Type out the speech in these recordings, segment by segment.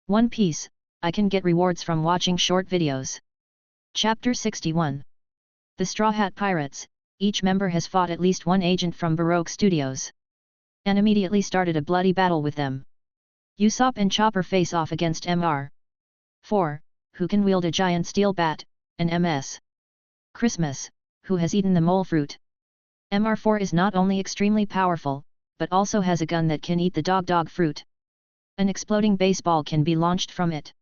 One Piece, I can get rewards from watching short videos. Chapter 61. The Straw Hat Pirates, each member has fought at least one agent from Baroque Studios. And immediately started a bloody battle with them. Usopp and Chopper face off against Mr. 4, who can wield a giant steel bat, and Ms. Christmas, who has eaten the mole fruit. Mr. 4 is not only extremely powerful, but also has a gun that can eat the dog fruit. An exploding baseball can be launched from it.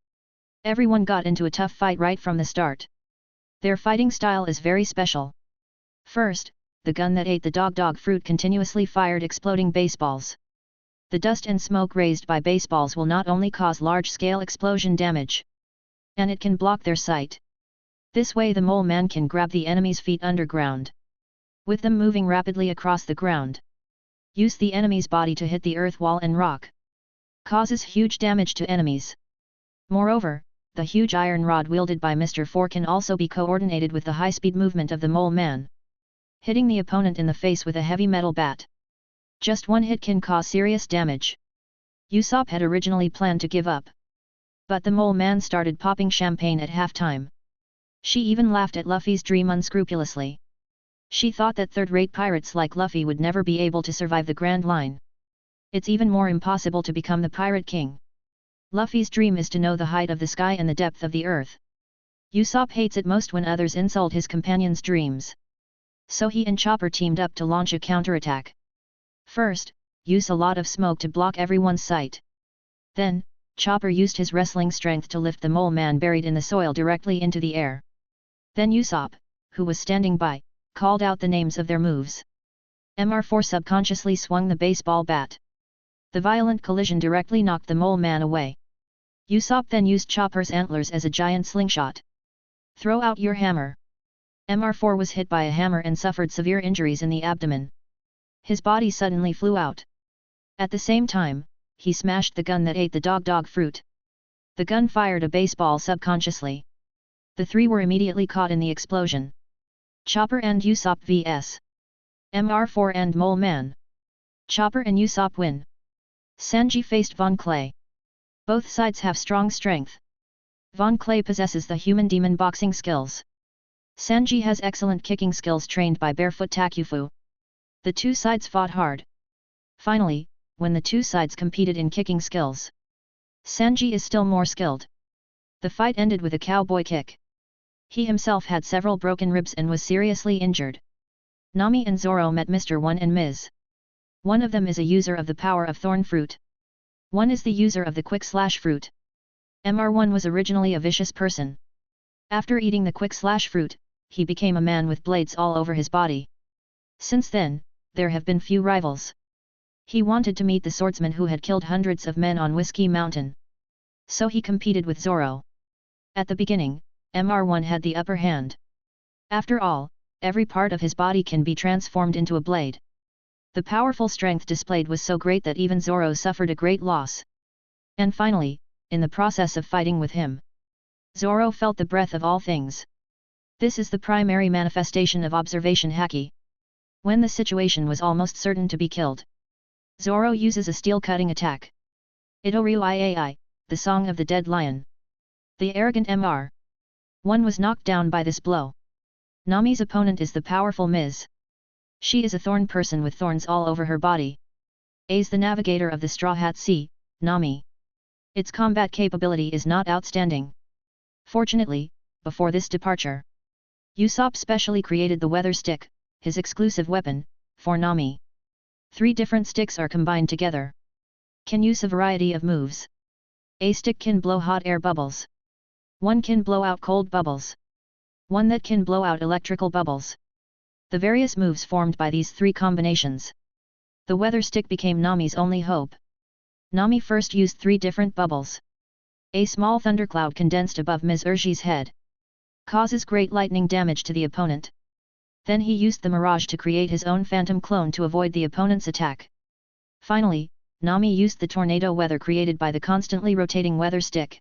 Everyone got into a tough fight right from the start. Their fighting style is very special. First, the gun that ate the dog fruit continuously fired exploding baseballs. The dust and smoke raised by baseballs will not only cause large-scale explosion damage, and it can block their sight. This way the mole man can grab the enemy's feet underground. With them moving rapidly across the ground. Use the enemy's body to hit the earth wall and rock. Causes huge damage to enemies. Moreover, the huge iron rod wielded by Mr. 4 can also be coordinated with the high-speed movement of the mole man. Hitting the opponent in the face with a heavy metal bat. Just one hit can cause serious damage. Usopp had originally planned to give up. But the mole man started popping champagne at halftime. She even laughed at Luffy's dream unscrupulously. She thought that third-rate pirates like Luffy would never be able to survive the Grand Line. It's even more impossible to become the Pirate King. Luffy's dream is to know the height of the sky and the depth of the earth. Usopp hates it most when others insult his companion's dreams. So he and Chopper teamed up to launch a counterattack. First, use a lot of smoke to block everyone's sight. Then, Chopper used his wrestling strength to lift the mole man buried in the soil directly into the air. Then Usopp, who was standing by, called out the names of their moves. Mr. 4 subconsciously swung the baseball bat. The violent collision directly knocked the mole man away. Usopp then used Chopper's antlers as a giant slingshot. Throw out your hammer. Mr. 4 was hit by a hammer and suffered severe injuries in the abdomen. His body suddenly flew out. At the same time, he smashed the gun that ate the dog fruit. The gun fired a baseball subconsciously. The three were immediately caught in the explosion. Chopper and Usopp vs. Mr. 4 and Mole Man. Chopper and Usopp win. Sanji faced Von Clay. Both sides have strong strength. Von Clay possesses the human demon boxing skills. Sanji has excellent kicking skills trained by Barefoot Takufu. The two sides fought hard. Finally, when the two sides competed in kicking skills, Sanji is still more skilled. The fight ended with a cowboy kick. He himself had several broken ribs and was seriously injured. Nami and Zoro met Mr. 1 and Ms. One of them is a user of the power of Thorn Fruit. One is the user of the Quick Slash Fruit. Mr. 1 was originally a vicious person. After eating the Quick Slash Fruit, he became a man with blades all over his body. Since then, there have been few rivals. He wanted to meet the swordsman who had killed hundreds of men on Whiskey Mountain. So he competed with Zoro. At the beginning, Mr. 1 had the upper hand. After all, every part of his body can be transformed into a blade. The powerful strength displayed was so great that even Zoro suffered a great loss. And finally, in the process of fighting with him, Zoro felt the breath of all things. This is the primary manifestation of observation haki. When the situation was almost certain to be killed, Zoro uses a steel-cutting attack. Itoryu Iai, the Song of the Dead Lion. The arrogant Mr. 1 was knocked down by this blow. Nami's opponent is the powerful Ms. She is a thorn person with thorns all over her body. As the navigator of the Straw Hat Sea, Nami. Its combat capability is not outstanding. Fortunately, before this departure, Usopp specially created the weather stick, his exclusive weapon, for Nami. 3 different sticks are combined together. Can use a variety of moves. A stick can blow hot air bubbles. One can blow out cold bubbles. One that can blow out electrical bubbles. The various moves formed by these 3 combinations. The weather stick became Nami's only hope. Nami first used 3 different bubbles. A small thundercloud condensed above Ms. Urgi's head. Causes great lightning damage to the opponent. Then he used the mirage to create his own phantom clone to avoid the opponent's attack. Finally, Nami used the tornado weather created by the constantly rotating weather stick.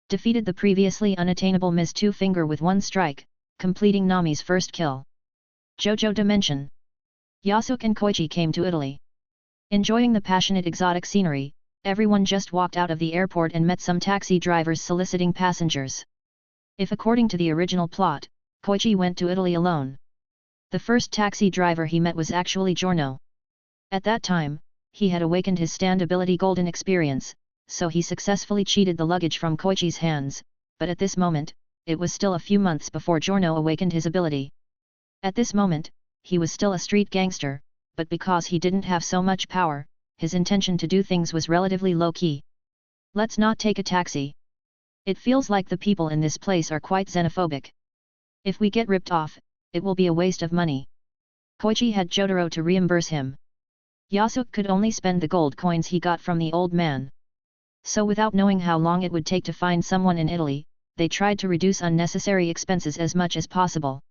Defeated the previously unattainable Ms. Two Finger with one strike, completing Nami's first kill. JoJo Dimension. Yasuke and Koichi came to Italy. Enjoying the passionate exotic scenery, Everyone just walked out of the airport and met some taxi drivers soliciting passengers. If according to the original plot, Koichi went to Italy alone. The first taxi driver he met was actually Giorno. At that time, he had awakened his stand ability golden experience, so he successfully cheated the luggage from Koichi's hands, but at this moment, it was still a few months before Giorno awakened his ability. At this moment, he was still a street gangster, but because he didn't have so much power, his intention to do things was relatively low-key. Let's not take a taxi. It feels like the people in this place are quite xenophobic. If we get ripped off, it will be a waste of money. Koichi had Jotaro to reimburse him. Yasuke could only spend the gold coins he got from the old man. So without knowing how long it would take to find someone in Italy, they tried to reduce unnecessary expenses as much as possible.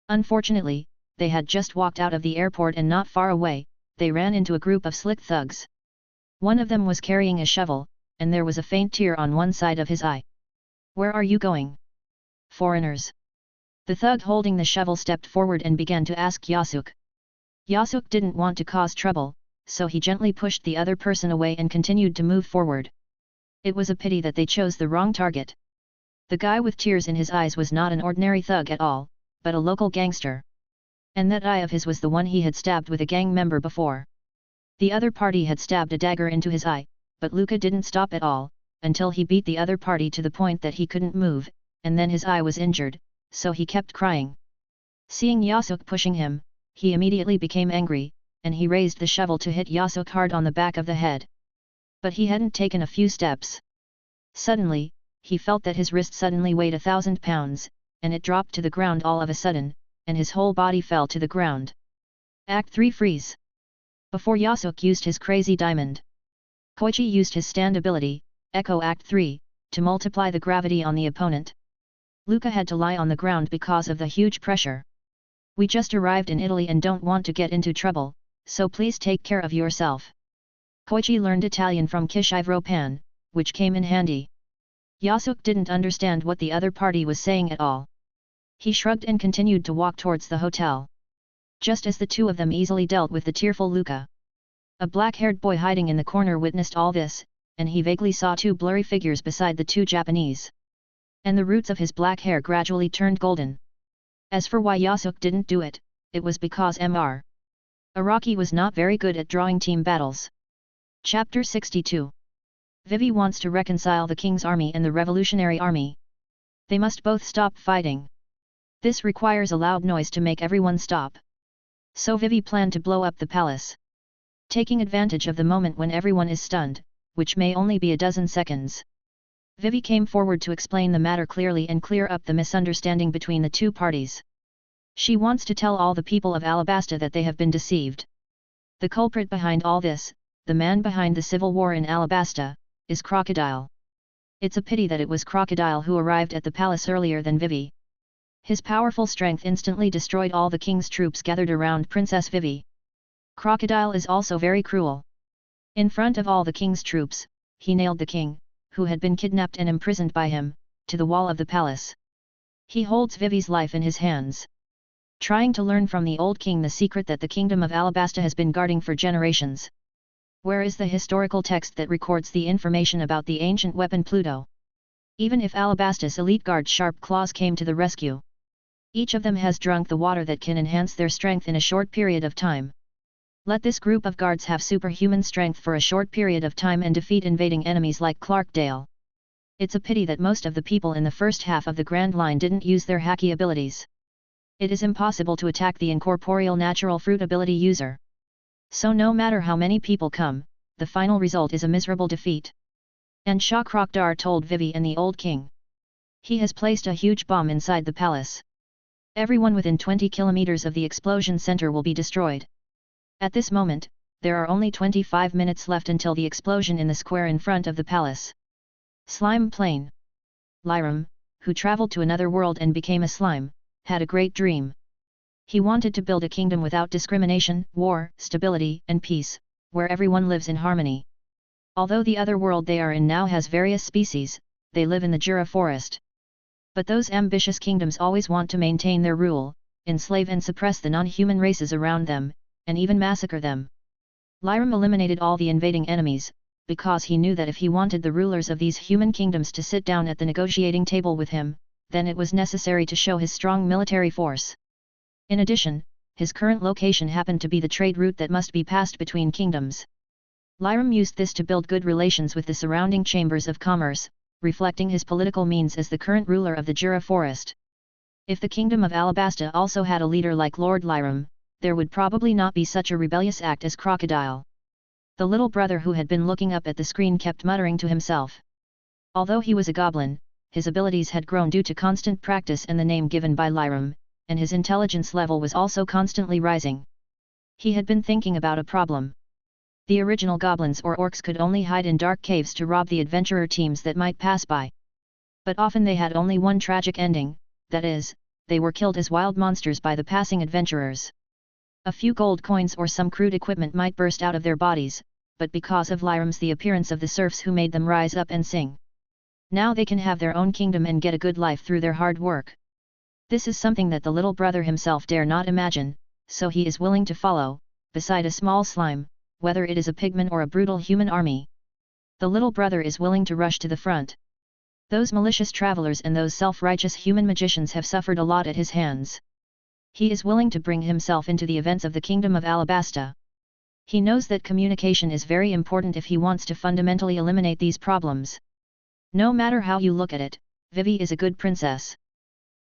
Unfortunately, they had just walked out of the airport and not far away, they ran into a group of slick thugs. One of them was carrying a shovel, and there was a faint tear on one side of his eye. "Where are you going?" "Foreigners." The thug holding the shovel stepped forward and began to ask Yasuke. Yasuke didn't want to cause trouble, so he gently pushed the other person away and continued to move forward. It was a pity that they chose the wrong target. The guy with tears in his eyes was not an ordinary thug at all, but a local gangster. And that eye of his was the one he had stabbed with a gang member before. The other party had stabbed a dagger into his eye, but Luca didn't stop at all, until he beat the other party to the point that he couldn't move, and then his eye was injured, so he kept crying. Seeing Yasuke pushing him, he immediately became angry, and he raised the shovel to hit Yasuke hard on the back of the head. But he hadn't taken a few steps. Suddenly, he felt that his wrist suddenly weighed 1,000 pounds, and it dropped to the ground all of a sudden, and his whole body fell to the ground. Act 3 Freeze. Before Yasuke used his crazy diamond, Koichi used his stand ability, Echo Act 3, to multiply the gravity on the opponent. Luca had to lie on the ground because of the huge pressure. "We just arrived in Italy and don't want to get into trouble, so please take care of yourself." Koichi learned Italian from Kishivro Pan, which came in handy. Yasuke didn't understand what the other party was saying at all. He shrugged and continued to walk towards the hotel. Just as the two of them easily dealt with the tearful Luca. A black-haired boy hiding in the corner witnessed all this, and he vaguely saw two blurry figures beside the two Japanese. And the roots of his black hair gradually turned golden. As for why Yasuke didn't do it, it was because Mr. Araki was not very good at drawing team battles. Chapter 62. Vivi wants to reconcile the King's army and the Revolutionary Army. They must both stop fighting. This requires a loud noise to make everyone stop. So Vivi planned to blow up the palace. Taking advantage of the moment when everyone is stunned, which may only be a dozen seconds. Vivi came forward to explain the matter clearly and clear up the misunderstanding between the two parties. She wants to tell all the people of Alabasta that they have been deceived. The culprit behind all this, the man behind the civil war in Alabasta, is Crocodile. It's a pity that it was Crocodile who arrived at the palace earlier than Vivi. His powerful strength instantly destroyed all the king's troops gathered around Princess Vivi. Crocodile is also very cruel. In front of all the king's troops, he nailed the king, who had been kidnapped and imprisoned by him, to the wall of the palace. He holds Vivi's life in his hands. Trying to learn from the old king the secret that the kingdom of Alabasta has been guarding for generations. Where is the historical text that records the information about the ancient weapon Pluto? Even if Alabasta's elite guard Sharp Claws came to the rescue. Each of them has drunk the water that can enhance their strength in a short period of time. Let this group of guards have superhuman strength for a short period of time and defeat invading enemies like Clarkdale. It's a pity that most of the people in the first half of the Grand Line didn't use their haki abilities. It is impossible to attack the incorporeal natural fruit ability user. So no matter how many people come, the final result is a miserable defeat. And Shah Krokdar told Vivi and the old king. He has placed a huge bomb inside the palace. Everyone within 20 kilometers of the explosion center will be destroyed. At this moment, there are only 25 minutes left until the explosion in the square in front of the palace. Slime Plane. Lyram, who traveled to another world and became a slime, had a great dream. He wanted to build a kingdom without discrimination, war, stability, and peace, where everyone lives in harmony. Although the other world they are in now has various species, they live in the Jura forest. But those ambitious kingdoms always want to maintain their rule, enslave and suppress the non-human races around them, and even massacre them. Lyram eliminated all the invading enemies, because he knew that if he wanted the rulers of these human kingdoms to sit down at the negotiating table with him, then it was necessary to show his strong military force. In addition, his current location happened to be the trade route that must be passed between kingdoms. Lyram used this to build good relations with the surrounding chambers of commerce, reflecting his political means as the current ruler of the Jura forest. If the kingdom of Alabasta also had a leader like Lord Lyram, there would probably not be such a rebellious act as Crocodile. The little brother who had been looking up at the screen kept muttering to himself. Although he was a goblin, his abilities had grown due to constant practice and the name given by Lyram, and his intelligence level was also constantly rising. He had been thinking about a problem. The original goblins or orcs could only hide in dark caves to rob the adventurer teams that might pass by. But often they had only one tragic ending, that is, they were killed as wild monsters by the passing adventurers. A few gold coins or some crude equipment might burst out of their bodies, but because of Lyram's the appearance of the serfs who made them rise up and sing. Now they can have their own kingdom and get a good life through their hard work. This is something that the little brother himself dare not imagine, so he is willing to follow, beside a small slime, whether it is a pigman or a brutal human army. The little brother is willing to rush to the front. Those malicious travelers and those self-righteous human magicians have suffered a lot at his hands. He is willing to bring himself into the events of the kingdom of Alabasta. He knows that communication is very important if he wants to fundamentally eliminate these problems. No matter how you look at it, Vivi is a good princess.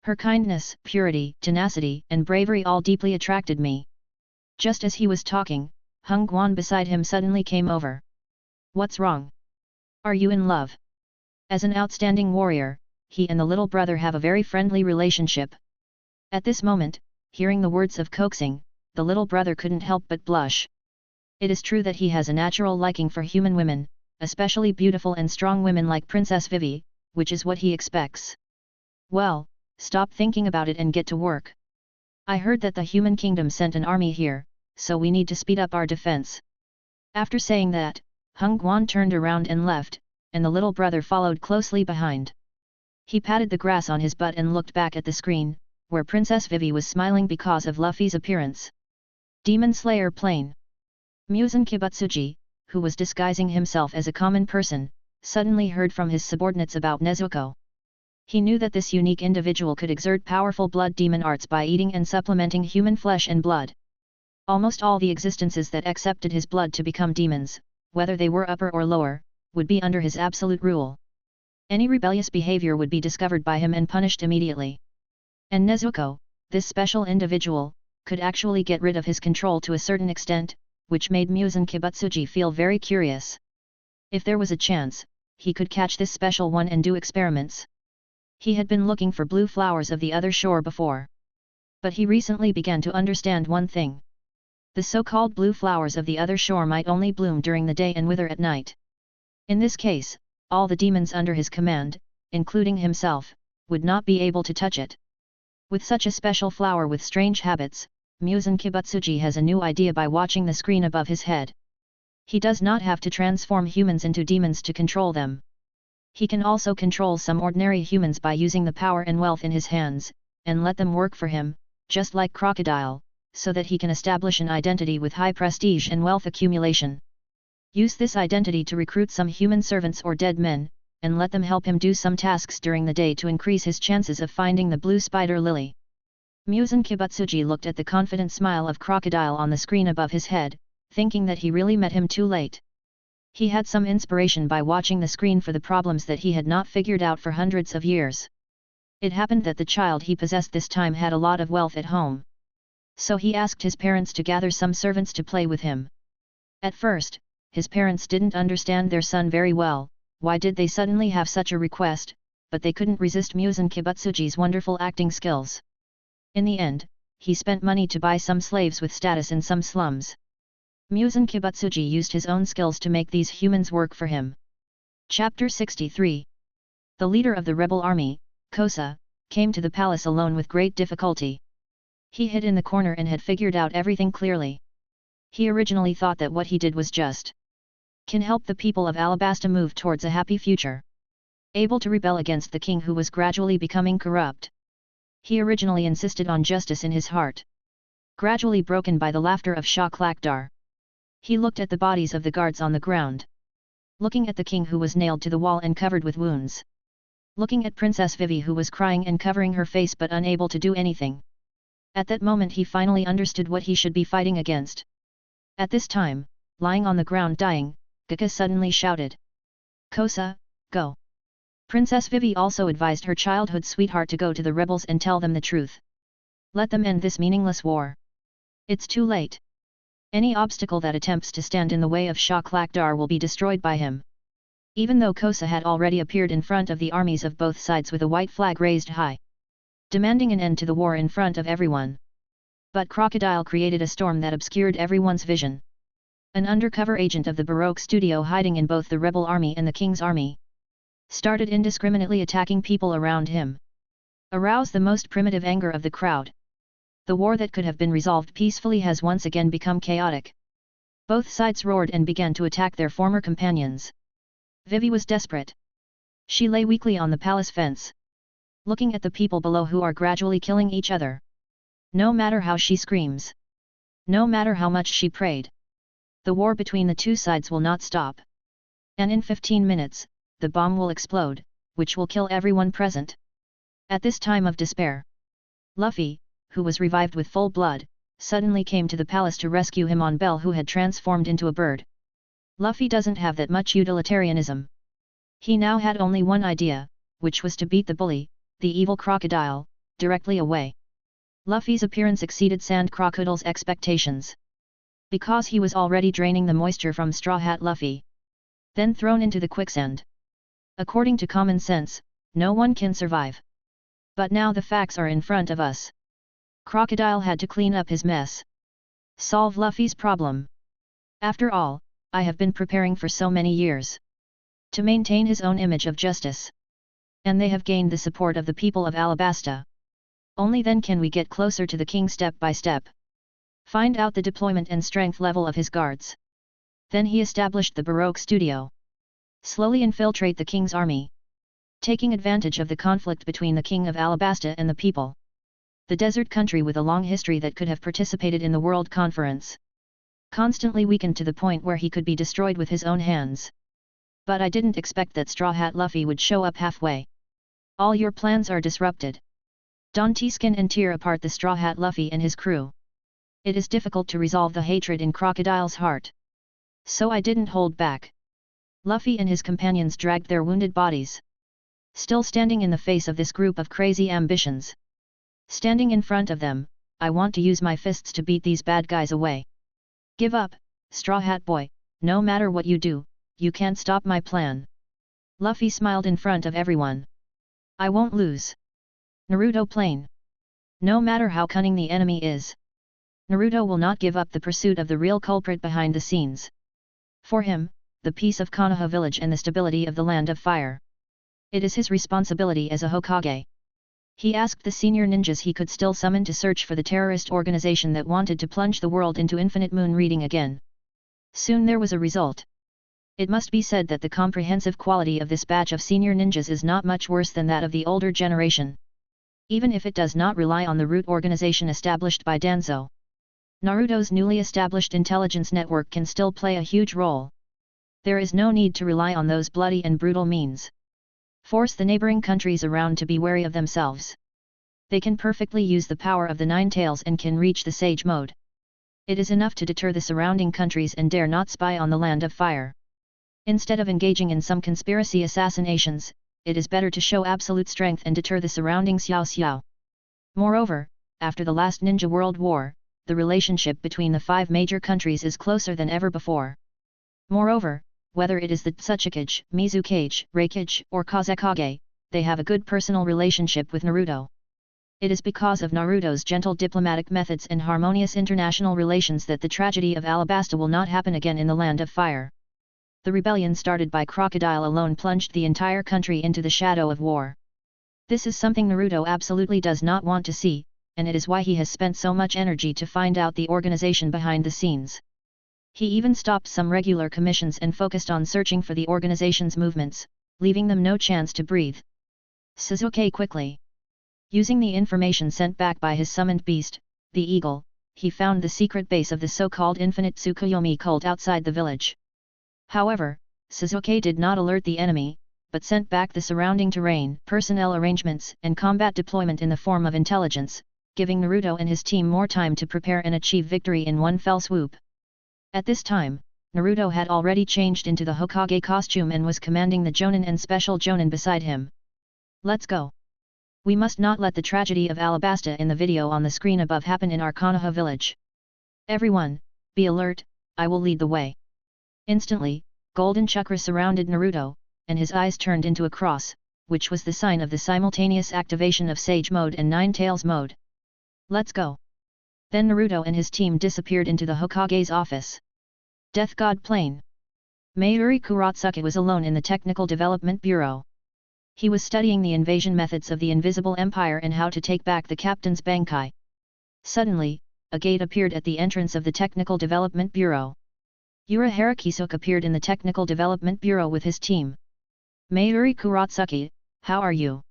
Her kindness, purity, tenacity, and bravery all deeply attracted me. Just as he was talking, Hung Guan beside him suddenly came over. What's wrong? Are you in love? As an outstanding warrior, he and the little brother have a very friendly relationship. At this moment, hearing the words of coaxing, the little brother couldn't help but blush. It is true that he has a natural liking for human women, especially beautiful and strong women like Princess Vivi, which is what he expects. Well, stop thinking about it and get to work. I heard that the human kingdom sent an army here, so we need to speed up our defense. After saying that, Hung Guan turned around and left, and the little brother followed closely behind. He patted the grass on his butt and looked back at the screen, where Princess Vivi was smiling because of Luffy's appearance. Demon Slayer Plain. Muzan Kibutsuji, who was disguising himself as a common person, suddenly heard from his subordinates about Nezuko. He knew that this unique individual could exert powerful blood demon arts by eating and supplementing human flesh and blood. Almost all the existences that accepted his blood to become demons, whether they were upper or lower, would be under his absolute rule. Any rebellious behavior would be discovered by him and punished immediately. And Nezuko, this special individual, could actually get rid of his control to a certain extent, which made Muzan Kibutsuji feel very curious. If there was a chance, he could catch this special one and do experiments. He had been looking for blue flowers of the other shore before. But he recently began to understand one thing. The so-called blue flowers of the other shore might only bloom during the day and wither at night. In this case, all the demons under his command, including himself, would not be able to touch it. With such a special flower with strange habits, Muzan Kibutsuji has a new idea by watching the screen above his head. He does not have to transform humans into demons to control them. He can also control some ordinary humans by using the power and wealth in his hands, and let them work for him, just like Crocodile, so that he can establish an identity with high prestige and wealth accumulation. Use this identity to recruit some human servants or dead men, and let them help him do some tasks during the day to increase his chances of finding the blue spider lily. Muzan Kibutsuji looked at the confident smile of Crocodile on the screen above his head, thinking that he really met him too late. He had some inspiration by watching the screen for the problems that he had not figured out for hundreds of years. It happened that the child he possessed this time had a lot of wealth at home. So he asked his parents to gather some servants to play with him. At first, his parents didn't understand their son very well. Why did they suddenly have such a request, but they couldn't resist Muzan Kibutsuji's wonderful acting skills. In the end, he spent money to buy some slaves with status in some slums. Muzan Kibutsuji used his own skills to make these humans work for him. Chapter 63. The leader of the rebel army, Kosa, came to the palace alone with great difficulty. He hid in the corner and had figured out everything clearly. He originally thought that what he did was just. Can help the people of Alabasta move towards a happy future. Able to rebel against the king who was gradually becoming corrupt. He originally insisted on justice in his heart. Gradually broken by the laughter of Shah Klakdar. He looked at the bodies of the guards on the ground. Looking at the king who was nailed to the wall and covered with wounds. Looking at Princess Vivi who was crying and covering her face but unable to do anything. At that moment he finally understood what he should be fighting against. At this time, lying on the ground dying, Gaka suddenly shouted. Kosa, go. Princess Vivi also advised her childhood sweetheart to go to the rebels and tell them the truth. Let them end this meaningless war. It's too late. Any obstacle that attempts to stand in the way of Shah Klakdar will be destroyed by him. Even though Kosa had already appeared in front of the armies of both sides with a white flag raised high, demanding an end to the war in front of everyone. But Crocodile created a storm that obscured everyone's vision. An undercover agent of the Baroque studio hiding in both the rebel army and the king's army, started indiscriminately attacking people around him. Aroused the most primitive anger of the crowd. The war that could have been resolved peacefully has once again become chaotic. Both sides roared and began to attack their former companions. Vivi was desperate. She lay weakly on the palace fence, looking at the people below who are gradually killing each other. No matter how she screams, no matter how much she prayed, the war between the two sides will not stop. And in 15 minutes, the bomb will explode, which will kill everyone present. At this time of despair, Luffy, who was revived with full blood, suddenly came to the palace to rescue him on Bell who had transformed into a bird. Luffy doesn't have that much utilitarianism. He now had only one idea, which was to beat the bully, the evil crocodile, directly away. Luffy's appearance exceeded Sand Crocodile's expectations. Because he was already draining the moisture from Straw Hat Luffy, then thrown into the quicksand. According to common sense, no one can survive. But now the facts are in front of us. Crocodile had to clean up his mess. Solve Luffy's problem. After all, I have been preparing for so many years. To maintain his own image of justice. And they have gained the support of the people of Alabasta. Only then can we get closer to the king step by step. Find out the deployment and strength level of his guards. Then he established the Baroque studio. Slowly infiltrate the king's army. Taking advantage of the conflict between the king of Alabasta and the people. The desert country with a long history that could have participated in the World Conference. Constantly weakened to the point where he could be destroyed with his own hands. But I didn't expect that Straw Hat Luffy would show up halfway. All your plans are disrupted. Don T-Skin and tear apart the Straw Hat Luffy and his crew. It is difficult to resolve the hatred in Crocodile's heart. So I didn't hold back. Luffy and his companions dragged their wounded bodies. Still standing in the face of this group of crazy ambitions. Standing in front of them, I want to use my fists to beat these bad guys away. Give up, Straw Hat Boy, no matter what you do, you can't stop my plan. Luffy smiled in front of everyone. I won't lose. Naruto plain. No matter how cunning the enemy is, Naruto will not give up the pursuit of the real culprit behind the scenes. For him, the peace of Konoha village and the stability of the Land of Fire. It is his responsibility as a Hokage. He asked the senior ninjas he could still summon to search for the terrorist organization that wanted to plunge the world into infinite moon reading again. Soon there was a result. It must be said that the comprehensive quality of this batch of senior ninjas is not much worse than that of the older generation. Even if it does not rely on the root organization established by Danzo. Naruto's newly established intelligence network can still play a huge role. There is no need to rely on those bloody and brutal means. Force the neighboring countries around to be wary of themselves. They can perfectly use the power of the Nine Tails and can reach the Sage Mode. It is enough to deter the surrounding countries and dare not spy on the Land of Fire. Instead of engaging in some conspiracy assassinations, it is better to show absolute strength and deter the surrounding Xiao Xiao. Moreover, after the last Ninja World War, the relationship between the 5 major countries is closer than ever before. Moreover, whether it is the Tsuchikage, Mizukage, Reikage, or Kazekage, they have a good personal relationship with Naruto. It is because of Naruto's gentle diplomatic methods and harmonious international relations that the tragedy of Alabasta will not happen again in the Land of Fire. The rebellion started by Crocodile alone plunged the entire country into the shadow of war. This is something Naruto absolutely does not want to see, and it is why he has spent so much energy to find out the organization behind the scenes. He even stopped some regular commissions and focused on searching for the organization's movements, leaving them no chance to breathe. Sasuke quickly. Using the information sent back by his summoned beast, the eagle, he found the secret base of the so-called Infinite Tsukuyomi cult outside the village. However, Sasuke did not alert the enemy, but sent back the surrounding terrain, personnel arrangements, and combat deployment in the form of intelligence, giving Naruto and his team more time to prepare and achieve victory in one fell swoop. At this time, Naruto had already changed into the Hokage costume and was commanding the Jonin and Special Jonin beside him. Let's go. We must not let the tragedy of Alabasta in the video on the screen above happen in our Konoha village. Everyone, be alert, I will lead the way. Instantly, golden chakra surrounded Naruto, and his eyes turned into a cross, which was the sign of the simultaneous activation of Sage Mode and Nine Tails Mode. Let's go. Then Naruto and his team disappeared into the Hokage's office. Death God Plane. Mayuri Kurotsuke was alone in the Technical Development Bureau. He was studying the invasion methods of the Invisible Empire and how to take back the captain's Bankai. Suddenly, a gate appeared at the entrance of the Technical Development Bureau. Urahara Kisuke appeared in the Technical Development Bureau with his team. Mayuri Kurotsuke, how are you?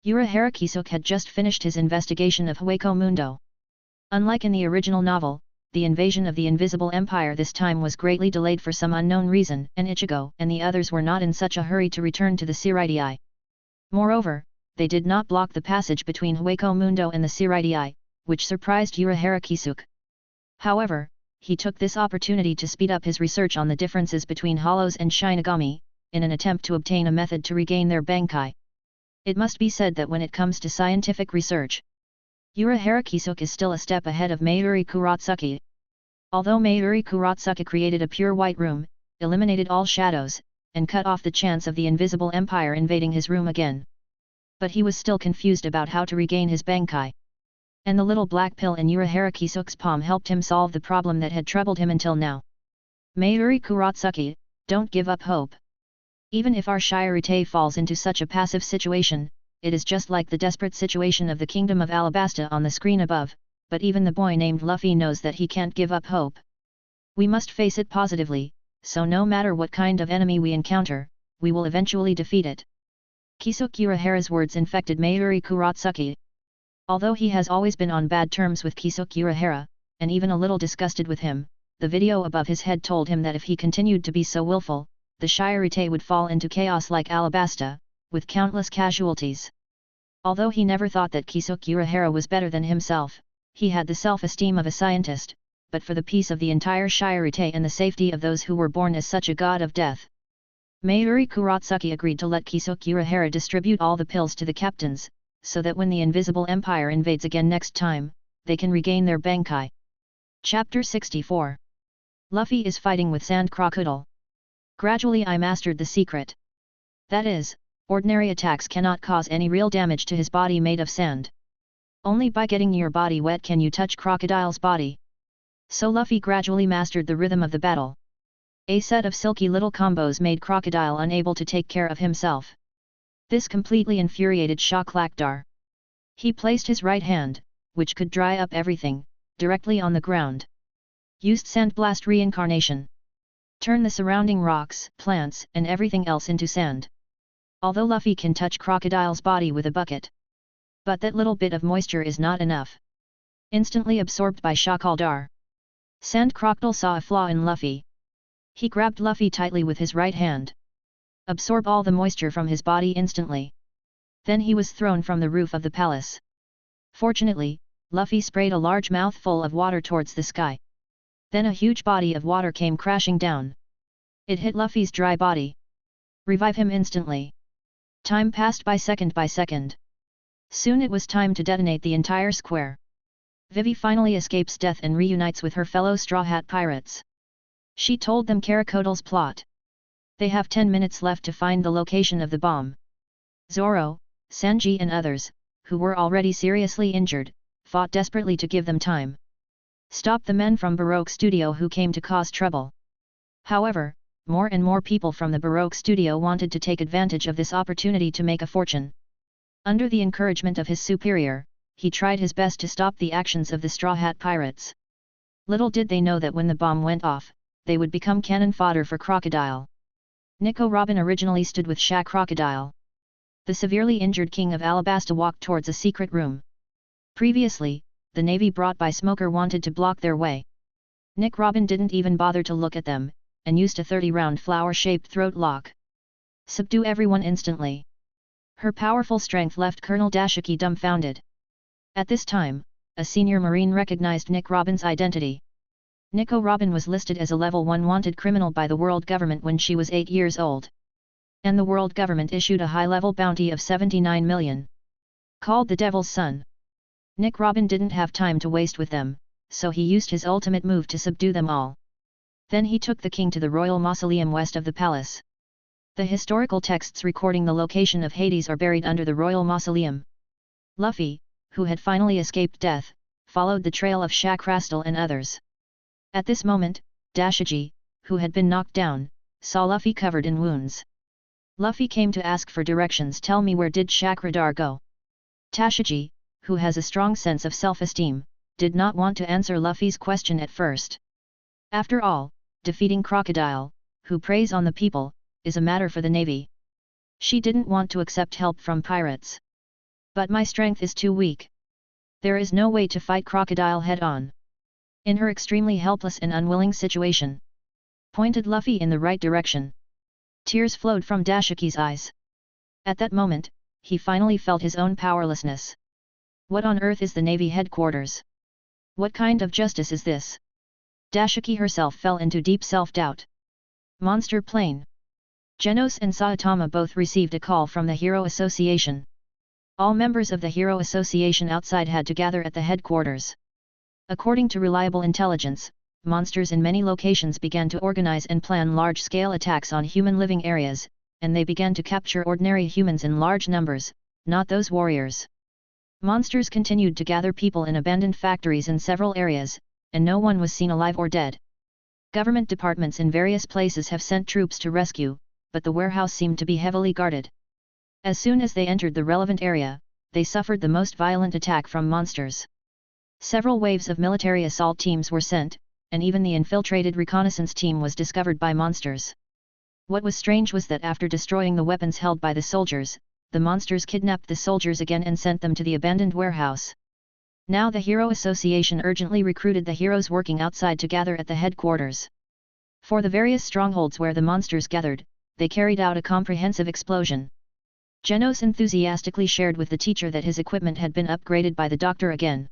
Urahara Kisuke had just finished his investigation of Hueco Mundo. Unlike in the original novel, the invasion of the Invisible Empire this time was greatly delayed for some unknown reason, and Ichigo and the others were not in such a hurry to return to the Siraidii. Moreover, they did not block the passage between Hueco Mundo and the Siraidii, which surprised Urahara Kisuke. However, he took this opportunity to speed up his research on the differences between Hollows and Shinigami, in an attempt to obtain a method to regain their Bankai. It must be said that when it comes to scientific research, Urahara Kisuke is still a step ahead of Mayuri Kurotsuke. Although Mayuri Kurotsuke created a pure white room, eliminated all shadows, and cut off the chance of the Invisible Empire invading his room again. But he was still confused about how to regain his Bankai. And the little black pill in Urahara Kisuke's palm helped him solve the problem that had troubled him until now. Mayuri Kurotsuke, don't give up hope. Even if our Shirite falls into such a passive situation, it is just like the desperate situation of the Kingdom of Alabasta on the screen above, but even the boy named Luffy knows that he can't give up hope. We must face it positively, so no matter what kind of enemy we encounter, we will eventually defeat it. Kisuke Urahara's words infected Mayuri Kurotsuke. Although he has always been on bad terms with Kisuke Urahara, and even a little disgusted with him, the video above his head told him that if he continued to be so willful, the Shirite would fall into chaos like Alabasta, with countless casualties. Although he never thought that Kisuke Urahara was better than himself, he had the self-esteem of a scientist, but for the peace of the entire Shirite and the safety of those who were born as such a god of death. Mayuri Kurotsuke agreed to let Kisuke Urahara distribute all the pills to the captains, so that when the Invisible Empire invades again next time, they can regain their Bankai. Chapter 64. Luffy is fighting with Sand Crocodile. Gradually I mastered the secret. That is, ordinary attacks cannot cause any real damage to his body made of sand. Only by getting your body wet can you touch Crocodile's body. So Luffy gradually mastered the rhythm of the battle. A set of silky little combos made Crocodile unable to take care of himself. This completely infuriated Shaklakdar. He placed his right hand, which could dry up everything, directly on the ground. Used Sandblast reincarnation. Turn the surrounding rocks, plants, and everything else into sand. Although Luffy can touch Crocodile's body with a bucket, but that little bit of moisture is not enough. Instantly absorbed by Shaklakdar, Sand Crocodile saw a flaw in Luffy. He grabbed Luffy tightly with his right hand. Absorb all the moisture from his body instantly. Then he was thrown from the roof of the palace. Fortunately, Luffy sprayed a large mouthful of water towards the sky. Then a huge body of water came crashing down. It hit Luffy's dry body. Revive him instantly. Time passed by second. Soon it was time to detonate the entire square. Vivi finally escapes death and reunites with her fellow Straw Hat Pirates. She told them Crocodile's plot. They have 10 minutes left to find the location of the bomb. Zoro, Sanji and others, who were already seriously injured, fought desperately to give them time. Stop the men from Baroque Studio who came to cause trouble. However, more and more people from the Baroque Studio wanted to take advantage of this opportunity to make a fortune. Under the encouragement of his superior, he tried his best to stop the actions of the Straw Hat Pirates. Little did they know that when the bomb went off, they would become cannon fodder for Crocodile. Nico Robin originally stood with Sha Crocodile. The severely injured king of Alabasta walked towards a secret room. Previously, the navy brought by Smoker wanted to block their way. Nick Robin didn't even bother to look at them, and used a 30-round flower-shaped throat lock. Subdue everyone instantly. Her powerful strength left Colonel Dashiki dumbfounded. At this time, a senior Marine recognized Nick Robin's identity. Nico Robin was listed as a level 1 wanted criminal by the world government when she was 8 years old. And the world government issued a high-level bounty of 79 million. Called the Devil's Son. Nick Robin didn't have time to waste with them, so he used his ultimate move to subdue them all. Then he took the king to the royal mausoleum west of the palace. The historical texts recording the location of Hades are buried under the royal mausoleum. Luffy, who had finally escaped death, followed the trail of Shakrastal and others. At this moment, Dashiki, who had been knocked down, saw Luffy covered in wounds. Luffy came to ask for directions. Tell me, where did Shakradar go? Dashiki, who has a strong sense of self-esteem, did not want to answer Luffy's question at first. After all, defeating Crocodile, who preys on the people, is a matter for the navy. She didn't want to accept help from pirates. But my strength is too weak. There is no way to fight Crocodile head-on. In her extremely helpless and unwilling situation, pointed Luffy in the right direction. Tears flowed from Dashiki's eyes. At that moment, he finally felt his own powerlessness. What on earth is the Navy headquarters? What kind of justice is this? Dashiki herself fell into deep self-doubt. Monster plane. Genos and Saitama both received a call from the Hero Association. All members of the Hero Association outside had to gather at the headquarters. According to reliable intelligence, monsters in many locations began to organize and plan large-scale attacks on human living areas, and they began to capture ordinary humans in large numbers, not those warriors. Monsters continued to gather people in abandoned factories in several areas, and no one was seen alive or dead. Government departments in various places have sent troops to rescue, but the warehouse seemed to be heavily guarded. As soon as they entered the relevant area, they suffered the most violent attack from monsters. Several waves of military assault teams were sent, and even the infiltrated reconnaissance team was discovered by monsters. What was strange was that after destroying the weapons held by the soldiers, the monsters kidnapped the soldiers again and sent them to the abandoned warehouse. Now the Hero Association urgently recruited the heroes working outside to gather at the headquarters. For the various strongholds where the monsters gathered, they carried out a comprehensive explosion. Genos enthusiastically shared with the teacher that his equipment had been upgraded by the doctor again.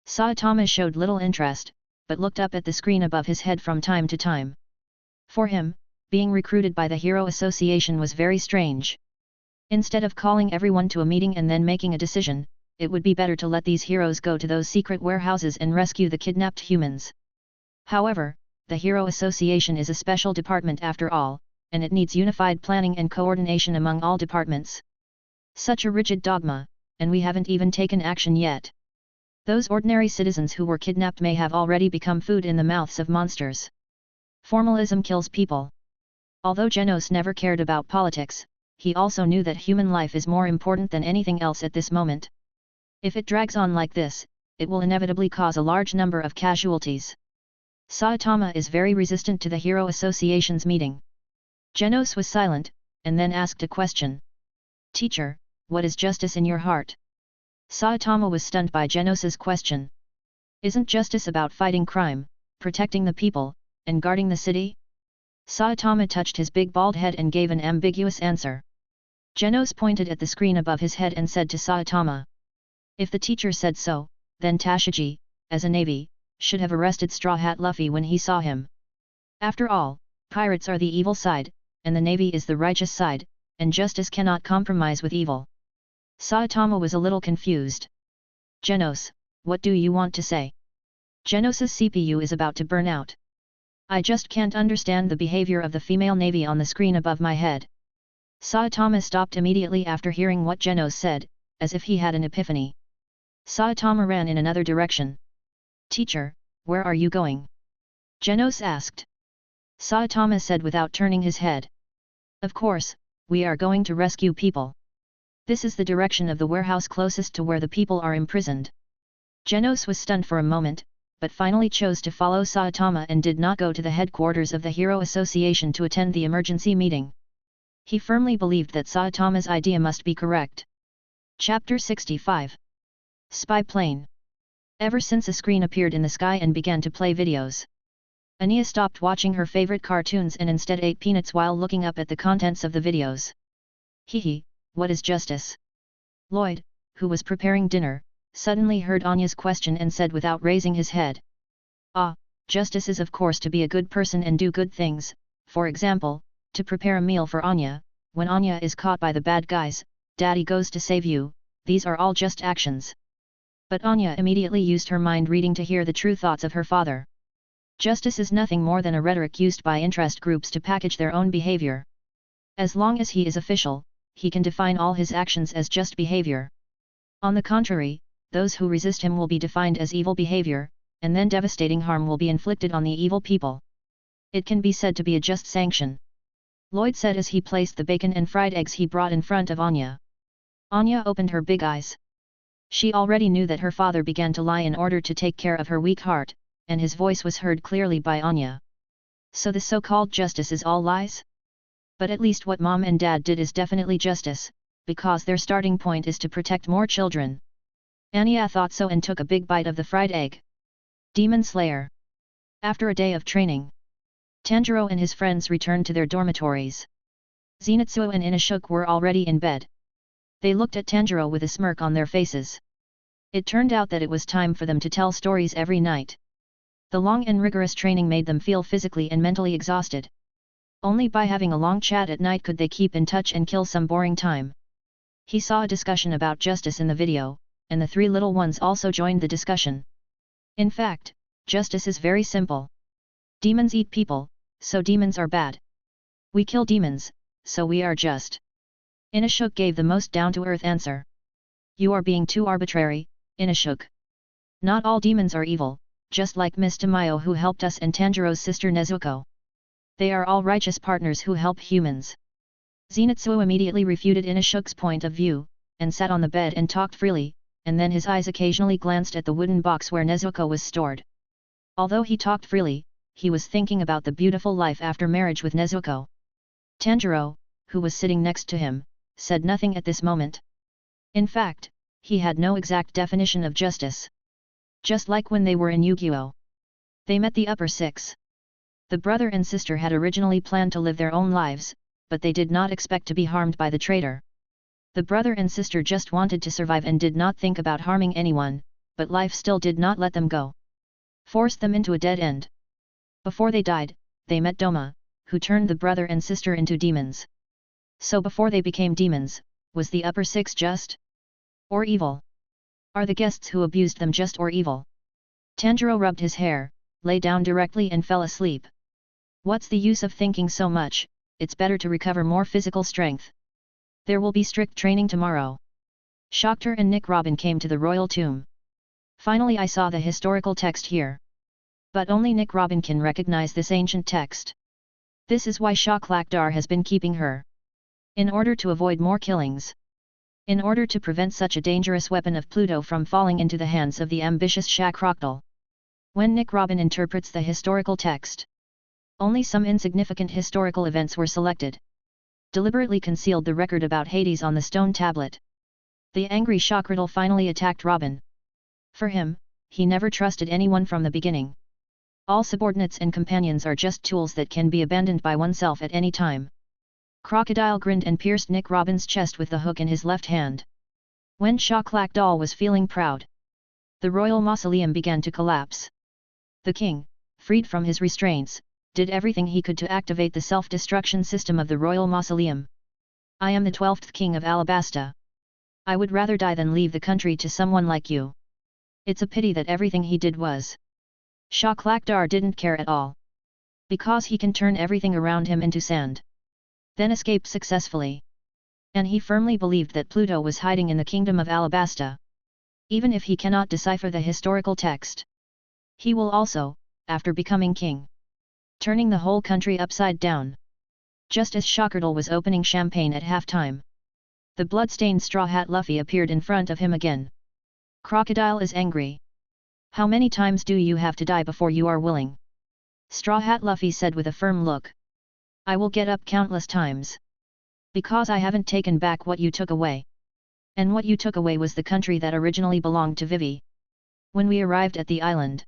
Saitama showed little interest, but looked up at the screen above his head from time to time. For him, being recruited by the Hero Association was very strange. Instead of calling everyone to a meeting and then making a decision, it would be better to let these heroes go to those secret warehouses and rescue the kidnapped humans. However, the Hero Association is a special department after all, and it needs unified planning and coordination among all departments. Such a rigid dogma, and we haven't even taken action yet. Those ordinary citizens who were kidnapped may have already become food in the mouths of monsters. Formalism kills people. Although Genos never cared about politics, he also knew that human life is more important than anything else at this moment. If it drags on like this, it will inevitably cause a large number of casualties. Saitama is very resistant to the Hero Association's meeting. Genos was silent, and then asked a question. Teacher, what is justice in your heart? Saitama was stunned by Genos's question. Isn't justice about fighting crime, protecting the people, and guarding the city? Saitama touched his big bald head and gave an ambiguous answer. Genos pointed at the screen above his head and said to Saitama. If the teacher said so, then Tashigi, as a navy, should have arrested Straw Hat Luffy when he saw him. After all, pirates are the evil side, and the navy is the righteous side, and justice cannot compromise with evil. Saitama was a little confused. Genos, what do you want to say? Genos's CPU is about to burn out. I just can't understand the behavior of the female navy on the screen above my head. Saitama stopped immediately after hearing what Genos said, as if he had an epiphany. Saitama ran in another direction. Teacher, where are you going? Genos asked. Saitama said without turning his head. Of course, we are going to rescue people. This is the direction of the warehouse closest to where the people are imprisoned. Genos was stunned for a moment, but finally chose to follow Saitama and did not go to the headquarters of the Hero Association to attend the emergency meeting. He firmly believed that Saitama's idea must be correct. Chapter 65. Spy Plane. Ever since a screen appeared in the sky and began to play videos. Anya stopped watching her favorite cartoons and instead ate peanuts while looking up at the contents of the videos. Hehe, what is justice? Lloyd, who was preparing dinner, suddenly heard Anya's question and said without raising his head. Ah, justice is of course to be a good person and do good things, for example, to prepare a meal for Anya, when Anya is caught by the bad guys, Daddy goes to save you, these are all just actions. But Anya immediately used her mind reading to hear the true thoughts of her father. Justice is nothing more than a rhetoric used by interest groups to package their own behavior. As long as he is official, he can define all his actions as just behavior. On the contrary, those who resist him will be defined as evil behavior, and then devastating harm will be inflicted on the evil people. It can be said to be a just sanction. Lloyd said as he placed the bacon and fried eggs he brought in front of Anya. Anya opened her big eyes. She already knew that her father began to lie in order to take care of her weak heart, and his voice was heard clearly by Anya. So the so-called justice is all lies? But at least what Mom and Dad did is definitely justice, because their starting point is to protect more children. Anya thought so and took a big bite of the fried egg. Demon Slayer. After a day of training, Tanjiro and his friends returned to their dormitories. Zenitsuo and Inashuk were already in bed. They looked at Tanjiro with a smirk on their faces. It turned out that it was time for them to tell stories every night. The long and rigorous training made them feel physically and mentally exhausted. Only by having a long chat at night could they keep in touch and kill some boring time. He saw a discussion about justice in the video, and the three little ones also joined the discussion. In fact, justice is very simple. Demons eat people, so demons are bad. We kill demons, so we are just. Inashuk gave the most down-to-earth answer. You are being too arbitrary, Inashuk. Not all demons are evil, just like Miss Tamayo who helped us and Tanjiro's sister Nezuko. They are all righteous partners who help humans. Zenitsuo immediately refuted Inashuk's point of view, and sat on the bed and talked freely, and then his eyes occasionally glanced at the wooden box where Nezuko was stored. Although he talked freely, he was thinking about the beautiful life after marriage with Nezuko. Tanjiro, who was sitting next to him, said nothing at this moment. In fact, he had no exact definition of justice. Just like when they were in Yu-Gi-Oh! They met the upper six. The brother and sister had originally planned to live their own lives, but they did not expect to be harmed by the traitor. The brother and sister just wanted to survive and did not think about harming anyone, but life still did not let them go. Forced them into a dead end. Before they died, they met Doma, who turned the brother and sister into demons. So before they became demons, was the upper six just? Or evil? Are the guests who abused them just or evil? Tanjiro rubbed his hair, lay down directly and fell asleep. What's the use of thinking so much, it's better to recover more physical strength. There will be strict training tomorrow. Shockter and Nick Robin came to the royal tomb. Finally I saw the historical text here. But only Nick Robin can recognize this ancient text. This is why Shah Klakdar has been keeping her. In order to avoid more killings. In order to prevent such a dangerous weapon of Pluto from falling into the hands of the ambitious Shah Crocodile. When Nick Robin interprets the historical text, only some insignificant historical events were selected. Deliberately concealed the record about Hades on the stone tablet. The angry Shah Crocodile finally attacked Robin. For him, he never trusted anyone from the beginning. All subordinates and companions are just tools that can be abandoned by oneself at any time. Crocodile grinned and pierced Nick Robin's chest with the hook in his left hand. When Shah Klakdal was feeling proud, the royal mausoleum began to collapse. The king, freed from his restraints, did everything he could to activate the self-destruction system of the royal mausoleum. I am the 12th king of Alabasta. I would rather die than leave the country to someone like you. It's a pity that everything he did was. Shah Klakdar didn't care at all. Because he can turn everything around him into sand. Then escape successfully. And he firmly believed that Pluto was hiding in the kingdom of Alabasta. Even if he cannot decipher the historical text, he will also, after becoming king, turning the whole country upside down. Just as Shockerdle was opening champagne at halftime, the blood-stained Straw Hat Luffy appeared in front of him again. Crocodile is angry. How many times do you have to die before you are willing? Straw Hat Luffy said with a firm look. I will get up countless times. Because I haven't taken back what you took away. And what you took away was the country that originally belonged to Vivi. When we arrived at the island,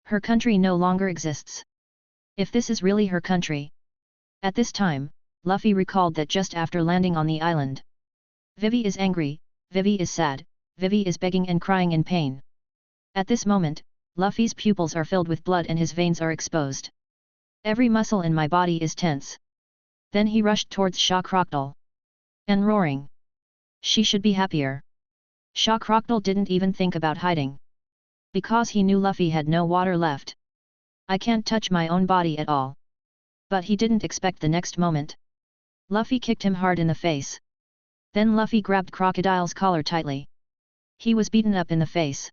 her country no longer exists. If this is really her country. At this time, Luffy recalled that just after landing on the island, Vivi is angry, Vivi is sad, Vivi is begging and crying in pain. At this moment, Luffy's pupils are filled with blood and his veins are exposed. Every muscle in my body is tense. Then he rushed towards Sha Crocodile. And roaring. She should be happier. Sha Crocodile didn't even think about hiding. Because he knew Luffy had no water left. I can't touch my own body at all. But he didn't expect the next moment. Luffy kicked him hard in the face. Then Luffy grabbed Crocodile's collar tightly. He was beaten up in the face.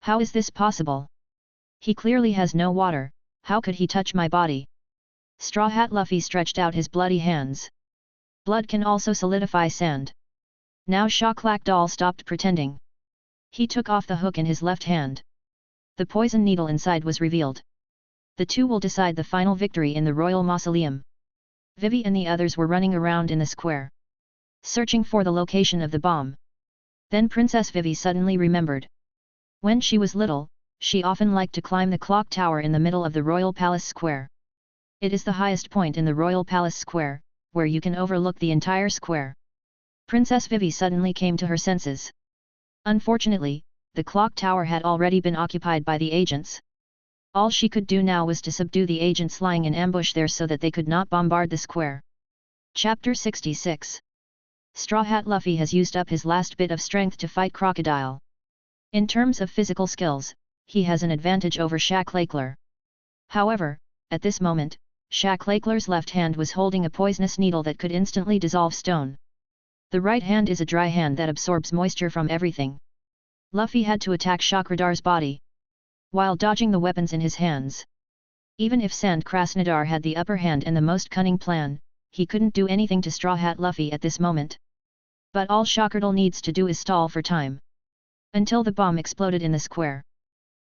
How is this possible? He clearly has no water, how could he touch my body? Straw Hat Luffy stretched out his bloody hands. Blood can also solidify sand. Now Sha Crocodile stopped pretending. He took off the hook in his left hand. The poison needle inside was revealed. The two will decide the final victory in the Royal Mausoleum. Vivi and the others were running around in the square, searching for the location of the bomb. Then Princess Vivi suddenly remembered. When she was little, she often liked to climb the clock tower in the middle of the Royal Palace Square. It is the highest point in the Royal Palace Square, where you can overlook the entire square. Princess Vivi suddenly came to her senses. Unfortunately, the clock tower had already been occupied by the agents. All she could do now was to subdue the agents lying in ambush there so that they could not bombard the square. Chapter 66. Straw Hat Luffy has used up his last bit of strength to fight Crocodile. In terms of physical skills, he has an advantage over Sha Crocodile. However, at this moment, Sha Crocodile's left hand was holding a poisonous needle that could instantly dissolve stone. The right hand is a dry hand that absorbs moisture from everything. Luffy had to attack Sha Crocodile's body, while dodging the weapons in his hands. Even if Sand Krasnodar had the upper hand and the most cunning plan, he couldn't do anything to Straw Hat Luffy at this moment. But all Sha Crocodile needs to do is stall for time. Until the bomb exploded in the square.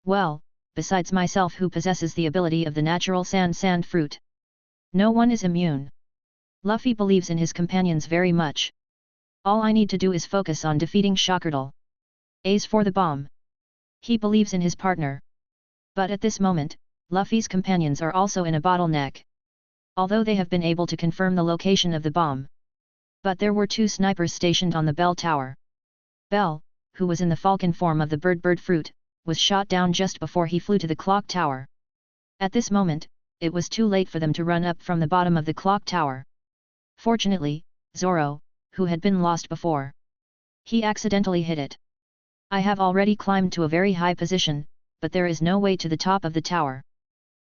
Well, besides myself who possesses the ability of the natural sand fruit. No one is immune. Luffy believes in his companions very much. All I need to do is focus on defeating Sha Crocodile. A's for the bomb. He believes in his partner. But at this moment, Luffy's companions are also in a bottleneck. Although they have been able to confirm the location of the bomb. But there were two snipers stationed on the bell tower. Bell, who was in the falcon form of the bird fruit, was shot down just before he flew to the clock tower. At this moment, it was too late for them to run up from the bottom of the clock tower. Fortunately, Zoro, who had been lost before, he accidentally hit it. I have already climbed to a very high position, but there is no way to the top of the tower.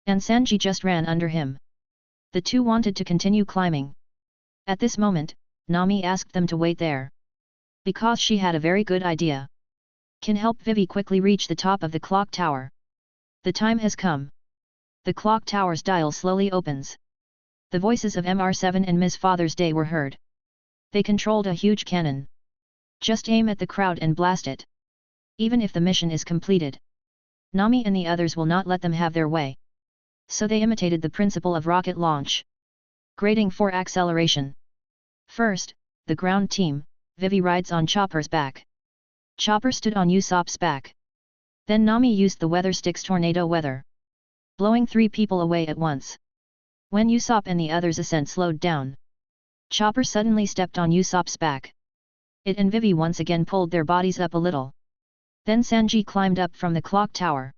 And Sanji just ran under him. The two wanted to continue climbing. At this moment, Nami asked them to wait there. Because she had a very good idea. Can help Vivi quickly reach the top of the clock tower. The time has come. The clock tower's dial slowly opens. The voices of MR7 and Ms. Father's Day were heard. They controlled a huge cannon. Just aim at the crowd and blast it. Even if the mission is completed, Nami and the others will not let them have their way. So they imitated the principle of rocket launch. Grading for acceleration. First, the ground team, Vivi rides on Chopper's back. Chopper stood on Usopp's back. Then Nami used the weather stick's tornado weather, blowing 3 people away at once. When Usopp and the others' ascent slowed down, Chopper suddenly stepped on Usopp's back. It and Vivi once again pulled their bodies up a little. Then Sanji climbed up from the clock tower,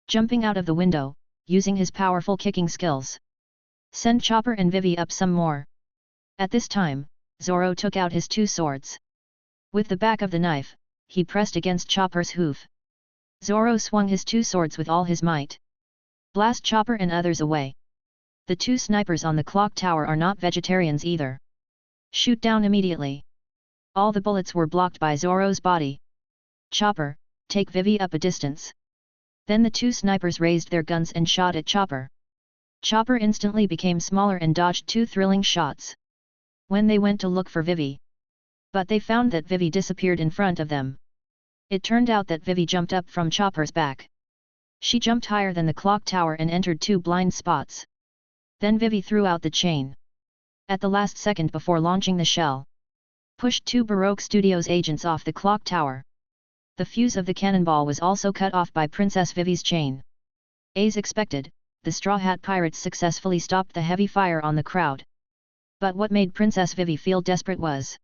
jumping out of the window, using his powerful kicking skills. Send Chopper and Vivi up some more. At this time, Zoro took out his 2 swords. With the back of the knife, he pressed against Chopper's hoof. Zoro swung his 2 swords with all his might. Blast Chopper and others away. The 2 snipers on the clock tower are not vegetarians either. Shoot down immediately. All the bullets were blocked by Zoro's body. Chopper, take Vivi up a distance. Then the 2 snipers raised their guns and shot at Chopper. Chopper instantly became smaller and dodged 2 thrilling shots. When they went to look for Vivi, but they found that Vivi disappeared in front of them. It turned out that Vivi jumped up from Chopper's back. She jumped higher than the clock tower and entered 2 blind spots. Then Vivi threw out the chain. At the last second before launching the shell, pushed 2 Baroque Studios agents off the clock tower. The fuse of the cannonball was also cut off by Princess Vivi's chain. As expected, the Straw Hat Pirates successfully stopped the heavy fire on the crowd. But what made Princess Vivi feel desperate was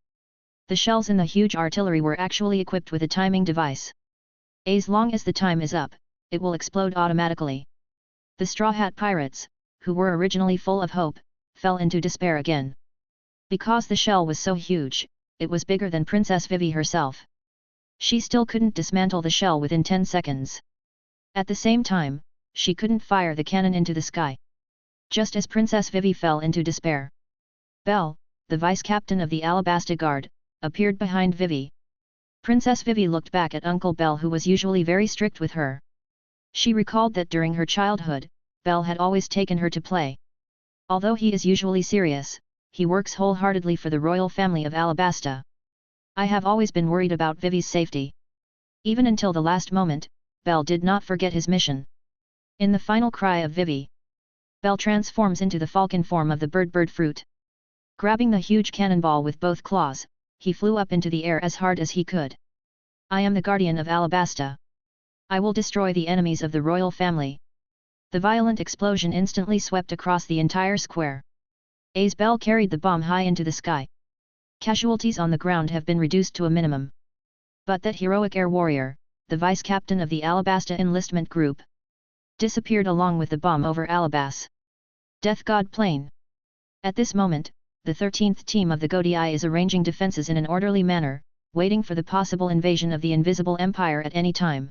the shells in the huge artillery were actually equipped with a timing device. As long as the time is up, it will explode automatically. The Straw Hat Pirates, who were originally full of hope, fell into despair again. Because the shell was so huge, it was bigger than Princess Vivi herself. She still couldn't dismantle the shell within 10 seconds. At the same time, she couldn't fire the cannon into the sky. Just as Princess Vivi fell into despair, Belle, the vice-captain of the Alabasta Guard, appeared behind Vivi. Princess Vivi looked back at Uncle Belle, who was usually very strict with her. She recalled that during her childhood, Belle had always taken her to play. Although he is usually serious, he works wholeheartedly for the royal family of Alabasta. I have always been worried about Vivi's safety. Even until the last moment, Belle did not forget his mission. In the final cry of Vivi, Belle transforms into the falcon form of the bird fruit. Grabbing the huge cannonball with both claws, he flew up into the air as hard as he could. I am the guardian of Alabasta. I will destroy the enemies of the royal family. The violent explosion instantly swept across the entire square. As Belle carried the bomb high into the sky, casualties on the ground have been reduced to a minimum. But that heroic air warrior, the vice-captain of the Alabasta enlistment group, disappeared along with the bomb over Alabas. Death God Plain. At this moment, the 13th team of the Godii is arranging defenses in an orderly manner, waiting for the possible invasion of the Invisible Empire at any time.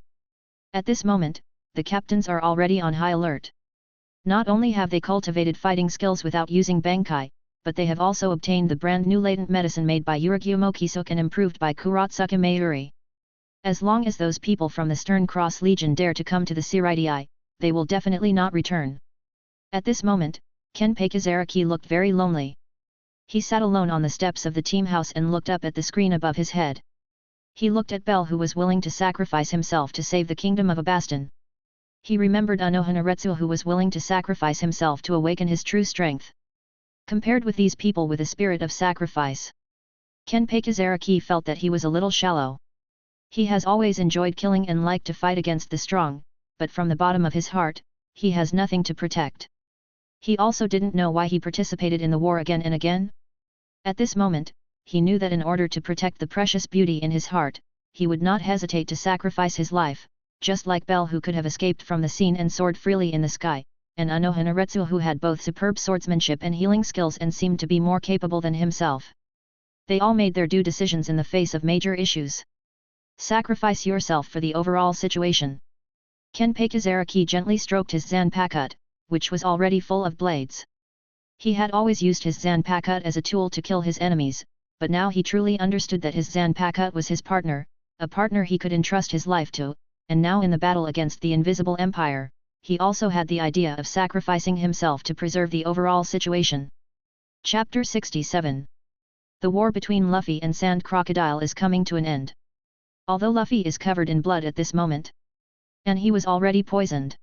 At this moment, the captains are already on high alert. Not only have they cultivated fighting skills without using Bankai, but they have also obtained the brand new latent medicine made by Uragyu Kisuk and improved by Kuratsuka Mayuri. As long as those people from the Stern Cross Legion dare to come to the Siraidii, they will definitely not return. At this moment, Kenpei Kizaraki looked very lonely. He sat alone on the steps of the team house and looked up at the screen above his head. He looked at Belle, who was willing to sacrifice himself to save the kingdom of Abastan. He remembered Anohanaretsu, who was willing to sacrifice himself to awaken his true strength. Compared with these people with a spirit of sacrifice, Kenpei Kizaraki felt that he was a little shallow. He has always enjoyed killing and liked to fight against the strong, but from the bottom of his heart, he has nothing to protect. He also didn't know why he participated in the war again and again. At this moment, he knew that in order to protect the precious beauty in his heart, he would not hesitate to sacrifice his life, just like Belle, who could have escaped from the scene and soared freely in the sky, and Anohanaretsu, who had both superb swordsmanship and healing skills and seemed to be more capable than himself. They all made their due decisions in the face of major issues. Sacrifice yourself for the overall situation. Kenpei Kizaraki gently stroked his Zanpakut, which was already full of blades. He had always used his Zanpakut as a tool to kill his enemies, but now he truly understood that his Zanpakut was his partner, a partner he could entrust his life to, and now in the battle against the Invisible Empire, he also had the idea of sacrificing himself to preserve the overall situation. Chapter 67. The war between Luffy and Sand Crocodile is coming to an end. Although Luffy is covered in blood at this moment, and he was already poisoned,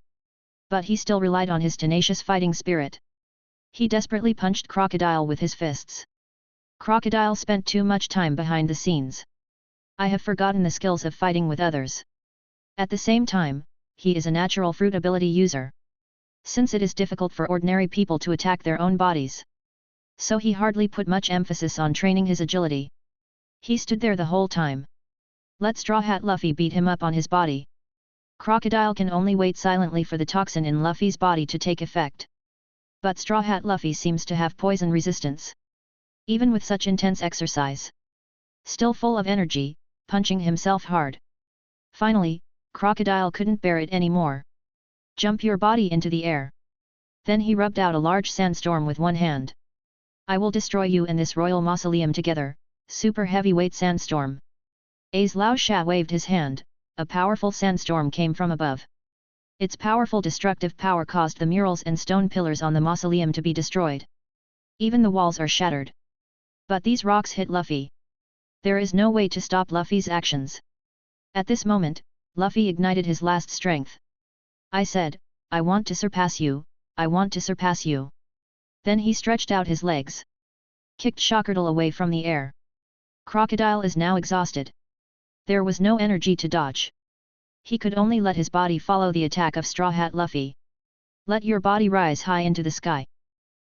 but he still relied on his tenacious fighting spirit. He desperately punched Crocodile with his fists. Crocodile spent too much time behind the scenes. I have forgotten the skills of fighting with others. At the same time, he is a natural fruit ability user. Since it is difficult for ordinary people to attack their own bodies, so he hardly put much emphasis on training his agility. He stood there the whole time. Let Straw Hat Luffy beat him up on his body. Crocodile can only wait silently for the toxin in Luffy's body to take effect. But Straw Hat Luffy seems to have poison resistance. Even with such intense exercise, still full of energy, punching himself hard. Finally, Crocodile couldn't bear it anymore. Jump your body into the air. Then he rubbed out a large sandstorm with one hand. I will destroy you and this royal mausoleum together, super heavyweight sandstorm. As Lao Sha waved his hand, a powerful sandstorm came from above. Its powerful destructive power caused the murals and stone pillars on the mausoleum to be destroyed. Even the walls are shattered. But these rocks hit Luffy. There is no way to stop Luffy's actions. At this moment, Luffy ignited his last strength. I said, I want to surpass you, I want to surpass you. Then he stretched out his legs, kicked Crocodile away from the air. Crocodile is now exhausted. There was no energy to dodge. He could only let his body follow the attack of Straw Hat Luffy. Let your body rise high into the sky.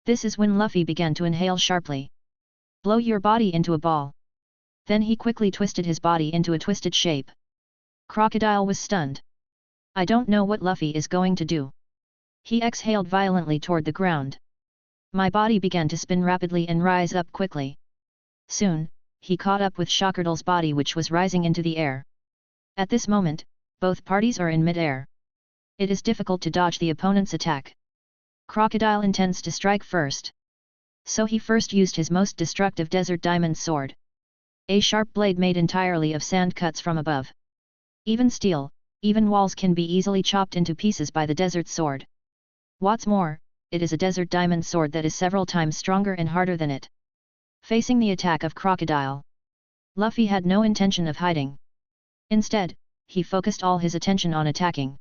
This is when Luffy began to inhale sharply. Blow your body into a ball. Then he quickly twisted his body into a twisted shape. Crocodile was stunned. I don't know what Luffy is going to do. He exhaled violently toward the ground. My body began to spin rapidly and rise up quickly. Soon, he caught up with Shockerdle's body which was rising into the air. At this moment, both parties are in mid-air. It is difficult to dodge the opponent's attack. Crocodile intends to strike first. So he first used his most destructive Desert Diamond sword. A sharp blade made entirely of sand cuts from above. Even steel, even walls can be easily chopped into pieces by the desert sword. What's more, it is a Desert Diamond sword that is several times stronger and harder than it. Facing the attack of Crocodile, Luffy had no intention of hiding. Instead, he focused all his attention on attacking.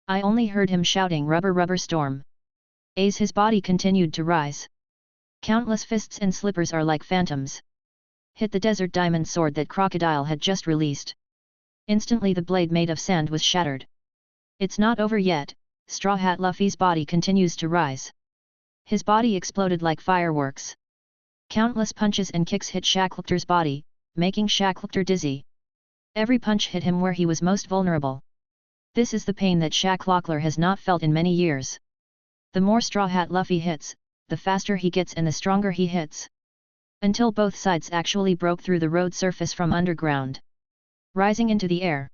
I only heard him shouting rubber rubber storm. As his body continued to rise. Countless fists and slippers are like phantoms. Hit the Desert Diamond sword that Crocodile had just released. Instantly the blade made of sand was shattered. It's not over yet, Straw Hat Luffy's body continues to rise. His body exploded like fireworks. Countless punches and kicks hit Shackleter's body, making Shackleter dizzy. Every punch hit him where he was most vulnerable. This is the pain that Shackleter has not felt in many years. The more Straw Hat Luffy hits, the faster he gets and the stronger he hits. Until both sides actually broke through the road surface from underground. Rising into the air.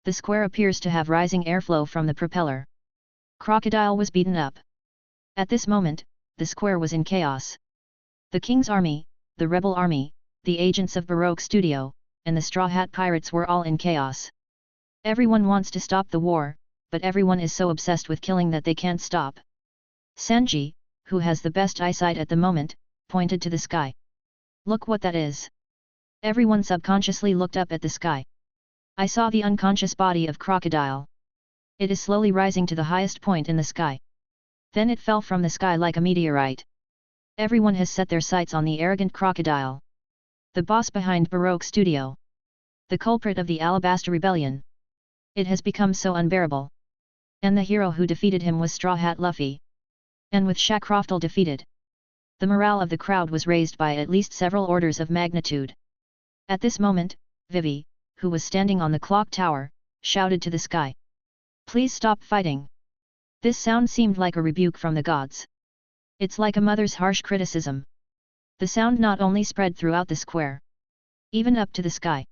The square appears to have rising airflow from the propeller. Crocodile was beaten up. At this moment, the square was in chaos. The King's army, the rebel army, the agents of Baroque Studio, and the Straw Hat Pirates were all in chaos. Everyone wants to stop the war, but everyone is so obsessed with killing that they can't stop. Sanji, who has the best eyesight at the moment, pointed to the sky. Look what that is. Everyone subconsciously looked up at the sky. I saw the unconscious body of Crocodile. It is slowly rising to the highest point in the sky. Then it fell from the sky like a meteorite. Everyone has set their sights on the arrogant Crocodile. The boss behind Baroque Studio. The culprit of the Alabasta Rebellion. It has become so unbearable. And the hero who defeated him was Straw Hat Luffy. And with Shackleter defeated, the morale of the crowd was raised by at least several orders of magnitude. At this moment, Vivi, who was standing on the clock tower, shouted to the sky. Please stop fighting. This sound seemed like a rebuke from the gods. It's like a mother's harsh criticism. The sound not only spread throughout the square, even up to the sky.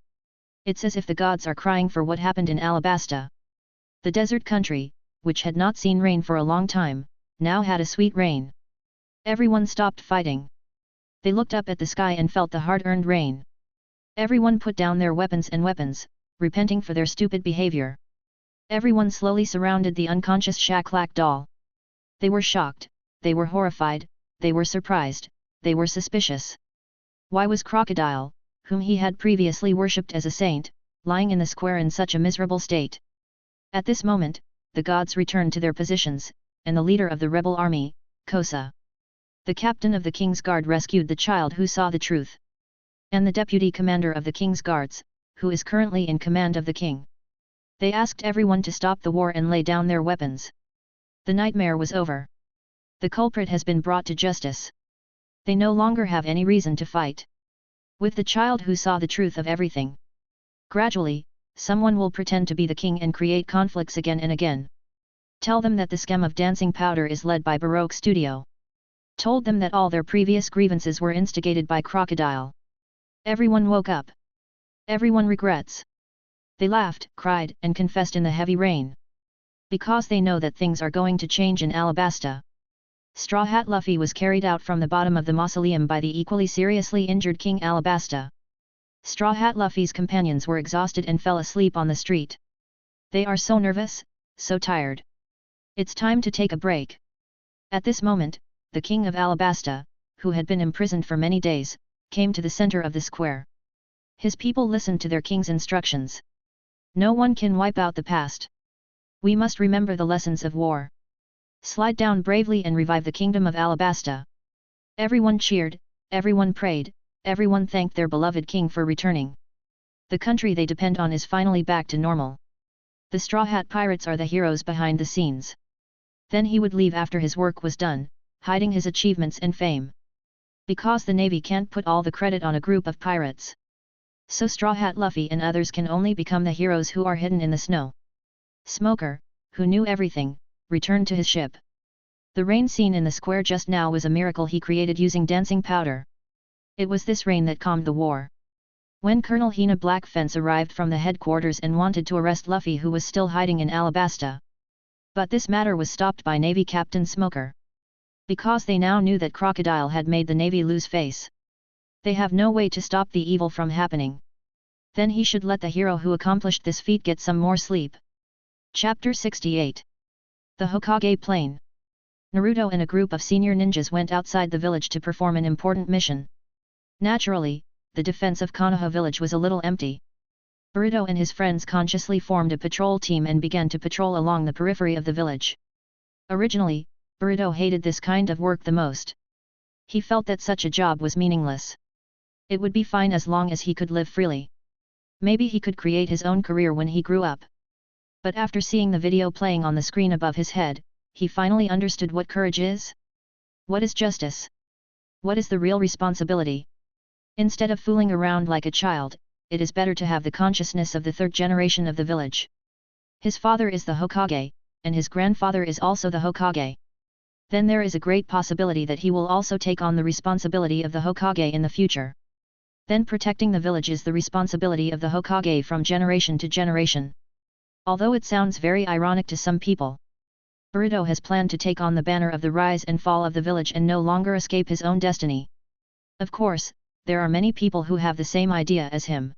It's as if the gods are crying for what happened in Alabasta. The desert country, which had not seen rain for a long time, now had a sweet rain. Everyone stopped fighting. They looked up at the sky and felt the hard-earned rain. Everyone put down their weapons, repenting for their stupid behavior. Everyone slowly surrounded the unconscious Shaklak doll. They were shocked, they were horrified, they were surprised, they were suspicious. Why was Crocodile, whom he had previously worshipped as a saint, lying in the square in such a miserable state? At this moment, the gods returned to their positions, and the leader of the rebel army, Kosa, the captain of the King's Guard, rescued the child who saw the truth. And the deputy commander of the King's Guards, who is currently in command of the king. They asked everyone to stop the war and lay down their weapons. The nightmare was over. The culprit has been brought to justice. They no longer have any reason to fight. With the child who saw the truth of everything. Gradually, someone will pretend to be the king and create conflicts again and again. Tell them that the scam of dancing powder is led by Baroque Studio. Told them that all their previous grievances were instigated by Crocodile. Everyone woke up. Everyone regrets. They laughed, cried, and confessed in the heavy rain. Because they know that things are going to change in Alabasta. Straw Hat Luffy was carried out from the bottom of the mausoleum by the equally seriously injured King Alabasta. Straw Hat Luffy's companions were exhausted and fell asleep on the street. They are so nervous, so tired. It's time to take a break. At this moment, the King of Alabasta, who had been imprisoned for many days, came to the center of the square. His people listened to their king's instructions. No one can wipe out the past. We must remember the lessons of war. Slide down bravely and revive the kingdom of Alabasta. Everyone cheered, everyone prayed, everyone thanked their beloved king for returning. The country they depend on is finally back to normal. The Straw Hat Pirates are the heroes behind the scenes. Then he would leave after his work was done, hiding his achievements and fame. Because the Navy can't put all the credit on a group of pirates. So Straw Hat Luffy and others can only become the heroes who are hidden in the snow. Smoker, who knew everything, returned to his ship. The rain scene in the square just now was a miracle he created using dancing powder. It was this rain that calmed the war. When Colonel Hina Blackfence arrived from the headquarters and wanted to arrest Luffy, who was still hiding in Alabasta. But this matter was stopped by Navy Captain Smoker. Because they now knew that Crocodile had made the Navy lose face. They have no way to stop the evil from happening. Then he should let the hero who accomplished this feat get some more sleep. Chapter 68. The Hokage Plane. Naruto and a group of senior ninjas went outside the village to perform an important mission. Naturally, the defense of Konoha village was a little empty. Boruto and his friends consciously formed a patrol team and began to patrol along the periphery of the village. Originally, Boruto hated this kind of work the most. He felt that such a job was meaningless. It would be fine as long as he could live freely. Maybe he could create his own career when he grew up. But after seeing the video playing on the screen above his head, he finally understood what courage is. What is justice? What is the real responsibility? Instead of fooling around like a child, it is better to have the consciousness of the third generation of the village. His father is the Hokage, and his grandfather is also the Hokage. Then there is a great possibility that he will also take on the responsibility of the Hokage in the future. Then protecting the village is the responsibility of the Hokage from generation to generation. Although it sounds very ironic to some people, Boruto has planned to take on the banner of the rise and fall of the village and no longer escape his own destiny. Of course, there are many people who have the same idea as him.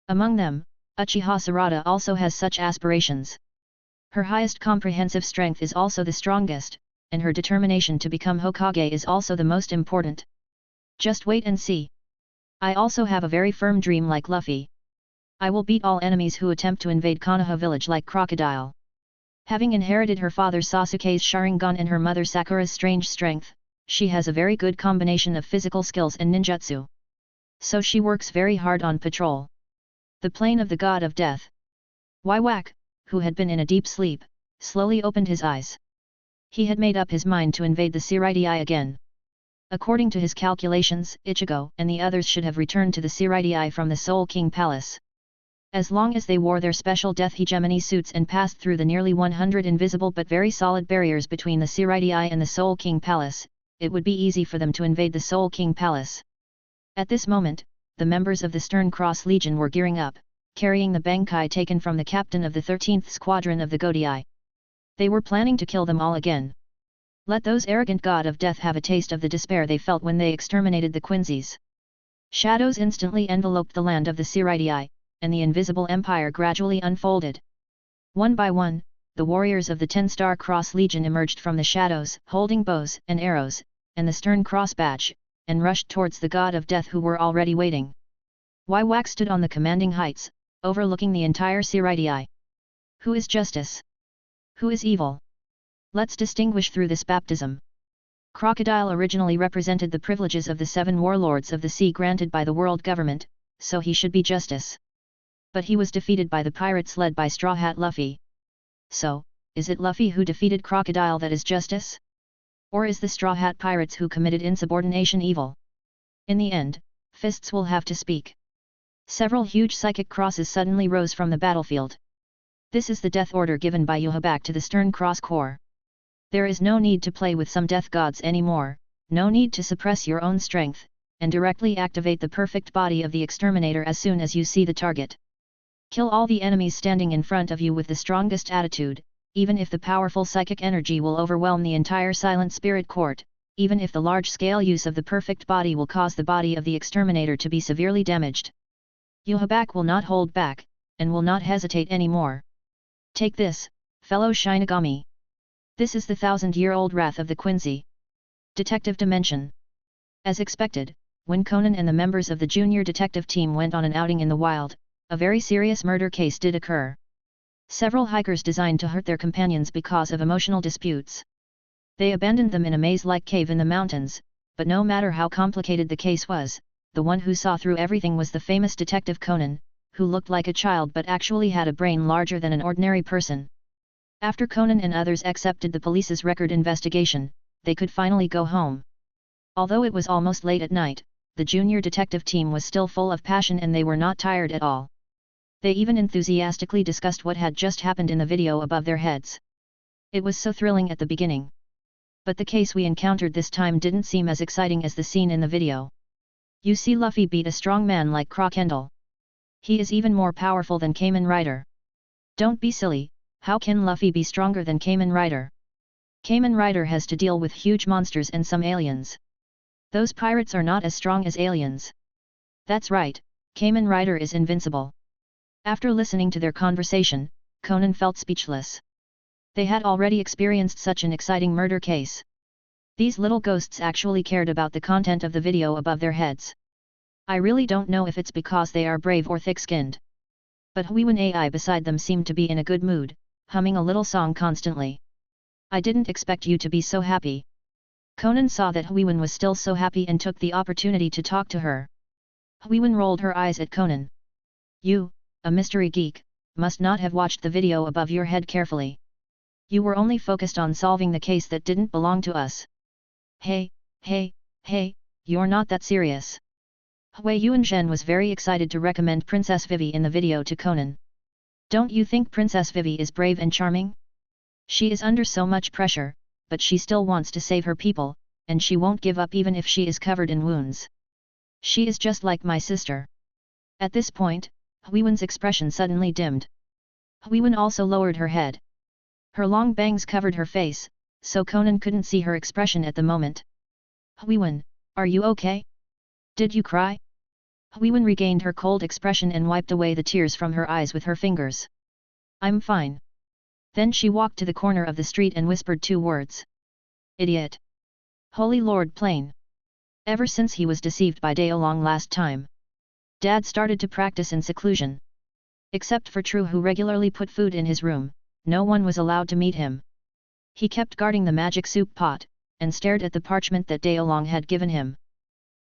Among them, Uchiha Sarada also has such aspirations. Her highest comprehensive strength is also the strongest, and her determination to become Hokage is also the most important. Just wait and see. I also have a very firm dream like Luffy. I will beat all enemies who attempt to invade Konoha village like Crocodile. Having inherited her father Sasuke's Sharingan and her mother Sakura's strange strength, she has a very good combination of physical skills and ninjutsu. So she works very hard on patrol. The plane of the god of death. Waiwak, who had been in a deep sleep, slowly opened his eyes. He had made up his mind to invade the Siraidii again. According to his calculations, Ichigo and the others should have returned to the Siraidii from the Soul King Palace. As long as they wore their special death hegemony suits and passed through the nearly 100 invisible but very solid barriers between the Siraidii and the Soul King Palace, it would be easy for them to invade the Soul King Palace. At this moment, the members of the Stern Cross Legion were gearing up, carrying the Bankai taken from the captain of the 13th Squadron of the Godii. They were planning to kill them all again. Let those arrogant god of death have a taste of the despair they felt when they exterminated the Quincy's. Shadows instantly enveloped the land of the Siraidii, and the invisible empire gradually unfolded. One by one, the warriors of the 10-star Cross Legion emerged from the shadows, holding bows and arrows, and the Stern Cross badge, and rushed towards the god of death who were already waiting. Waiwak stood on the commanding heights, overlooking the entire Siraidii. Who is justice? Who is evil? Let's distinguish through this baptism. Crocodile originally represented the privileges of the 7 warlords of the sea granted by the world government, so he should be justice. But he was defeated by the pirates led by Straw Hat Luffy. So, is it Luffy who defeated Crocodile that is justice? Or is the Straw Hat Pirates who committed insubordination evil? In the end, fists will have to speak. Several huge psychic crosses suddenly rose from the battlefield. This is the death order given by Yhwach to the Stern Cross Corps. There is no need to play with some death gods anymore, no need to suppress your own strength, and directly activate the perfect body of the exterminator as soon as you see the target. Kill all the enemies standing in front of you with the strongest attitude, even if the powerful psychic energy will overwhelm the entire silent spirit court, even if the large-scale use of the perfect body will cause the body of the exterminator to be severely damaged. Yhwach will not hold back, and will not hesitate anymore. Take this, fellow Shinigami. This is the 1000-year-old wrath of the Quincy. Detective Dimension. As expected, when Conan and the members of the junior detective team went on an outing in the wild, a very serious murder case did occur. Several hikers designed to hurt their companions because of emotional disputes. They abandoned them in a maze-like cave in the mountains, but no matter how complicated the case was, the one who saw through everything was the famous detective Conan, who looked like a child but actually had a brain larger than an ordinary person. After Conan and others accepted the police's record investigation, they could finally go home. Although it was almost late at night, the junior detective team was still full of passion and they were not tired at all. They even enthusiastically discussed what had just happened in the video above their heads. It was so thrilling at the beginning. But the case we encountered this time didn't seem as exciting as the scene in the video. You see, Luffy beat a strong man like Crocodile. He is even more powerful than Kamen Rider. Don't be silly, how can Luffy be stronger than Kamen Rider? Kamen Rider has to deal with huge monsters and some aliens. Those pirates are not as strong as aliens. That's right, Kamen Rider is invincible. After listening to their conversation, Conan felt speechless. They had already experienced such an exciting murder case. These little ghosts actually cared about the content of the video above their heads. I really don't know if it's because they are brave or thick-skinned. But Huiwen AI beside them seemed to be in a good mood, humming a little song constantly. I didn't expect you to be so happy. Conan saw that Huiwen was still so happy and took the opportunity to talk to her. Huiwen rolled her eyes at Conan. You, a mystery geek, must not have watched the video above your head carefully. You were only focused on solving the case that didn't belong to us. Hey, you're not that serious. Hui Yuanzhen was very excited to recommend Princess Vivi in the video to Conan. Don't you think Princess Vivi is brave and charming? She is under so much pressure, but she still wants to save her people, and she won't give up even if she is covered in wounds. She is just like my sister. At this point, Huiwen's expression suddenly dimmed. Huiwen also lowered her head. Her long bangs covered her face, so Conan couldn't see her expression at the moment. Huiwen, are you okay? Did you cry? Huiwen regained her cold expression and wiped away the tears from her eyes with her fingers. I'm fine. Then she walked to the corner of the street and whispered 2 words. Idiot. Holy Lord Plain. Ever since he was deceived by Daolong last time, Dad started to practice in seclusion. Except for True, who regularly put food in his room, no one was allowed to meet him. He kept guarding the magic soup pot, and stared at the parchment that Daolong had given him.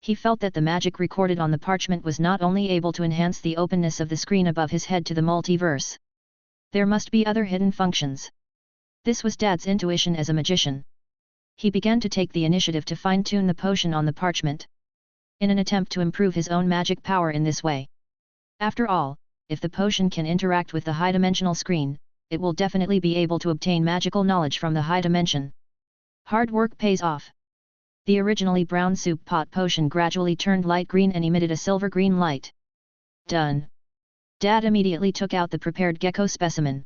He felt that the magic recorded on the parchment was not only able to enhance the openness of the screen above his head to the multiverse. There must be other hidden functions. This was Dad's intuition as a magician. He began to take the initiative to fine-tune the potion on the parchment, in an attempt to improve his own magic power in this way. After all, if the potion can interact with the high-dimensional screen, it will definitely be able to obtain magical knowledge from the high dimension. Hard work pays off. The originally brown soup pot potion gradually turned light green and emitted a silver green light. Done. Dad immediately took out the prepared gecko specimen.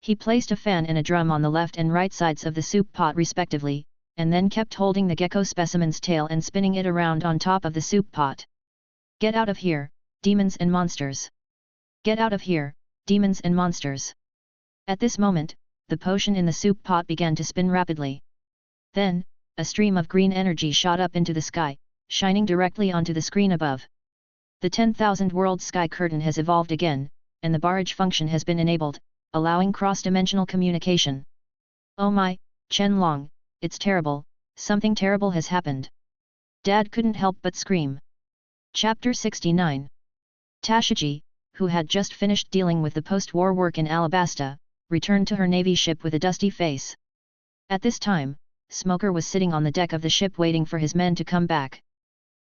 He placed a fan and a drum on the left and right sides of the soup pot respectively, and then kept holding the gecko specimen's tail and spinning it around on top of the soup pot. Get out of here, demons and monsters! Get out of here, demons and monsters! At this moment, the potion in the soup pot began to spin rapidly. Then, a stream of green energy shot up into the sky, shining directly onto the screen above. The 10,000 world sky curtain has evolved again, and the barrage function has been enabled, allowing cross-dimensional communication. Oh my, Chen-Long, it's terrible, something terrible has happened. Dad couldn't help but scream. Chapter 69. Tashiji, who had just finished dealing with the post-war work in Alabasta, returned to her navy ship with a dusty face. At this time, Smoker was sitting on the deck of the ship waiting for his men to come back.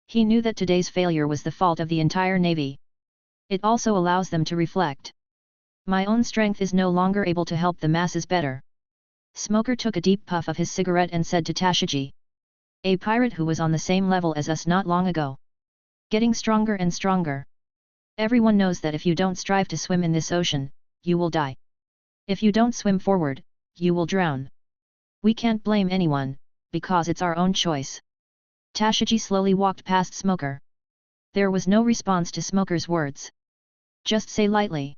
He knew that today's failure was the fault of the entire navy. It also allows them to reflect. My own strength is no longer able to help the masses better. Smoker took a deep puff of his cigarette and said to Tashiji, a pirate who was on the same level as us not long ago. Getting stronger and stronger. Everyone knows that if you don't strive to swim in this ocean, you will die. If you don't swim forward, you will drown. We can't blame anyone, because it's our own choice. Tashiji slowly walked past Smoker. There was no response to Smoker's words. Just say lightly.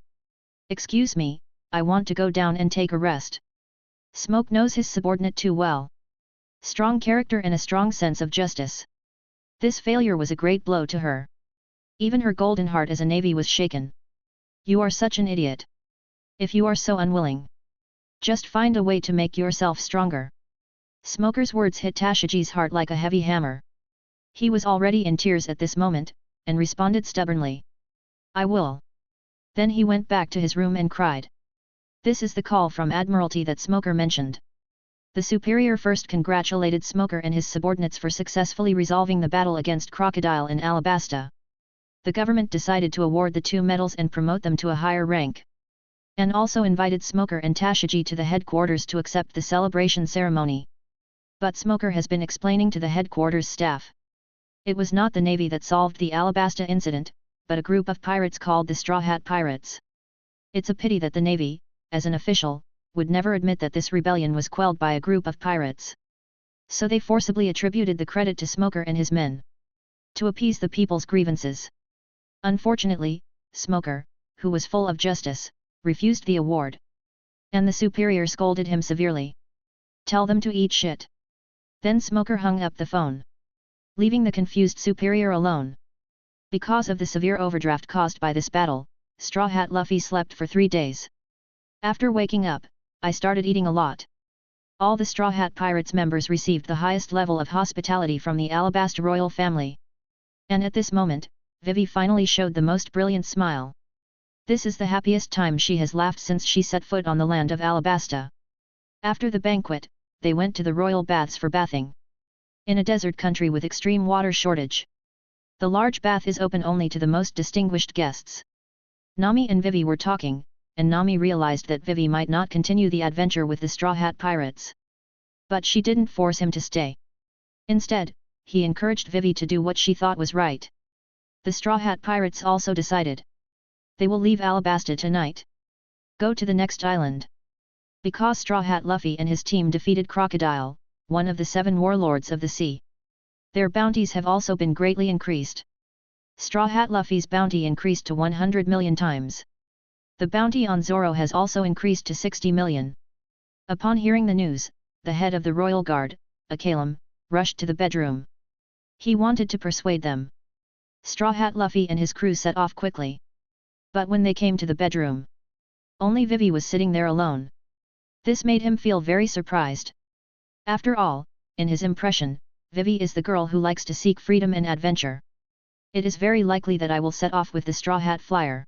Excuse me, I want to go down and take a rest. Smoke knows his subordinate too well. Strong character and a strong sense of justice. This failure was a great blow to her. Even her golden heart as a navy was shaken. You are such an idiot. If you are so unwilling, just find a way to make yourself stronger. Smoker's words hit Tashiji's heart like a heavy hammer. He was already in tears at this moment, and responded stubbornly. I will. Then he went back to his room and cried. This is the call from Admiralty that Smoker mentioned. The superior first congratulated Smoker and his subordinates for successfully resolving the battle against Crocodile in Alabasta. The government decided to award the two medals and promote them to a higher rank. And also invited Smoker and Tashigi to the headquarters to accept the celebration ceremony. But Smoker has been explaining to the headquarters staff. It was not the Navy that solved the Alabasta incident, but a group of pirates called the Straw Hat Pirates. It's a pity that the Navy, as an official, would never admit that this rebellion was quelled by a group of pirates. So they forcibly attributed the credit to Smoker and his men. To appease the people's grievances. Unfortunately, Smoker, who was full of justice, refused the award. And the superior scolded him severely. Tell them to eat shit. Then Smoker hung up the phone, leaving the confused superior alone. Because of the severe overdraft caused by this battle, Straw Hat Luffy slept for 3 days. After waking up, I started eating a lot. All the Straw Hat Pirates members received the highest level of hospitality from the Alabasta royal family. And at this moment, Vivi finally showed the most brilliant smile. This is the happiest time she has laughed since she set foot on the land of Alabasta. After the banquet, they went to the royal baths for bathing. In a desert country with extreme water shortage, the large bath is open only to the most distinguished guests. Nami and Vivi were talking, and Nami realized that Vivi might not continue the adventure with the Straw Hat Pirates. But she didn't force him to stay. Instead, he encouraged Vivi to do what she thought was right. The Straw Hat Pirates also decided. They will leave Alabasta tonight. Go to the next island. Because Straw Hat Luffy and his team defeated Crocodile, one of the 7 warlords of the sea. Their bounties have also been greatly increased. Straw Hat Luffy's bounty increased to 100 million times. The bounty on Zoro has also increased to 60 million. Upon hearing the news, the head of the royal guard, Akalem, rushed to the bedroom. He wanted to persuade them. Straw Hat Luffy and his crew set off quickly. But when they came to the bedroom, only Vivi was sitting there alone. This made him feel very surprised. After all, in his impression, Vivi is the girl who likes to seek freedom and adventure. It is very likely that I will set off with the Straw Hat Flyer.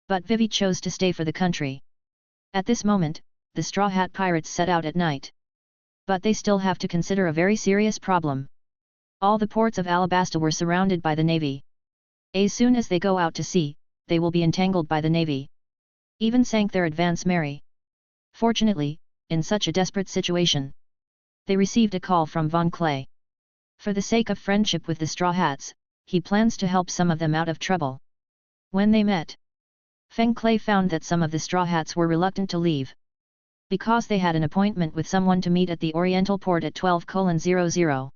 But Vivi chose to stay for the country. At this moment, the Straw Hat Pirates set out at night. But they still have to consider a very serious problem. All the ports of Alabasta were surrounded by the Navy. As soon as they go out to sea, they will be entangled by the Navy. Even sank their advance Mary. Fortunately, in such a desperate situation, they received a call from Von Clay. For the sake of friendship with the Straw Hats, he plans to help some of them out of trouble. When they met, Feng Clay found that some of the Straw Hats were reluctant to leave. Because they had an appointment with someone to meet at the Oriental Port at 12:00.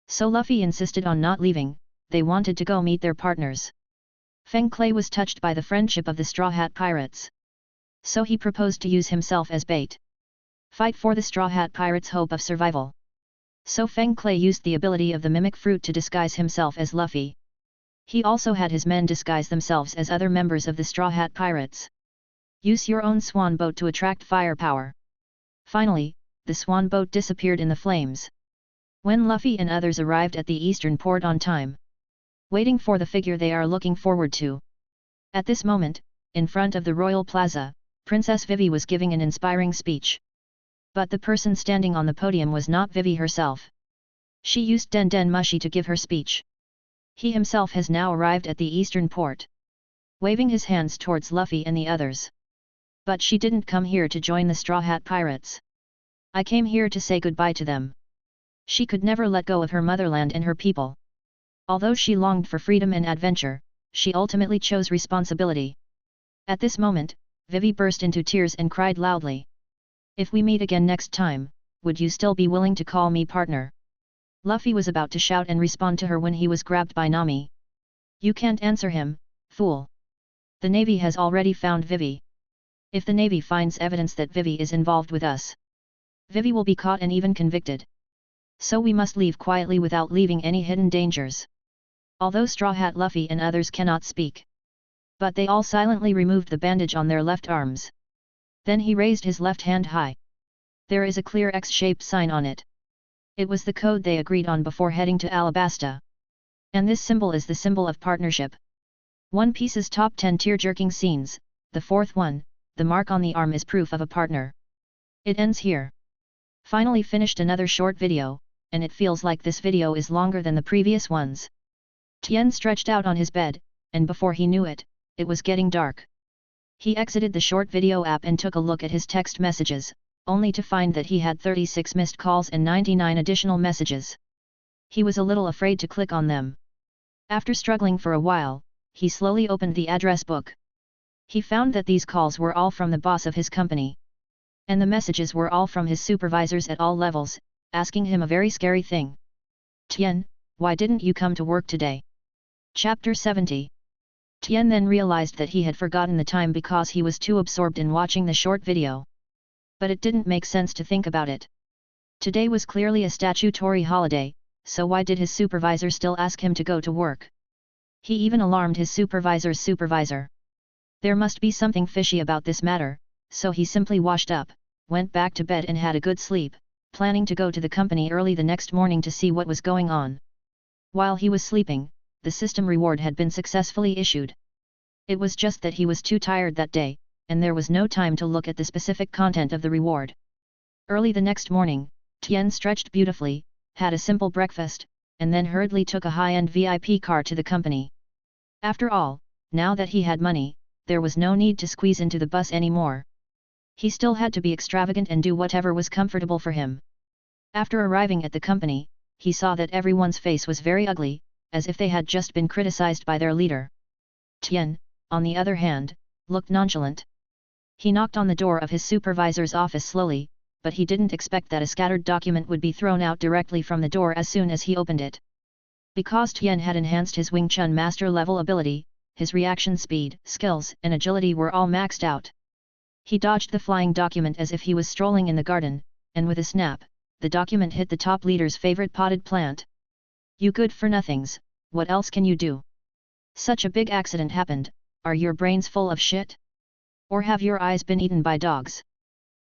So Luffy insisted on not leaving, they wanted to go meet their partners. Feng Clay was touched by the friendship of the Straw Hat Pirates. So he proposed to use himself as bait. Fight for the Straw Hat Pirates' hope of survival. So Feng Clay used the ability of the mimic fruit to disguise himself as Luffy. He also had his men disguise themselves as other members of the Straw Hat Pirates. Use your own swan boat to attract firepower. Finally, the swan boat disappeared in the flames. When Luffy and others arrived at the eastern port on time, waiting for the figure they are looking forward to. At this moment, in front of the Royal Plaza, Princess Vivi was giving an inspiring speech. But the person standing on the podium was not Vivi herself. She used Den Den Mushi to give her speech. He himself has now arrived at the eastern port, waving his hands towards Luffy and the others. But she didn't come here to join the Straw Hat Pirates. I came here to say goodbye to them. She could never let go of her motherland and her people. Although she longed for freedom and adventure, she ultimately chose responsibility. At this moment, Vivi burst into tears and cried loudly. If we meet again next time, would you still be willing to call me partner? Luffy was about to shout and respond to her when he was grabbed by Nami. You can't answer him, fool. The Navy has already found Vivi. If the Navy finds evidence that Vivi is involved with us, Vivi will be caught and even convicted. So we must leave quietly without leaving any hidden dangers. Although Straw Hat Luffy and others cannot speak, but they all silently removed the bandage on their left arms. Then he raised his left hand high. There is a clear X-shaped sign on it. It was the code they agreed on before heading to Alabasta. And this symbol is the symbol of partnership. One Piece's top 10 tear-jerking scenes, the fourth one, the mark on the arm is proof of a partner. It ends here. Finally finished another short video, and it feels like this video is longer than the previous ones. Tian stretched out on his bed, and before he knew it, it was getting dark. He exited the short video app and took a look at his text messages, only to find that he had 36 missed calls and 99 additional messages. He was a little afraid to click on them. After struggling for a while, he slowly opened the address book. He found that these calls were all from the boss of his company. And the messages were all from his supervisors at all levels, asking him a very scary thing. Tian, why didn't you come to work today? Chapter 70. Tian then realized that he had forgotten the time because he was too absorbed in watching the short video. But it didn't make sense to think about it. Today was clearly a statutory holiday, so why did his supervisor still ask him to go to work? He even alarmed his supervisor's supervisor. There must be something fishy about this matter, so he simply washed up, went back to bed and had a good sleep, planning to go to the company early the next morning to see what was going on. While he was sleeping, the system reward had been successfully issued. It was just that he was too tired that day, and there was no time to look at the specific content of the reward. Early the next morning, Tian stretched beautifully, had a simple breakfast, and then hurriedly took a high-end VIP car to the company. After all, now that he had money, there was no need to squeeze into the bus anymore. He still had to be extravagant and do whatever was comfortable for him. After arriving at the company, he saw that everyone's face was very ugly, as if they had just been criticized by their leader. Tian, on the other hand, looked nonchalant. He knocked on the door of his supervisor's office slowly, but he didn't expect that a scattered document would be thrown out directly from the door as soon as he opened it. Because Tian had enhanced his Wing Chun master level ability, his reaction speed, skills and agility were all maxed out. He dodged the flying document as if he was strolling in the garden, and with a snap, the document hit the top leader's favorite potted plant. You good-for-nothings, what else can you do? Such a big accident happened, are your brains full of shit? Or have your eyes been eaten by dogs?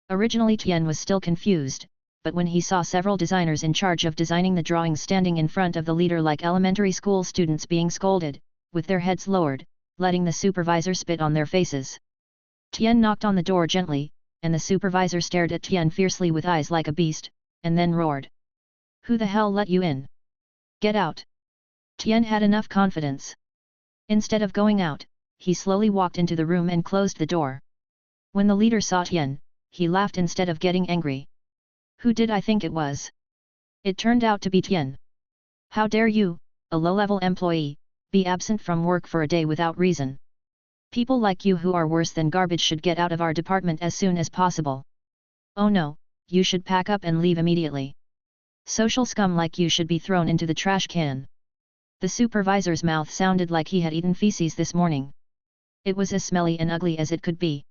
Originally Tian was still confused, but when he saw several designers in charge of designing the drawings standing in front of the leader like elementary school students being scolded, with their heads lowered, letting the supervisor spit on their faces. Tian knocked on the door gently, and the supervisor stared at Tian fiercely with eyes like a beast, and then roared. Who the hell let you in? Get out! Tian had enough confidence. Instead of going out, he slowly walked into the room and closed the door. When the leader saw Tian, he laughed instead of getting angry. Who did I think it was? It turned out to be Tian. How dare you, a low-level employee, be absent from work for a day without reason? People like you who are worse than garbage should get out of our department as soon as possible. Oh no, you should pack up and leave immediately. Social scum like you should be thrown into the trash can. The supervisor's mouth sounded like he had eaten feces this morning. It was as smelly and ugly as it could be.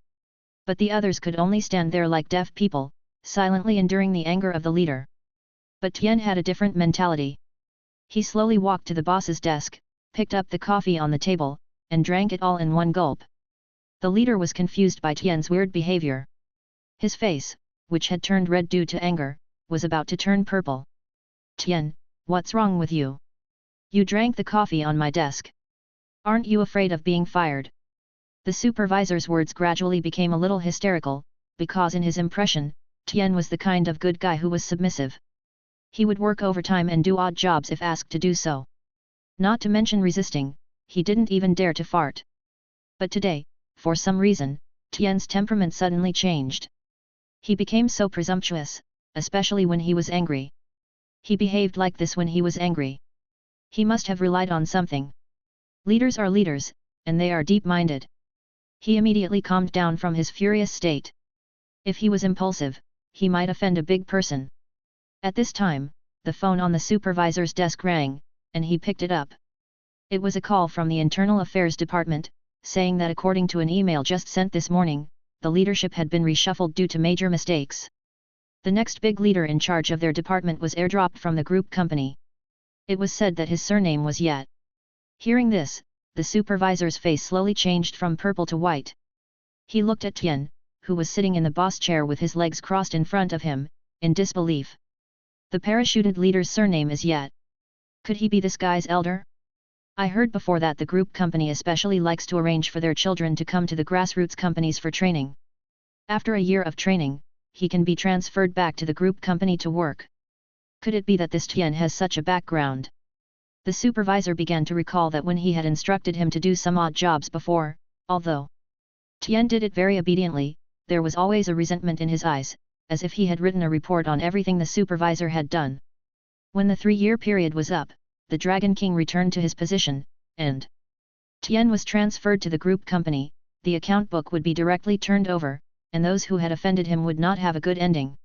But the others could only stand there like deaf people, silently enduring the anger of the leader. But Tian had a different mentality. He slowly walked to the boss's desk, picked up the coffee on the table, and drank it all in one gulp. The leader was confused by Tian's weird behavior. His face, which had turned red due to anger, was about to turn purple. Tian, what's wrong with you? You drank the coffee on my desk. Aren't you afraid of being fired? The supervisor's words gradually became a little hysterical, because in his impression, Tian was the kind of good guy who was submissive. He would work overtime and do odd jobs if asked to do so. Not to mention resisting, he didn't even dare to fart. But today, for some reason, Tian's temperament suddenly changed. He became so presumptuous, especially when he was angry. He behaved like this when he was angry. He must have relied on something. Leaders are leaders, and they are deep-minded. He immediately calmed down from his furious state. If he was impulsive, he might offend a big person. At this time, the phone on the supervisor's desk rang, and he picked it up. It was a call from the Internal Affairs Department, saying that according to an email just sent this morning, the leadership had been reshuffled due to major mistakes. The next big leader in charge of their department was airdropped from the group company. It was said that his surname was Yet. Hearing this, the supervisor's face slowly changed from purple to white. He looked at Tian, who was sitting in the boss chair with his legs crossed in front of him, in disbelief. The parachuted leader's surname is Yet. Could he be this guy's elder? I heard before that the group company especially likes to arrange for their children to come to the grassroots companies for training. After a year of training, he can be transferred back to the group company to work. Could it be that this Tian has such a background? The supervisor began to recall that when he had instructed him to do some odd jobs before, although Tian did it very obediently, there was always a resentment in his eyes, as if he had written a report on everything the supervisor had done. When the 3-year period was up, the Dragon King returned to his position, and Tian was transferred to the group company. The account book would be directly turned over, and those who had offended him would not have a good ending.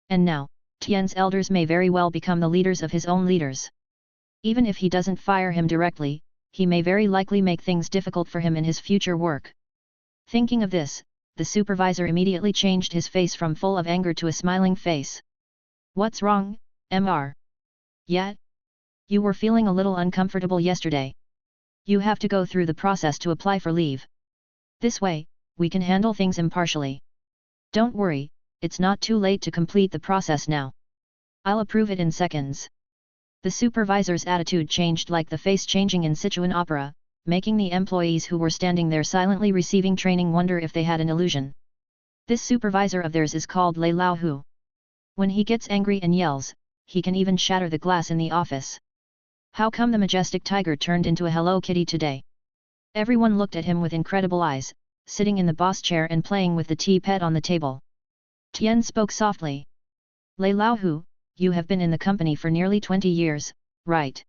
And now, Tian's elders may very well become the leaders of his own leaders. Even if he doesn't fire him directly, he may very likely make things difficult for him in his future work. Thinking of this, the supervisor immediately changed his face from full of anger to a smiling face. What's wrong, Mr. Yet? You were feeling a little uncomfortable yesterday. You have to go through the process to apply for leave. This way, we can handle things impartially. Don't worry, it's not too late to complete the process now. I'll approve it in seconds. The supervisor's attitude changed like the face changing in Sichuan opera, making the employees who were standing there silently receiving training wonder if they had an illusion. This supervisor of theirs is called Lei Lao Hu. When he gets angry and yells, he can even shatter the glass in the office. How come the majestic tiger turned into a Hello Kitty today? Everyone looked at him with incredible eyes, sitting in the boss chair and playing with the teapot on the table. Tian spoke softly. Lei Lao Hu, you have been in the company for nearly 20 years, right?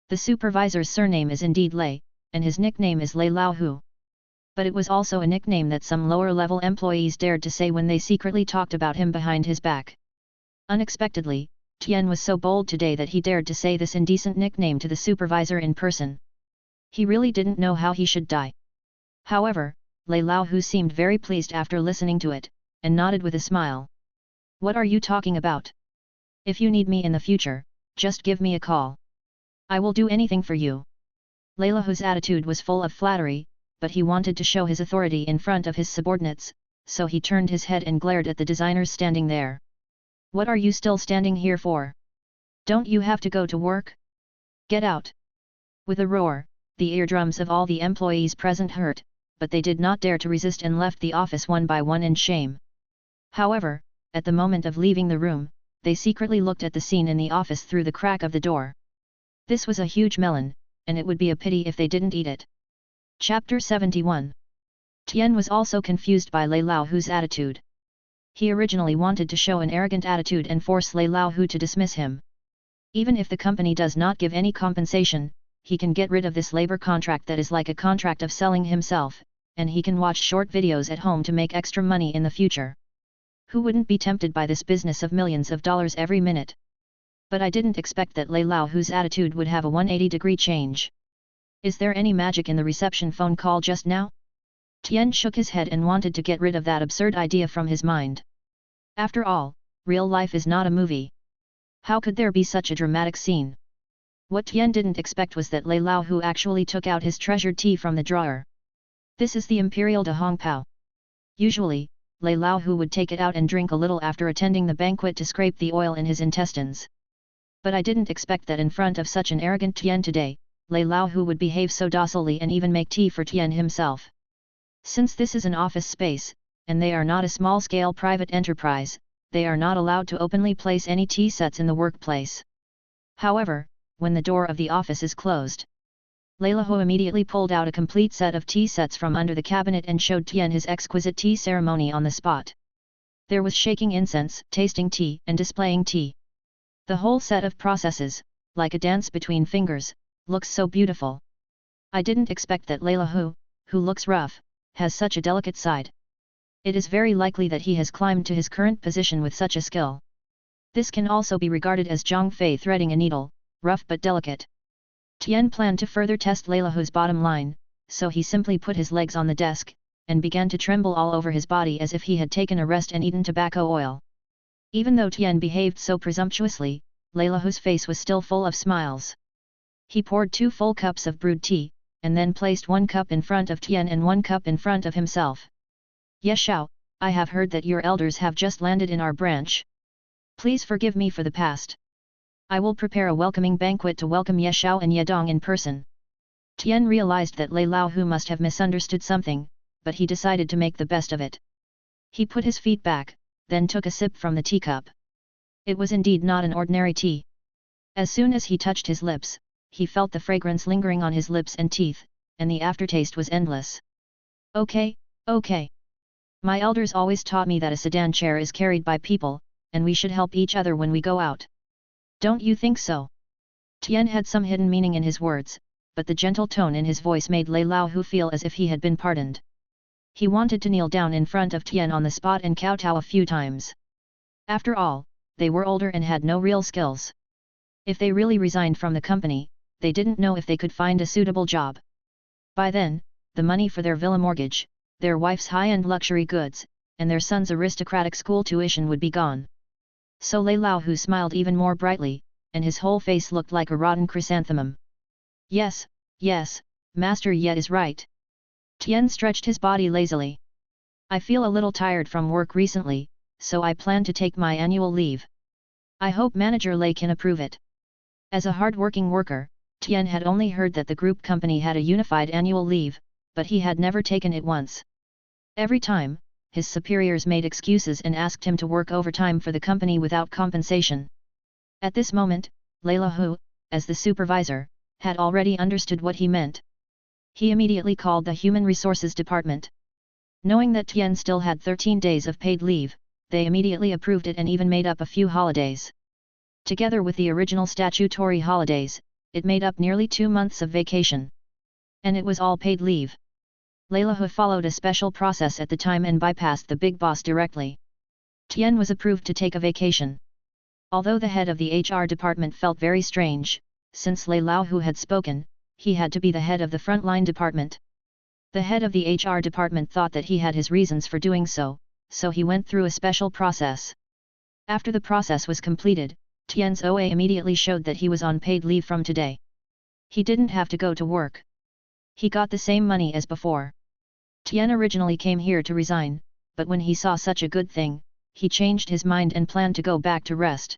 The supervisor's surname is indeed Lei, and his nickname is Lei Lao Hu. But it was also a nickname that some lower-level employees dared to say when they secretly talked about him behind his back. Unexpectedly, Tian was so bold today that he dared to say this indecent nickname to the supervisor in person. He really didn't know how he should die. However, Lei Lao Hu seemed very pleased after listening to it, and nodded with a smile. What are you talking about? If you need me in the future, just give me a call. I will do anything for you. Lei Lao Hu's attitude was full of flattery, but he wanted to show his authority in front of his subordinates, so he turned his head and glared at the designers standing there. What are you still standing here for? Don't you have to go to work? Get out! With a roar, the eardrums of all the employees present hurt, but they did not dare to resist and left the office one by one in shame. However, at the moment of leaving the room, they secretly looked at the scene in the office through the crack of the door. This was a huge melon, and it would be a pity if they didn't eat it. Chapter 71. Tian was also confused by Lei Lao Hu's attitude. He originally wanted to show an arrogant attitude and force Lei Lao Hu to dismiss him. Even if the company does not give any compensation, he can get rid of this labor contract that is like a contract of selling himself, and he can watch short videos at home to make extra money in the future. Who wouldn't be tempted by this business of millions of dollars every minute? But I didn't expect that Lei Lao Hu's attitude would have a 180-degree change. Is there any magic in the reception phone call just now? Tian shook his head and wanted to get rid of that absurd idea from his mind. After all, real life is not a movie. How could there be such a dramatic scene? What Tian didn't expect was that Lei Lao Hu actually took out his treasured tea from the drawer. This is the Imperial de Hong Pao. Usually, Lei Lao Hu would take it out and drink a little after attending the banquet to scrape the oil in his intestines. But I didn't expect that in front of such an arrogant Tian today, Lei Lao Hu would behave so docilely and even make tea for Tian himself. Since this is an office space, and they are not a small-scale private enterprise, they are not allowed to openly place any tea sets in the workplace. However, when the door of the office is closed, Lei Lao Hu immediately pulled out a complete set of tea sets from under the cabinet and showed Tian his exquisite tea ceremony on the spot. There was shaking incense, tasting tea, and displaying tea. The whole set of processes, like a dance between fingers, looks so beautiful. I didn't expect that Lei Lao Hu, who looks rough, has such a delicate side. It is very likely that he has climbed to his current position with such a skill. This can also be regarded as Zhang Fei threading a needle, rough but delicate. Tian planned to further test Lei Lao Hu's bottom line, so he simply put his legs on the desk, and began to tremble all over his body as if he had taken a rest and eaten tobacco oil. Even though Tian behaved so presumptuously, Lei Lao Hu's face was still full of smiles. He poured 2 full cups of brewed tea, and then placed 1 cup in front of Tian and 1 cup in front of himself. Yes Xiao, I have heard that your elders have just landed in our branch. Please forgive me for the past. I will prepare a welcoming banquet to welcome Ye Xiao and Ye Dong in person. Tian realized that Lei Lao Hu must have misunderstood something, but he decided to make the best of it. He put his feet back, then took a sip from the teacup. It was indeed not an ordinary tea. As soon as he touched his lips, he felt the fragrance lingering on his lips and teeth, and the aftertaste was endless. Okay, okay. My elders always taught me that a sedan chair is carried by people, and we should help each other when we go out. Don't you think so? Tian had some hidden meaning in his words, but the gentle tone in his voice made Lei Laohu feel as if he had been pardoned. He wanted to kneel down in front of Tian on the spot and kowtow a few times. After all, they were older and had no real skills. If they really resigned from the company, they didn't know if they could find a suitable job. By then, the money for their villa mortgage, their wife's high-end luxury goods, and their son's aristocratic school tuition would be gone. So Lei Laohu smiled even more brightly, and his whole face looked like a rotten chrysanthemum. Yes, yes, Master Ye is right. Tian stretched his body lazily. I feel a little tired from work recently, so I plan to take my annual leave. I hope Manager Lei can approve it. As a hard-working worker, Tian had only heard that the group company had a unified annual leave, but he had never taken it once. Every time, his superiors made excuses and asked him to work overtime for the company without compensation. At this moment, Lei Laohu, as the supervisor, had already understood what he meant. He immediately called the Human Resources Department. Knowing that Tian still had 13 days of paid leave, they immediately approved it and even made up a few holidays. Together with the original statutory holidays, it made up nearly 2 months of vacation. And it was all paid leave. Lei Laohu followed a special process at the time and bypassed the big boss directly. Tian was approved to take a vacation. Although the head of the HR department felt very strange, since Lei Laohu had spoken, he had to be the head of the frontline department. The head of the HR department thought that he had his reasons for doing so, so he went through a special process. After the process was completed, Tian's OA immediately showed that he was on paid leave from today. He didn't have to go to work. He got the same money as before. Tian originally came here to resign, but when he saw such a good thing, he changed his mind and planned to go back to rest.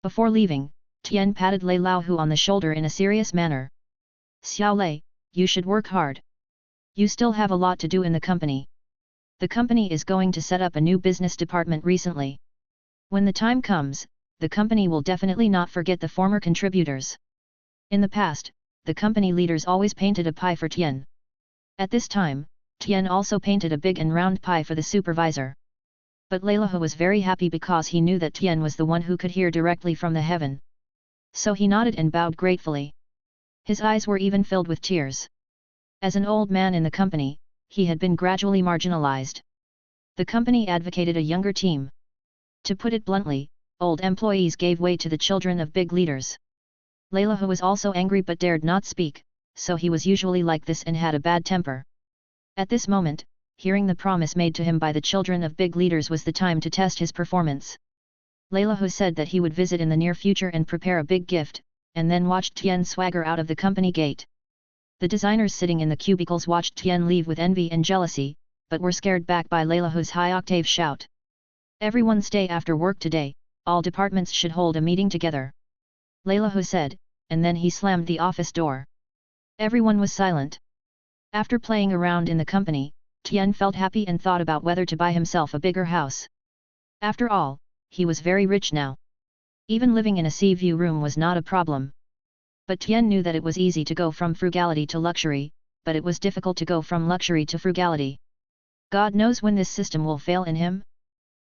Before leaving, Tian patted Lei Laohu on the shoulder in a serious manner. Xiao Lei, you should work hard. You still have a lot to do in the company. The company is going to set up a new business department recently. When the time comes, the company will definitely not forget the former contributors. In the past, the company leaders always painted a pie for Tian. At this time, Tian also painted a big and round pie for the supervisor. But Lei Laohu was very happy because he knew that Tian was the one who could hear directly from the heaven. So he nodded and bowed gratefully. His eyes were even filled with tears. As an old man in the company, he had been gradually marginalized. The company advocated a younger team. To put it bluntly, old employees gave way to the children of big leaders. Lei Laohu was also angry but dared not speak, so he was usually like this and had a bad temper. At this moment, hearing the promise made to him by the children of big leaders was the time to test his performance. Lei Laohu said that he would visit in the near future and prepare a big gift, and then watched Tian swagger out of the company gate. The designers sitting in the cubicles watched Tian leave with envy and jealousy, but were scared back by Lei Laohu's high-octave shout. Everyone stay after work today, all departments should hold a meeting together. Lei Laohu said, and then he slammed the office door. Everyone was silent. After playing around in the company, Tian felt happy and thought about whether to buy himself a bigger house. After all, he was very rich now. Even living in a sea view room was not a problem. But Tian knew that it was easy to go from frugality to luxury, but it was difficult to go from luxury to frugality. God knows when this system will fail in him.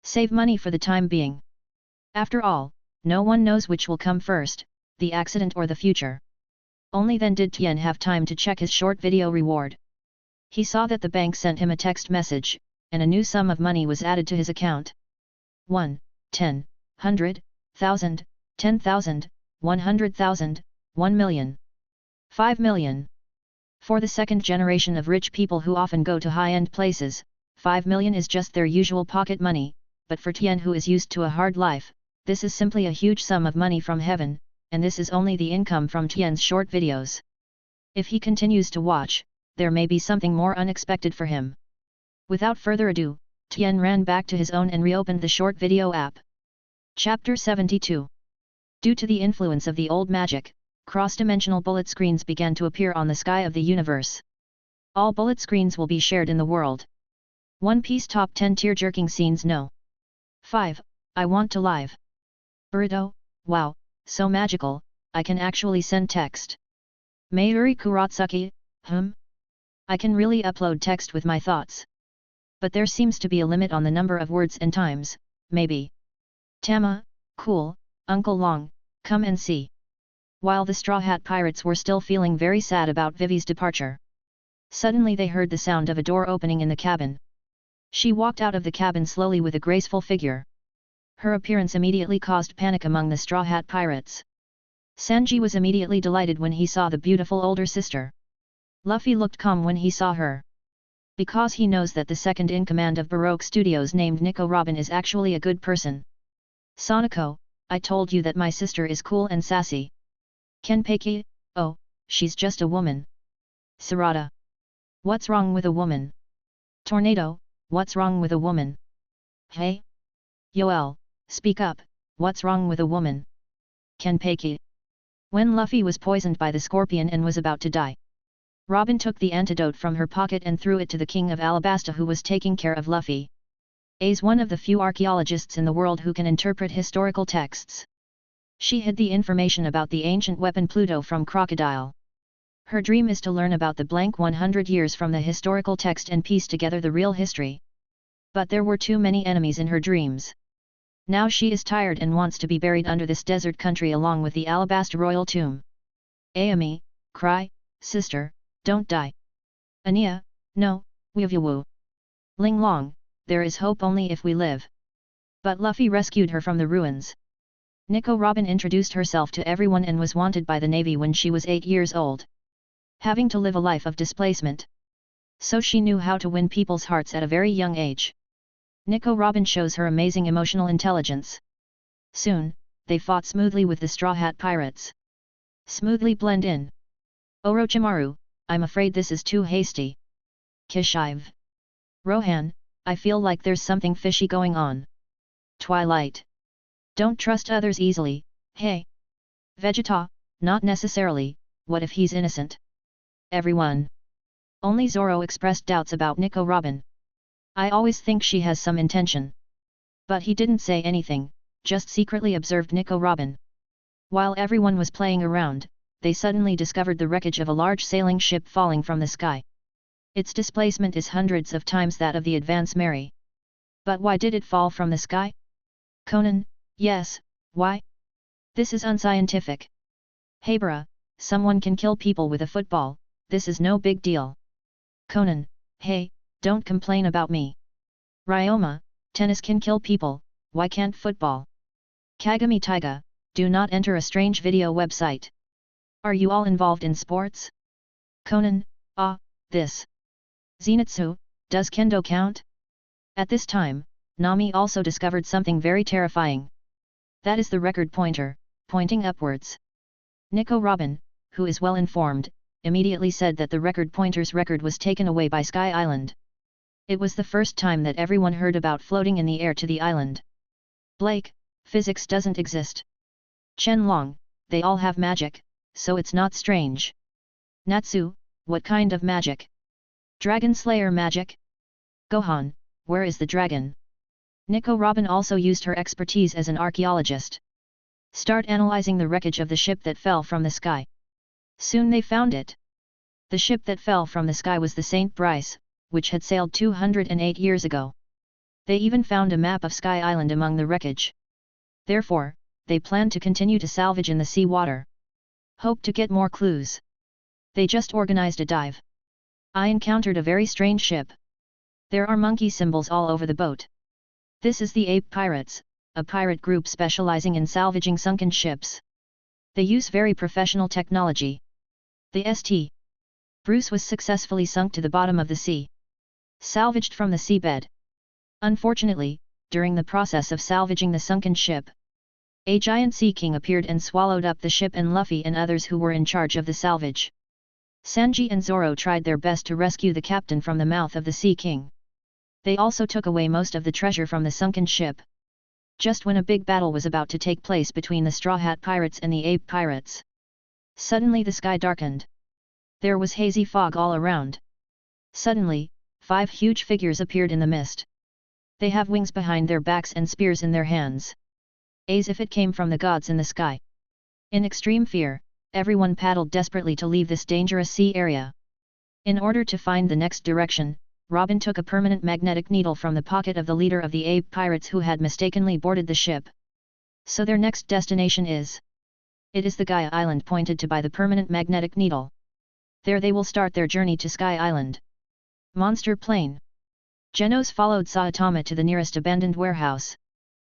Save money for the time being. After all, no one knows which will come first, the accident or the future. Only then did Tian have time to check his short video reward. He saw that the bank sent him a text message, and a new sum of money was added to his account. 1, 10, 100, 1000, 10,000, 100,000, 1 million. 5 million. For the second generation of rich people who often go to high-end places, 5 million is just their usual pocket money, but for Tian who is used to a hard life, this is simply a huge sum of money from heaven, and this is only the income from Tian's short videos. If he continues to watch, there may be something more unexpected for him. Without further ado, Tian ran back to his own and reopened the short video app. Chapter 72. Due to the influence of the old magic, cross-dimensional bullet screens began to appear on the sky of the universe. All bullet screens will be shared in the world. One Piece Top 10 Tear-Jerking Scenes No. 5. I Want to Live. Burrito, wow, so magical, I can actually send text. Mayuri Kuratsuki, I can really upload text with my thoughts. But there seems to be a limit on the number of words and times, maybe. Tama, cool, Uncle Long, come and see. While the Straw Hat Pirates were still feeling very sad about Vivi's departure, suddenly they heard the sound of a door opening in the cabin. She walked out of the cabin slowly with a graceful figure. Her appearance immediately caused panic among the Straw Hat Pirates. Sanji was immediately delighted when he saw the beautiful older sister. Luffy looked calm when he saw her. Because he knows that the second-in-command of Baroque Studios named Nico Robin is actually a good person. Sonoko, I told you that my sister is cool and sassy. Kenpeki, oh, she's just a woman. Sarada. What's wrong with a woman? Tornado, what's wrong with a woman? Hey? Yoel, speak up, what's wrong with a woman? Kenpeki. When Luffy was poisoned by the scorpion and was about to die, Robin took the antidote from her pocket and threw it to the king of Alabasta, who was taking care of Luffy. Is one of the few archaeologists in the world who can interpret historical texts. She hid the information about the ancient weapon Pluto from Crocodile. Her dream is to learn about the blank 100 years from the historical text and piece together the real history. But there were too many enemies in her dreams. Now she is tired and wants to be buried under this desert country along with the Alabasta royal tomb. Ayami, cry, sister, don't die. Anya, no, Weevyawoo. Ling Long, there is hope only if we live. But Luffy rescued her from the ruins. Nico Robin introduced herself to everyone and was wanted by the Navy when she was 8 years old. Having to live a life of displacement. So she knew how to win people's hearts at a very young age. Nico Robin shows her amazing emotional intelligence. Soon, they fought smoothly with the Straw Hat Pirates. Smoothly blend in. Orochimaru, I'm afraid this is too hasty. Kishive. Rohan, I feel like there's something fishy going on. Twilight. Don't trust others easily, hey. Vegeta, not necessarily, what if he's innocent? Everyone. Only Zoro expressed doubts about Nico Robin. I always think she has some intention. But he didn't say anything, just secretly observed Nico Robin. While everyone was playing around, they suddenly discovered the wreckage of a large sailing ship falling from the sky. Its displacement is hundreds of times that of the Advance Mary. But why did it fall from the sky? Conan, yes, why? This is unscientific. Hebra, someone can kill people with a football, this is no big deal. Conan, hey, don't complain about me. Ryoma, tennis can kill people, why can't football? Kagami Taiga, do not enter a strange video website. Are you all involved in sports? Conan, this. Zenitsu, does kendo count? At this time, Nami also discovered something very terrifying. That is the record pointer, pointing upwards. Nico Robin, who is well informed, immediately said that the record pointer's record was taken away by Sky Island. It was the first time that everyone heard about floating in the air to the island. Blake, physics doesn't exist. Chen Long, they all have magic, so it's not strange. Natsu, what kind of magic? Dragon Slayer magic? Gohan, where is the dragon? Nico Robin also used her expertise as an archaeologist. Start analyzing the wreckage of the ship that fell from the sky. Soon they found it. The ship that fell from the sky was the St. Bryce, which had sailed 208 years ago. They even found a map of Sky Island among the wreckage. Therefore, they planned to continue to salvage in the sea water. Hope to get more clues. They just organized a dive. I encountered a very strange ship. There are monkey symbols all over the boat. This is the Ape Pirates, a pirate group specializing in salvaging sunken ships. They use very professional technology. The St. Bruce was successfully sunk to the bottom of the sea. Salvaged from the seabed. Unfortunately, during the process of salvaging the sunken ship, a giant sea king appeared and swallowed up the ship and Luffy and others who were in charge of the salvage. Sanji and Zoro tried their best to rescue the captain from the mouth of the Sea King. They also took away most of the treasure from the sunken ship. Just when a big battle was about to take place between the Straw Hat Pirates and the Ape Pirates, suddenly the sky darkened. There was hazy fog all around. Suddenly, 5 huge figures appeared in the mist. They have wings behind their backs and spears in their hands. As if it came from the gods in the sky. In extreme fear, everyone paddled desperately to leave this dangerous sea area. In order to find the next direction, Robin took a permanent magnetic needle from the pocket of the leader of the ape pirates who had mistakenly boarded the ship. So their next destination is? It is the Gaia Island pointed to by the permanent magnetic needle. There they will start their journey to Sky Island. Monster Plane. Genos followed Saitama to the nearest abandoned warehouse.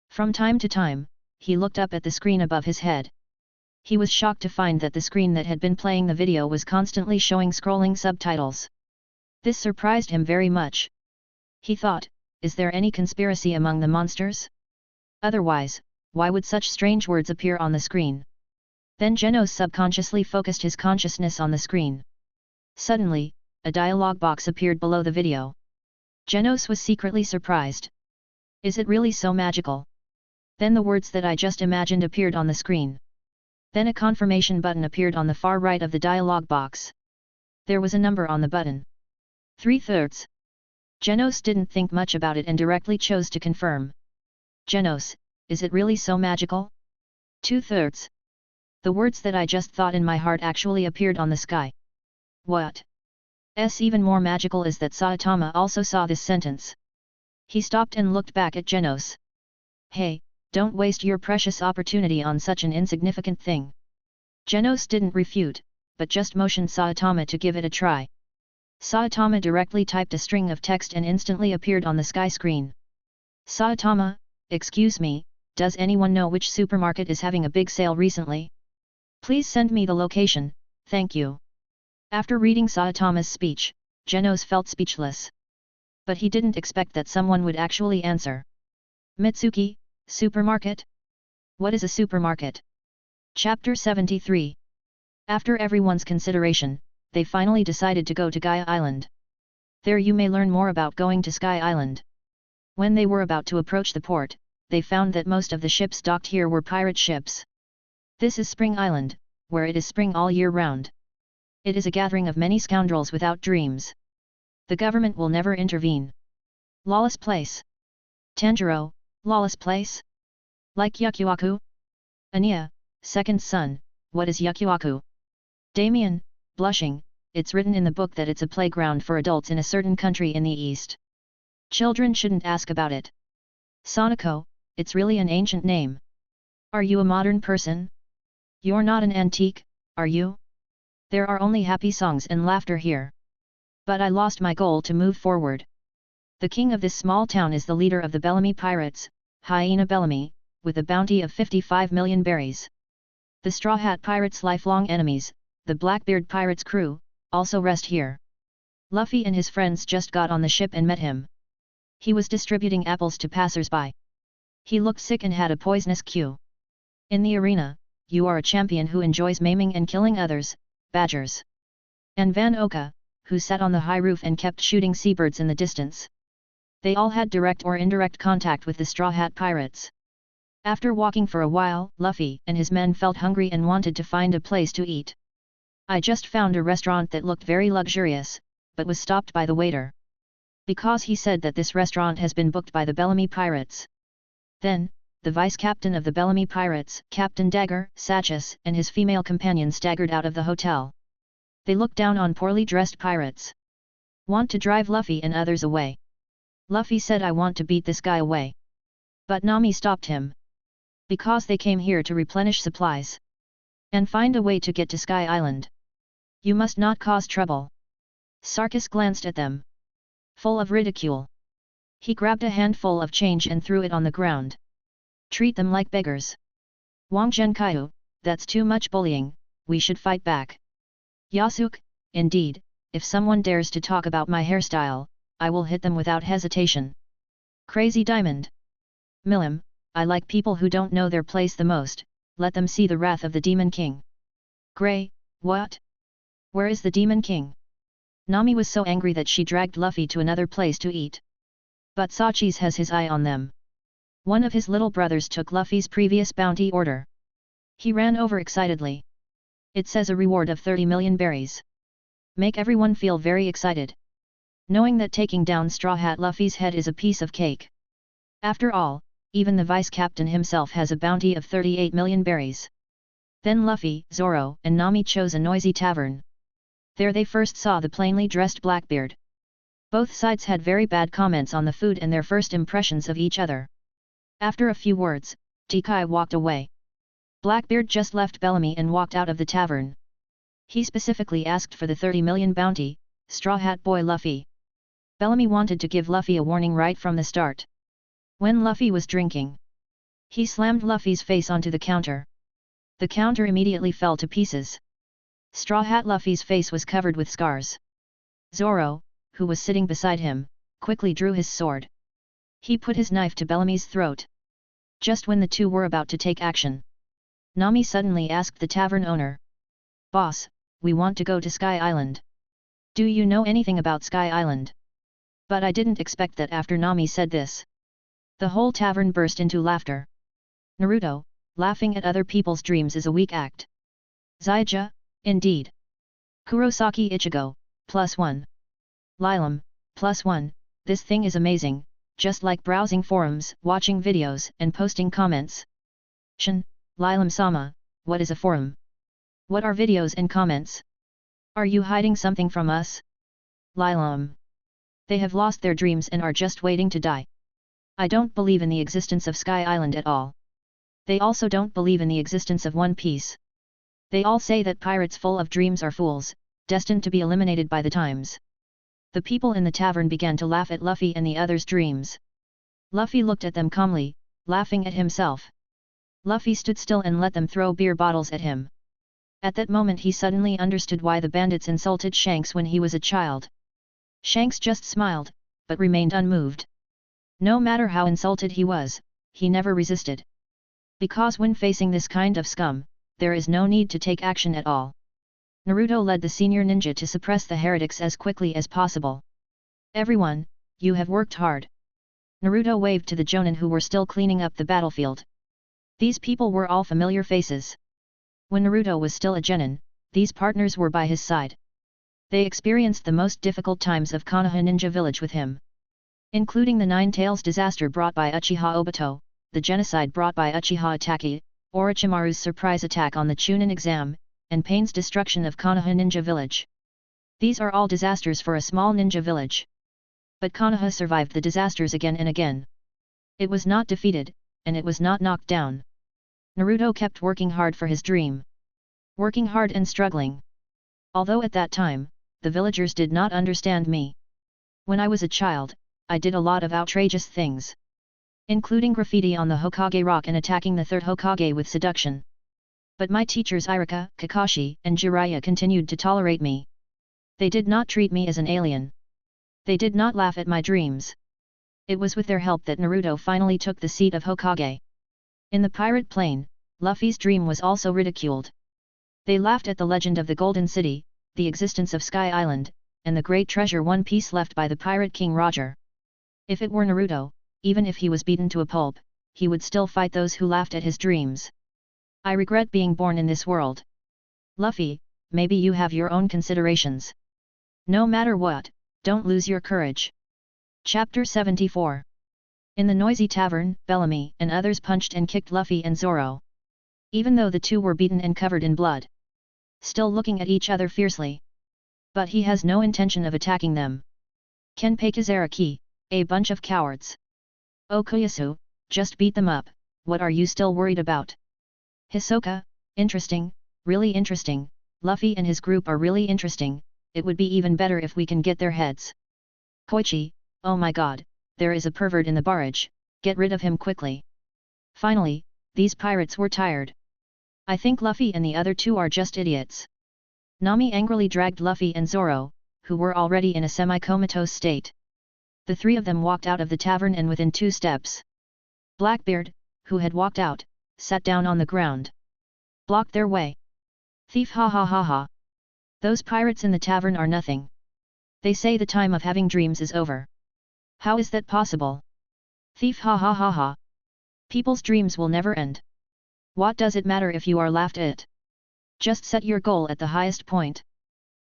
From time to time, he looked up at the screen above his head. He was shocked to find that the screen that had been playing the video was constantly showing scrolling subtitles. This surprised him very much. He thought, is there any conspiracy among the monsters? Otherwise, why would such strange words appear on the screen? Then Genos subconsciously focused his consciousness on the screen. Suddenly, a dialogue box appeared below the video. Genos was secretly surprised. Is it really so magical? Then the words that I just imagined appeared on the screen. Then a confirmation button appeared on the far right of the dialogue box. There was a number on the button. 3/3. Genos didn't think much about it and directly chose to confirm. Genos, is it really so magical? 2/3. The words that I just thought in my heart actually appeared on the sky. What? Even more magical is that Saitama also saw this sentence. He stopped and looked back at Genos. Hey, don't waste your precious opportunity on such an insignificant thing. Genos didn't refute, but just motioned Saitama to give it a try. Saitama directly typed a string of text and instantly appeared on the sky screen. Saitama, excuse me, does anyone know which supermarket is having a big sale recently? Please send me the location, thank you. After reading Saitama's speech, Genos felt speechless. But he didn't expect that someone would actually answer. Mitsuki, supermarket? What is a supermarket? Chapter 73. After everyone's consideration, they finally decided to go to Gaia Island. There you may learn more about going to Sky Island. When they were about to approach the port, they found that most of the ships docked here were pirate ships. This is Spring Island, where it is spring all year round. It is a gathering of many scoundrels without dreams. The government will never intervene. Lawless place. Tanjiro, lawless place? Like Yakuaku? Anya, second son, what is Yakuaku? Damien, blushing, it's written in the book that it's a playground for adults in a certain country in the east. Children shouldn't ask about it. Sonoko, it's really an ancient name. Are you a modern person? You're not an antique, are you? There are only happy songs and laughter here. But I lost my goal to move forward. The king of this small town is the leader of the Bellamy pirates, Hyena Bellamy, with a bounty of 55 million berries. The Straw Hat pirates' lifelong enemies, the Blackbeard pirates' crew, also rest here. Luffy and his friends just got on the ship and met him. He was distributing apples to passers-by. He looked sick and had a poisonous cue. In the arena, you are a champion who enjoys maiming and killing others, badgers. And Van Oka, who sat on the high roof and kept shooting seabirds in the distance. They all had direct or indirect contact with the Straw Hat pirates. After walking for a while, Luffy and his men felt hungry and wanted to find a place to eat. I just found a restaurant that looked very luxurious, but was stopped by the waiter. Because he said that this restaurant has been booked by the Bellamy pirates. Then, the vice-captain of the Bellamy pirates, Captain Dagger, Sachus, and his female companion staggered out of the hotel. They looked down on poorly dressed pirates. Want to drive Luffy and others away. Luffy said, I want to beat this guy away. But Nami stopped him. Because they came here to replenish supplies. And find a way to get to Sky Island. You must not cause trouble. Sarkis glanced at them. Full of ridicule. He grabbed a handful of change and threw it on the ground. Treat them like beggars. Wang Zhenkaiu, that's too much bullying, we should fight back. Yasuke, indeed, if someone dares to talk about my hairstyle, I will hit them without hesitation. Crazy Diamond. Milim, I like people who don't know their place the most, let them see the wrath of the Demon King. Gray, what? Where is the Demon King? Nami was so angry that she dragged Luffy to another place to eat. But Sachis has his eye on them. One of his little brothers took Luffy's previous bounty order. He ran over excitedly. It says a reward of 30 million berries. Make everyone feel very excited. knowing that taking down Straw Hat Luffy's head is a piece of cake. After all, even the vice-captain himself has a bounty of 38 million berries. Then Luffy, Zoro, and Nami chose a noisy tavern. There they first saw the plainly dressed Blackbeard. Both sides had very bad comments on the food and their first impressions of each other. After a few words, Tikai walked away. Blackbeard just left Bellamy and walked out of the tavern. He specifically asked for the 30 million bounty, Straw Hat Boy Luffy. Bellamy wanted to give Luffy a warning right from the start. When Luffy was drinking, he slammed Luffy's face onto the counter. The counter immediately fell to pieces. Straw Hat Luffy's face was covered with scars. Zoro, who was sitting beside him, quickly drew his sword. He put his knife to Bellamy's throat. Just when the two were about to take action, Nami suddenly asked the tavern owner, "Boss, we want to go to Sky Island. Do you know anything about Sky Island?" But I didn't expect that after Nami said this. The whole tavern burst into laughter. Naruto, laughing at other people's dreams is a weak act. Zyja, indeed. Kurosaki Ichigo, +1. Lilam, +1, this thing is amazing, just like browsing forums, watching videos, and posting comments. Shin, Lilam-sama, what is a forum? What are videos and comments? Are you hiding something from us? Lilam. They have lost their dreams and are just waiting to die. I don't believe in the existence of Sky Island at all. They also don't believe in the existence of One Piece. They all say that pirates full of dreams are fools, destined to be eliminated by the times. The people in the tavern began to laugh at Luffy and the others' dreams. Luffy looked at them calmly, laughing at himself. Luffy stood still and let them throw beer bottles at him. At that moment he suddenly understood why the bandits insulted Shanks when he was a child. Shanks just smiled, but remained unmoved. No matter how insulted he was, he never resisted. Because when facing this kind of scum, there is no need to take action at all. Naruto led the senior ninja to suppress the heretics as quickly as possible. Everyone, you have worked hard. Naruto waved to the Jonin who were still cleaning up the battlefield. These people were all familiar faces. When Naruto was still a genin, these partners were by his side. They experienced the most difficult times of Konoha Ninja Village with him, including the Nine Tails disaster brought by Uchiha Obito, the genocide brought by Uchiha Itachi, Orochimaru's surprise attack on the Chunin exam, and Pain's destruction of Konoha Ninja Village. These are all disasters for a small ninja village. But Konoha survived the disasters again and again. It was not defeated, and it was not knocked down. Naruto kept working hard for his dream. Working hard and struggling. Although at that time, the villagers did not understand me. When I was a child, I did a lot of outrageous things, including graffiti on the Hokage rock and attacking the third Hokage with seduction. But my teachers Iruka, Kakashi, and Jiraiya continued to tolerate me. They did not treat me as an alien. They did not laugh at my dreams. It was with their help that Naruto finally took the seat of Hokage. In the Pirate Plain, Luffy's dream was also ridiculed. They laughed at the legend of the Golden City, the existence of Sky Island, and the great treasure One Piece left by the Pirate King Roger. If it were Naruto, even if he was beaten to a pulp, he would still fight those who laughed at his dreams. I regret being born in this world. Luffy, maybe you have your own considerations. No matter what, don't lose your courage. Chapter 74. In the noisy tavern, Bellamy and others punched and kicked Luffy and Zoro. Even though the two were beaten and covered in blood, still looking at each other fiercely. But he has no intention of attacking them. Kenpei Kizaraki, a bunch of cowards. Okuyasu, just beat them up, what are you still worried about? Hisoka, interesting, really interesting, Luffy and his group are really interesting, it would be even better if we can get their heads. Koichi, oh my god, there is a pervert in the barrage, get rid of him quickly. Finally, these pirates were tired. I think Luffy and the other two are just idiots. Nami angrily dragged Luffy and Zoro, who were already in a semi-comatose state. The three of them walked out of the tavern and within 2 steps, Blackbeard, who had walked out, sat down on the ground. Blocked their way. Thief, ha ha ha ha. Those pirates in the tavern are nothing. They say the time of having dreams is over. How is that possible? Thief, ha ha ha ha. People's dreams will never end. What does it matter if you are laughed at? Just set your goal at the highest point.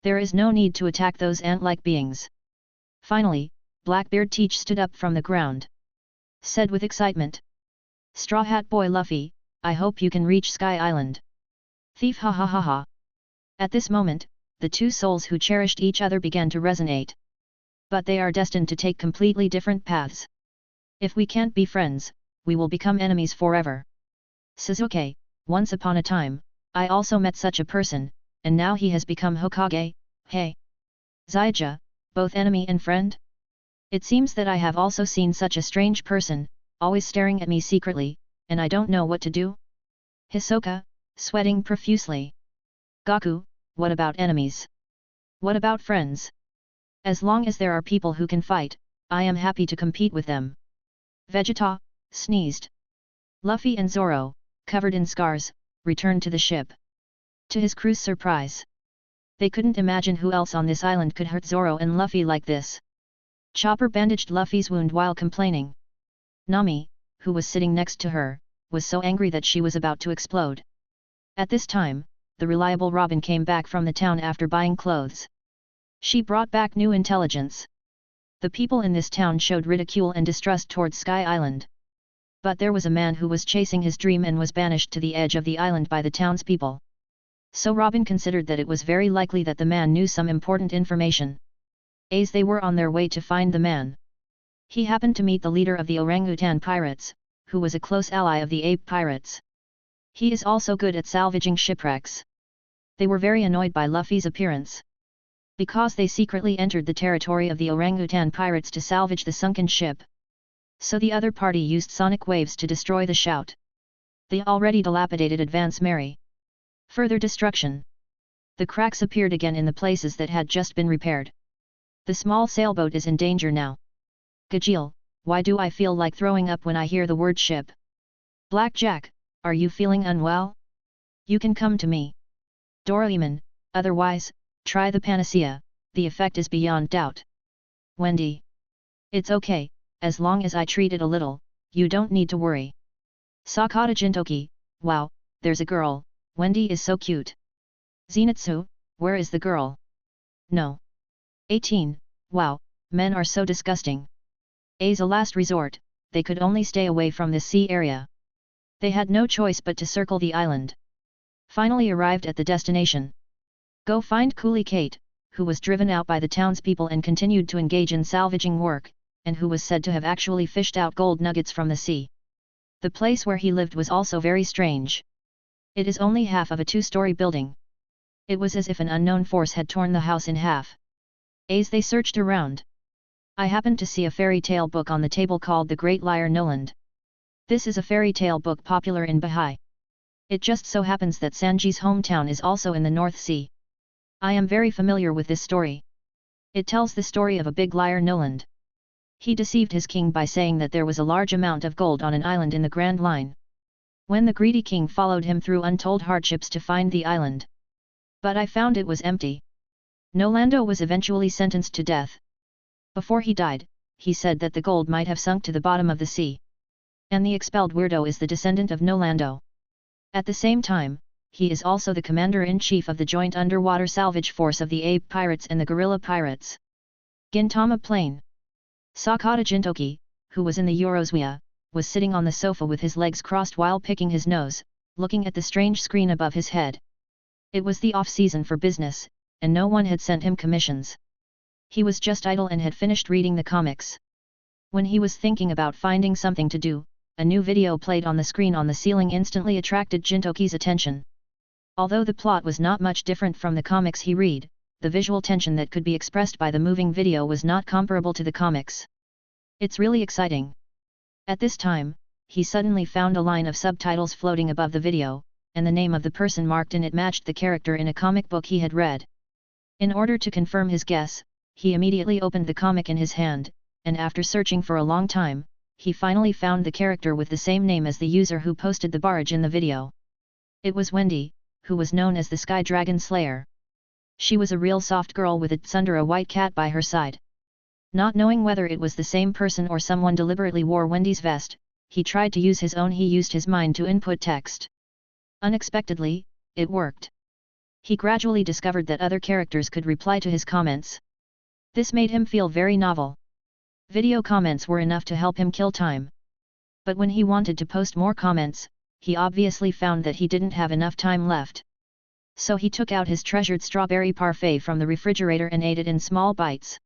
There is no need to attack those ant-like beings. Finally, Blackbeard Teach stood up from the ground. Said with excitement. Straw Hat Boy Luffy, I hope you can reach Sky Island. Thief ha ha ha ha. At this moment, the two souls who cherished each other began to resonate. But they are destined to take completely different paths. If we can't be friends, we will become enemies forever. Sasuke, once upon a time, I also met such a person, and now he has become Hokage, hey. Zyja, both enemy and friend? It seems that I have also seen such a strange person, always staring at me secretly, and I don't know what to do. Hisoka, sweating profusely. Gaku, what about enemies? What about friends? As long as there are people who can fight, I am happy to compete with them. Vegeta, sneezed. Luffy and Zoro, covered in scars, returned to the ship. To his crew's surprise, they couldn't imagine who else on this island could hurt Zoro and Luffy like this. Chopper bandaged Luffy's wound while complaining. Nami, who was sitting next to her, was so angry that she was about to explode. At this time, the reliable Robin came back from the town after buying clothes. She brought back new intelligence. The people in this town showed ridicule and distrust towards Sky Island. But there was a man who was chasing his dream and was banished to the edge of the island by the townspeople. So Robin considered that it was very likely that the man knew some important information. As they were on their way to find the man, he happened to meet the leader of the orangutan pirates, who was a close ally of the ape pirates. He is also good at salvaging shipwrecks. They were very annoyed by Luffy's appearance. Because they secretly entered the territory of the orangutan pirates to salvage the sunken ship. So the other party used sonic waves to destroy the shout. The already dilapidated Advance Mary. Further destruction. The cracks appeared again in the places that had just been repaired. The small sailboat is in danger now. Gajeel, why do I feel like throwing up when I hear the word ship? Blackjack, are you feeling unwell? You can come to me. Doraemon, otherwise, try the panacea, the effect is beyond doubt. Wendy. It's okay, as long as I treat it a little, you don't need to worry. Sakata Jintoki, wow, there's a girl, Wendy is so cute. Zenitsu, where is the girl? No. 18, wow, men are so disgusting. As a last resort, they could only stay away from this sea area. They had no choice but to circle the island. Finally arrived at the destination. Go find Coolie Kate, who was driven out by the townspeople and continued to engage in salvaging work, and who was said to have actually fished out gold nuggets from the sea. The place where he lived was also very strange. It is only half of a two-story building. It was as if an unknown force had torn the house in half. As they searched around, I happened to see a fairy tale book on the table called The Great Liar Noland. This is a fairy tale book popular in Bahai. It just so happens that Sanji's hometown is also in the North Sea. I am very familiar with this story. It tells the story of a big liar Noland. He deceived his king by saying that there was a large amount of gold on an island in the Grand Line. When the greedy king followed him through untold hardships to find the island. But I found it was empty. Nolando was eventually sentenced to death. Before he died, he said that the gold might have sunk to the bottom of the sea. And the expelled weirdo is the descendant of Nolando. At the same time, he is also the commander-in-chief of the joint underwater salvage force of the ape pirates and the gorilla pirates. Gintama Plain. Sakata Jintoki, who was in the Eurozwia, was sitting on the sofa with his legs crossed while picking his nose, looking at the strange screen above his head. It was the off-season for business, and no one had sent him commissions. He was just idle and had finished reading the comics. When he was thinking about finding something to do, a new video played on the screen on the ceiling instantly attracted Jintoki's attention. Although the plot was not much different from the comics he read, the visual tension that could be expressed by the moving video was not comparable to the comics. It's really exciting. At this time, he suddenly found a line of subtitles floating above the video, and the name of the person marked in it matched the character in a comic book he had read. In order to confirm his guess, he immediately opened the comic in his hand, and after searching for a long time, he finally found the character with the same name as the user who posted the barge in the video. It was Wendy, who was known as the Sky Dragon Slayer. She was a real soft girl with a tsundere a white cat by her side. Not knowing whether it was the same person or someone deliberately wore Wendy's vest, he tried to use his own. He used his mind to input text. Unexpectedly, it worked. He gradually discovered that other characters could reply to his comments. This made him feel very novel. Video comments were enough to help him kill time. But when he wanted to post more comments, he obviously found that he didn't have enough time left. So he took out his treasured strawberry parfait from the refrigerator and ate it in small bites.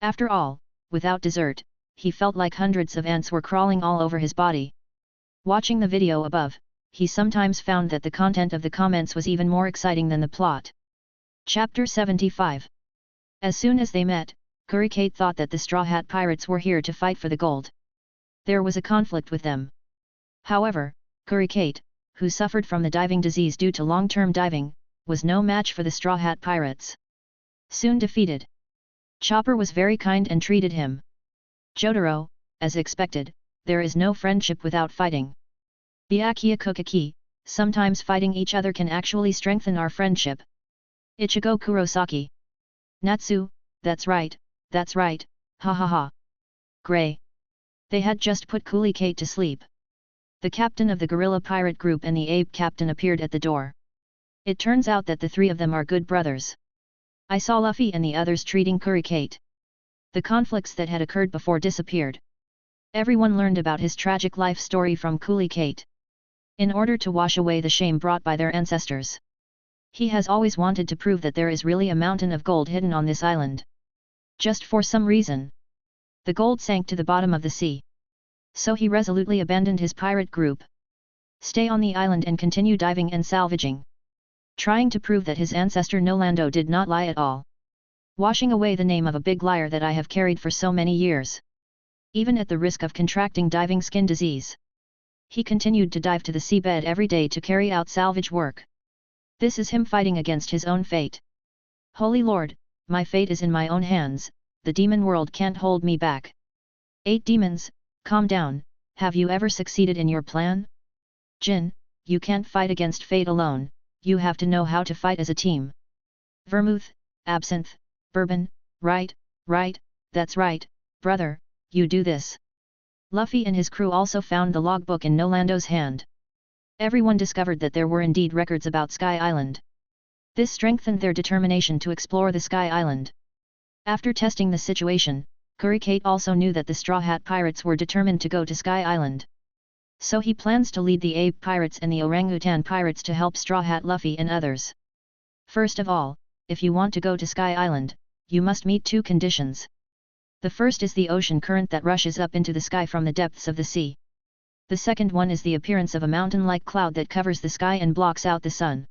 After all, without dessert, he felt like hundreds of ants were crawling all over his body. Watching the video above, he sometimes found that the content of the comments was even more exciting than the plot. Chapter 75. As soon as they met, Curricate thought that the Straw Hat Pirates were here to fight for the gold. There was a conflict with them. However, Curricate, who suffered from the diving disease due to long-term diving, was no match for the Straw Hat Pirates. Soon defeated. Chopper was very kind and treated him. Jotaro, as expected, there is no friendship without fighting. Byakuya Kukaki, sometimes fighting each other can actually strengthen our friendship. Ichigo Kurosaki. Natsu, that's right, ha ha ha. Gray. They had just put Curricate to sleep. The captain of the gorilla pirate group and the ape captain appeared at the door. It turns out that the three of them are good brothers. I saw Luffy and the others treating Curricate. The conflicts that had occurred before disappeared. Everyone learned about his tragic life story from Curricate. In order to wash away the shame brought by their ancestors. He has always wanted to prove that there is really a mountain of gold hidden on this island. Just for some reason. The gold sank to the bottom of the sea. So he resolutely abandoned his pirate group. Stay on the island and continue diving and salvaging. Trying to prove that his ancestor Nolando did not lie at all. Washing away the name of a big liar that I have carried for so many years. Even at the risk of contracting diving skin disease. He continued to dive to the seabed every day to carry out salvage work. This is him fighting against his own fate. Holy Lord, my fate is in my own hands, the demon world can't hold me back. 8 demons, calm down, have you ever succeeded in your plan? Jin, you can't fight against fate alone, you have to know how to fight as a team. Vermouth, absinthe, bourbon, right, that's right, brother, you do this. Luffy and his crew also found the logbook in Nolando's hand. Everyone discovered that there were indeed records about Sky Island. This strengthened their determination to explore the Sky Island. After testing the situation, Curricate also knew that the Straw Hat Pirates were determined to go to Sky Island. So he plans to lead the Ape Pirates and the Orangutan Pirates to help Straw Hat Luffy and others. First of all, if you want to go to Sky Island, you must meet 2 conditions. The first is the ocean current that rushes up into the sky from the depths of the sea. The second one is the appearance of a mountain-like cloud that covers the sky and blocks out the sun.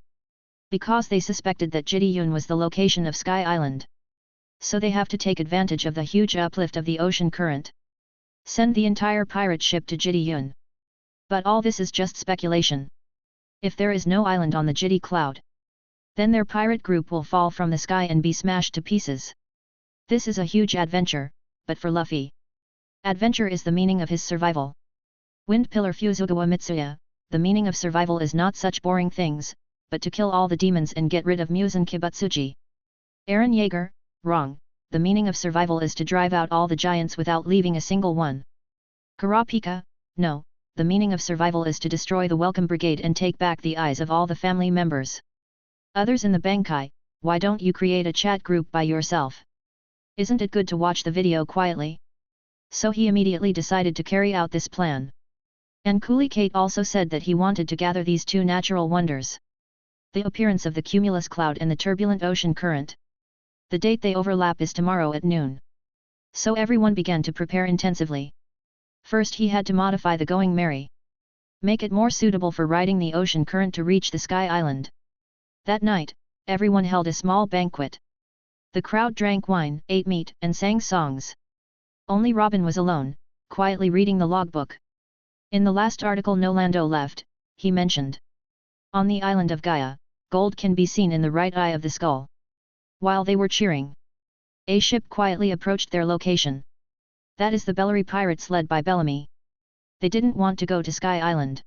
Because they suspected that Jidiyun was the location of Sky Island. So they have to take advantage of the huge uplift of the ocean current. Send the entire pirate ship to Jidiyun. But all this is just speculation. If there is no island on the Jidi cloud, then their pirate group will fall from the sky and be smashed to pieces. This is a huge adventure, but for Luffy, adventure is the meaning of his survival. Wind Pillar Fuzugawa Mitsuya, the meaning of survival is not such boring things, but to kill all the demons and get rid of Muzan Kibutsuji. Eren Yeager, wrong, the meaning of survival is to drive out all the giants without leaving a single one. Kurapika, no, the meaning of survival is to destroy the Welcome Brigade and take back the eyes of all the family members. Others in the Bankai, why don't you create a chat group by yourself? Isn't it good to watch the video quietly? So he immediately decided to carry out this plan. And Curricate also said that he wanted to gather these 2 natural wonders. The appearance of the cumulus cloud and the turbulent ocean current. The date they overlap is tomorrow at noon. So everyone began to prepare intensively. First he had to modify the Going Merry. Make it more suitable for riding the ocean current to reach the Sky Island. That night, everyone held a small banquet. The crowd drank wine, ate meat, and sang songs. Only Robin was alone, quietly reading the logbook. In the last article Nolando left, he mentioned. On the island of Gaia, gold can be seen in the right eye of the skull. While they were cheering, a ship quietly approached their location. That is the Bellary Pirates led by Bellamy. They didn't want to go to Sky Island.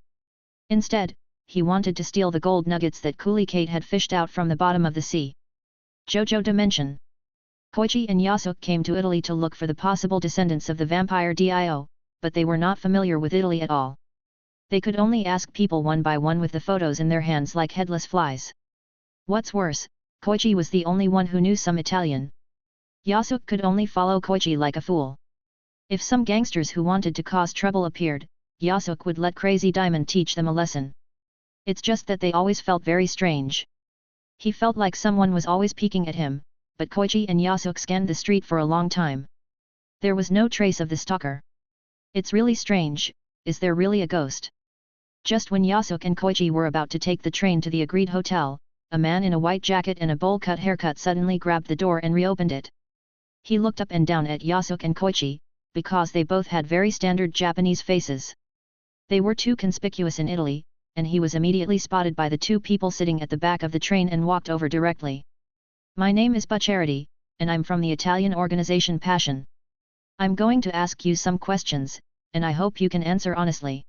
Instead, he wanted to steal the gold nuggets that Curricate had fished out from the bottom of the sea. JoJo Dimension. Koichi and Yasuke came to Italy to look for the possible descendants of the vampire Dio, but they were not familiar with Italy at all. They could only ask people one by one with the photos in their hands like headless flies. What's worse, Koichi was the only one who knew some Italian. Yasuk could only follow Koichi like a fool. If some gangsters who wanted to cause trouble appeared, Yasuk would let Crazy Diamond teach them a lesson. It's just that they always felt very strange. He felt like someone was always peeking at him, but Koichi and Yasuk scanned the street for a long time. There was no trace of the stalker. It's really strange, is there really a ghost? Just when Yasuk and Koichi were about to take the train to the agreed hotel, a man in a white jacket and a bowl-cut haircut suddenly grabbed the door and reopened it. He looked up and down at Yasuk and Koichi, because they both had very standard Japanese faces. They were too conspicuous in Italy, and he was immediately spotted by the two people sitting at the back of the train and walked over directly. My name is Bucciarati, and I'm from the Italian organization Passion. I'm going to ask you some questions, and I hope you can answer honestly.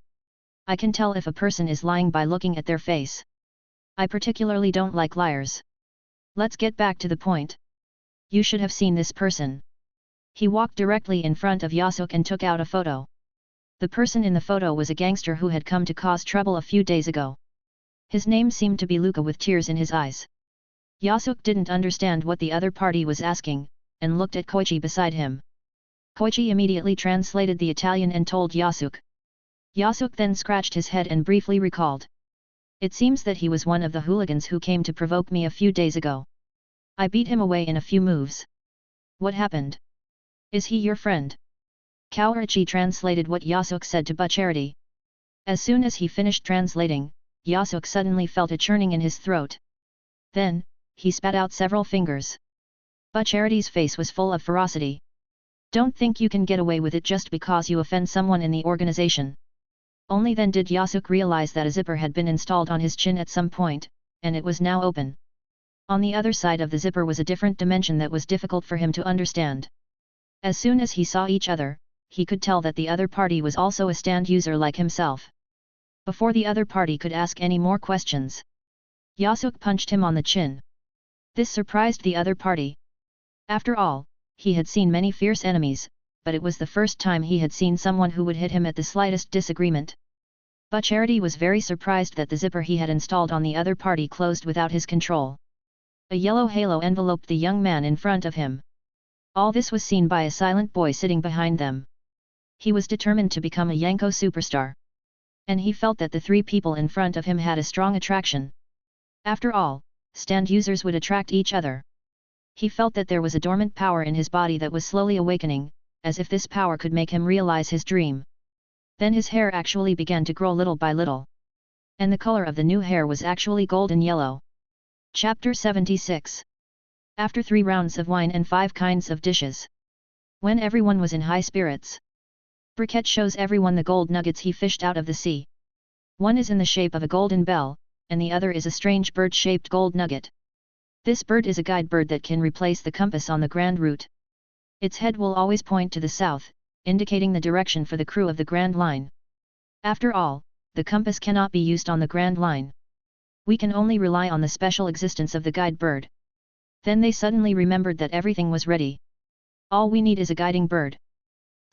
I can tell if a person is lying by looking at their face. I particularly don't like liars. Let's get back to the point. You should have seen this person. He walked directly in front of Yasuk and took out a photo. The person in the photo was a gangster who had come to cause trouble a few days ago. His name seemed to be Luca with tears in his eyes. Yasuk didn't understand what the other party was asking, and looked at Koichi beside him. Koichi immediately translated the Italian and told Yasuk. Yasuk then scratched his head and briefly recalled. It seems that he was one of the hooligans who came to provoke me a few days ago. I beat him away in a few moves. What happened? Is he your friend? Kaorichi translated what Yasuk said to Bucciarati. As soon as he finished translating, Yasuk suddenly felt a churning in his throat. Then, he spat out several fingers. Bucciarati's face was full of ferocity. Don't think you can get away with it just because you offend someone in the organization. Only then did Yasuk realize that a zipper had been installed on his chin at some point, and it was now open. On the other side of the zipper was a different dimension that was difficult for him to understand. As soon as he saw each other, he could tell that the other party was also a stand user like himself. Before the other party could ask any more questions, Yasuk punched him on the chin. This surprised the other party. After all, he had seen many fierce enemies, but it was the first time he had seen someone who would hit him at the slightest disagreement. Bucciarati was very surprised that the zipper he had installed on the other party closed without his control. A yellow halo enveloped the young man in front of him. All this was seen by a silent boy sitting behind them. He was determined to become a Yanko superstar. And he felt that the three people in front of him had a strong attraction. After all, stand users would attract each other. He felt that there was a dormant power in his body that was slowly awakening, as if this power could make him realize his dream. Then his hair actually began to grow little by little. And the color of the new hair was actually golden yellow. Chapter 76. After 3 rounds of wine and 5 kinds of dishes. When everyone was in high spirits, Briquette shows everyone the gold nuggets he fished out of the sea. One is in the shape of a golden bell, and the other is a strange bird-shaped gold nugget. This bird is a guide bird that can replace the compass on the Grand Route. Its head will always point to the south, indicating the direction for the crew of the Grand Line. After all, the compass cannot be used on the Grand Line. We can only rely on the special existence of the guide bird. Then they suddenly remembered that everything was ready. All we need is a guiding bird.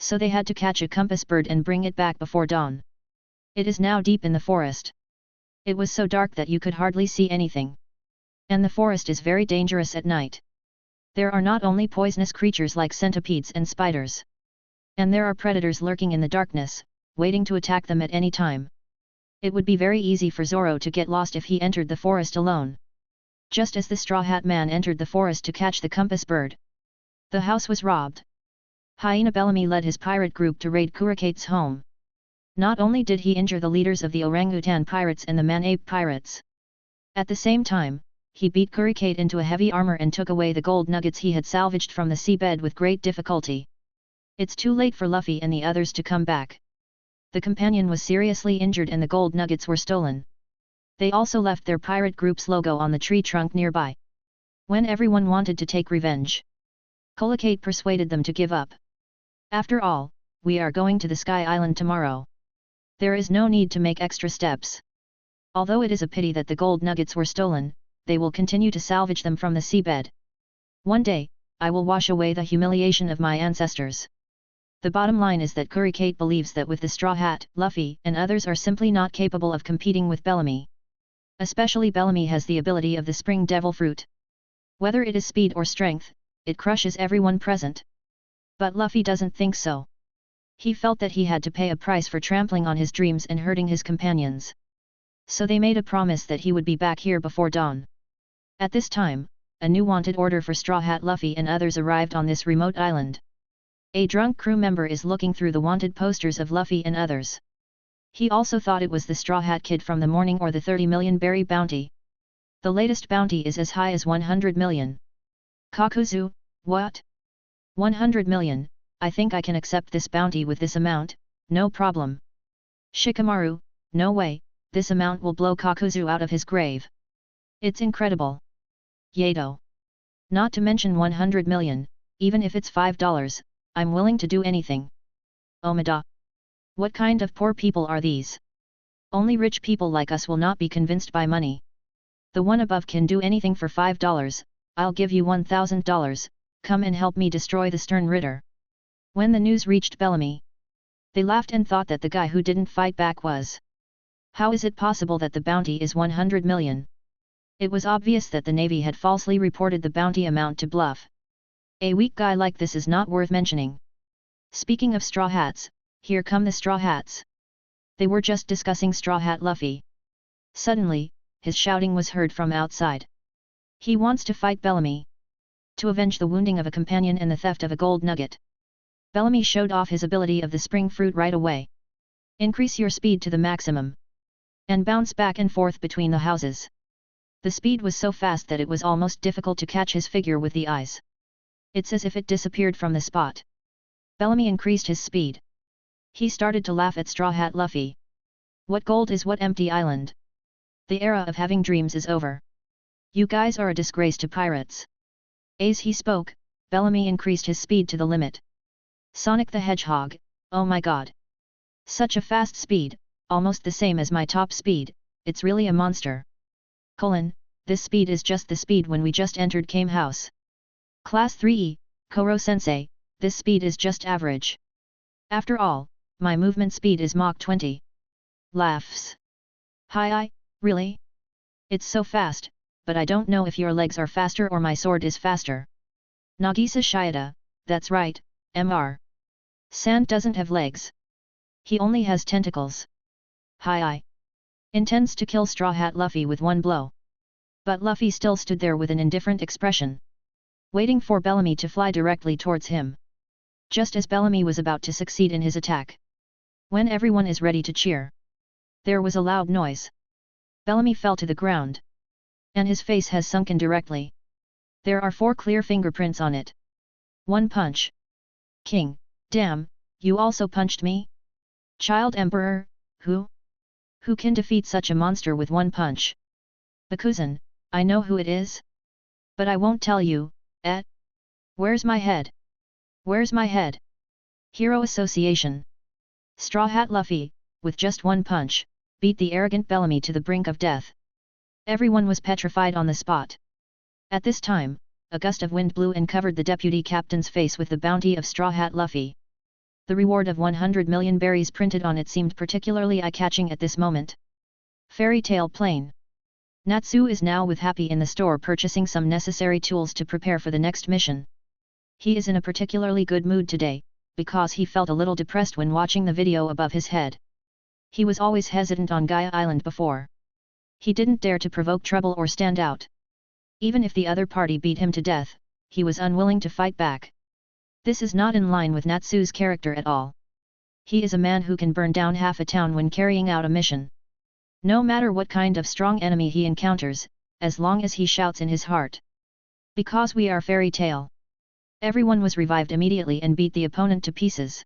So they had to catch a compass bird and bring it back before dawn. It is now deep in the forest. It was so dark that you could hardly see anything. And the forest is very dangerous at night. There are not only poisonous creatures like centipedes and spiders. And there are predators lurking in the darkness, waiting to attack them at any time. It would be very easy for Zoro to get lost if he entered the forest alone. Just as the Straw Hat Man entered the forest to catch the compass bird, the house was robbed. Hyena Bellamy led his pirate group to raid Kuricate's home. Not only did he injure the leaders of the orangutan pirates and the man-ape pirates. At the same time, he beat Kuricate into a heavy armor and took away the gold nuggets he had salvaged from the seabed with great difficulty. It's too late for Luffy and the others to come back. The companion was seriously injured and the gold nuggets were stolen. They also left their pirate group's logo on the tree trunk nearby. When everyone wanted to take revenge, Kuricate persuaded them to give up. After all, we are going to the Sky Island tomorrow. There is no need to make extra steps. Although it is a pity that the gold nuggets were stolen, they will continue to salvage them from the seabed. One day, I will wash away the humiliation of my ancestors. The bottom line is that Kuricate believes that with the Straw Hat, Luffy and others are simply not capable of competing with Bellamy. Especially Bellamy has the ability of the Spring Devil Fruit. Whether it is speed or strength, it crushes everyone present. But Luffy doesn't think so. He felt that he had to pay a price for trampling on his dreams and hurting his companions. So they made a promise that he would be back here before dawn. At this time, a new wanted order for Straw Hat Luffy and others arrived on this remote island. A drunk crew member is looking through the wanted posters of Luffy and others. He also thought it was the Straw Hat Kid from the morning or the 30 million berry bounty. The latest bounty is as high as 100 million. Kakuzu, what? 100 million, I think I can accept this bounty with this amount, no problem. Shikamaru, no way, this amount will blow Kakuzu out of his grave. It's incredible. Yato. Not to mention 100 million, even if it's $5, I'm willing to do anything. Omida. What kind of poor people are these? Only rich people like us will not be convinced by money. The one above can do anything for $5, I'll give you $1,000, come and help me destroy the Stern Ritter. When the news reached Bellamy, they laughed and thought that the guy who didn't fight back was. How is it possible that the bounty is 100 million? It was obvious that the Navy had falsely reported the bounty amount to bluff. A weak guy like this is not worth mentioning. Speaking of Straw Hats, here come the Straw Hats. They were just discussing Straw Hat Luffy. Suddenly, his shouting was heard from outside. He wants to fight Bellamy. To avenge the wounding of a companion and the theft of a gold nugget. Bellamy showed off his ability of the spring fruit right away. Increase your speed to the maximum. And bounce back and forth between the houses. The speed was so fast that it was almost difficult to catch his figure with the eyes. It's as if it disappeared from the spot. Bellamy increased his speed. He started to laugh at Straw Hat Luffy. What gold is what empty island? The era of having dreams is over. You guys are a disgrace to pirates. As he spoke, Bellamy increased his speed to the limit. Sonic the Hedgehog, oh my god. Such a fast speed, almost the same as my top speed, it's really a monster. This speed is just the speed when we just entered Kame House. Class 3E, Koro-sensei, this speed is just average. After all, my movement speed is Mach 20. Laughs. Hi, really? It's so fast, but I don't know if your legs are faster or my sword is faster. Nagisa Shiida, that's right, Mr. Sand doesn't have legs. He only has tentacles. Hi. Intends to kill Straw Hat Luffy with one blow. But Luffy still stood there with an indifferent expression. Waiting for Bellamy to fly directly towards him. Just as Bellamy was about to succeed in his attack. When everyone is ready to cheer. There was a loud noise. Bellamy fell to the ground. And his face has sunken directly. There are 4 clear fingerprints on it. One punch. King, damn, you also punched me? Child Emperor, who? Who can defeat such a monster with one punch? Bakuzan, I know who it is. But I won't tell you, eh? Where's my head? Where's my head? Hero Association. Straw Hat Luffy, with just one punch, beat the arrogant Bellamy to the brink of death. Everyone was petrified on the spot. At this time, a gust of wind blew and covered the deputy captain's face with the bounty of Straw Hat Luffy. The reward of 100 million berries printed on it seemed particularly eye-catching at this moment. Fairy Tale Plain. Natsu is now with Happy in the store purchasing some necessary tools to prepare for the next mission. He is in a particularly good mood today, because he felt a little depressed when watching the video above his head. He was always hesitant on Gaia Island before. He didn't dare to provoke trouble or stand out. Even if the other party beat him to death, he was unwilling to fight back. This is not in line with Natsu's character at all. He is a man who can burn down half a town when carrying out a mission. No matter what kind of strong enemy he encounters, as long as he shouts in his heart. Because we are Fairy Tale. Everyone was revived immediately and beat the opponent to pieces.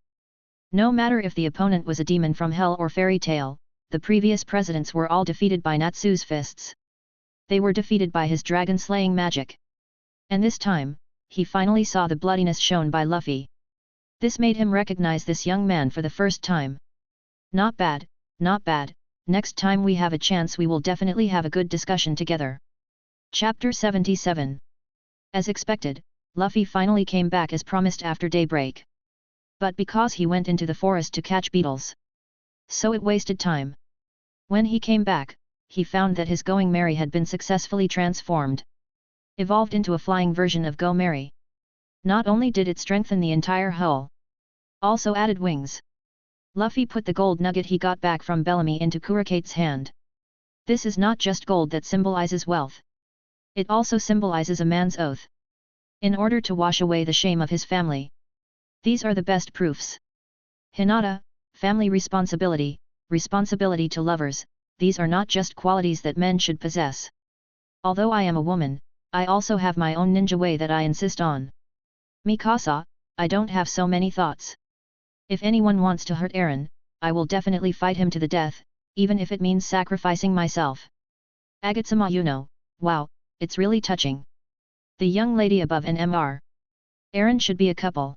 No matter if the opponent was a demon from hell or Fairy Tale, the previous presidents were all defeated by Natsu's fists. They were defeated by his dragon-slaying magic. And this time, he finally saw the bloodiness shown by Luffy. This made him recognize this young man for the first time. Not bad, not bad, next time we have a chance we will definitely have a good discussion together. Chapter 77. As expected, Luffy finally came back as promised after daybreak. But because he went into the forest to catch beetles. So it wasted time. When he came back, he found that his Going Merry had been successfully transformed. Evolved into a flying version of Go Merry. Not only did it strengthen the entire hull, also added wings. Luffy put the gold nugget he got back from Bellamy into Kurikate's hand. This is not just gold that symbolizes wealth. It also symbolizes a man's oath. In order to wash away the shame of his family. These are the best proofs. Hinata, family responsibility, responsibility to lovers, these are not just qualities that men should possess. Although I am a woman, I also have my own ninja way that I insist on. Mikasa, I don't have so many thoughts. If anyone wants to hurt Eren, I will definitely fight him to the death, even if it means sacrificing myself. Agatsuma, you know, wow, it's really touching. The young lady above and Mr. Eren should be a couple.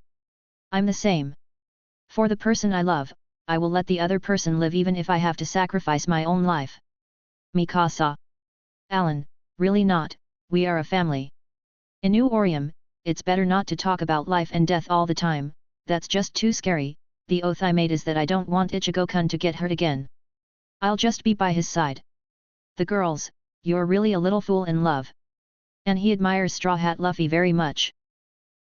I'm the same. For the person I love, I will let the other person live even if I have to sacrifice my own life. Mikasa. Alan, really not, we are a family. In New Orium, it's better not to talk about life and death all the time, that's just too scary. The oath I made is that I don't want Ichigo-kun to get hurt again. I'll just be by his side. The girls, you're really a little fool in love. And he admires Straw Hat Luffy very much.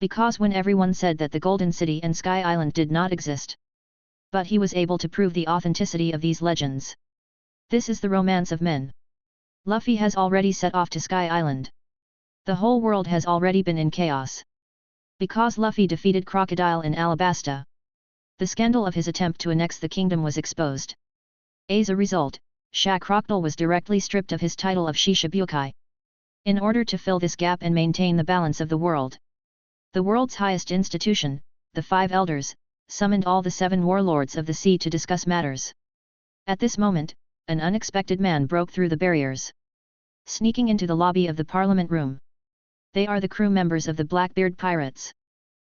Because when everyone said that the Golden City and Sky Island did not exist. But he was able to prove the authenticity of these legends. This is the romance of men. Luffy has already set off to Sky Island. The whole world has already been in chaos. Because Luffy defeated Crocodile in Alabasta. The scandal of his attempt to annex the kingdom was exposed. As a result, Crocodile was directly stripped of his title of Shishibukai. In order to fill this gap and maintain the balance of the world. The world's highest institution, the Five Elders, summoned all the 7 warlords of the sea to discuss matters. At this moment, an unexpected man broke through the barriers. Sneaking into the lobby of the Parliament room. They are the crew members of the Blackbeard Pirates.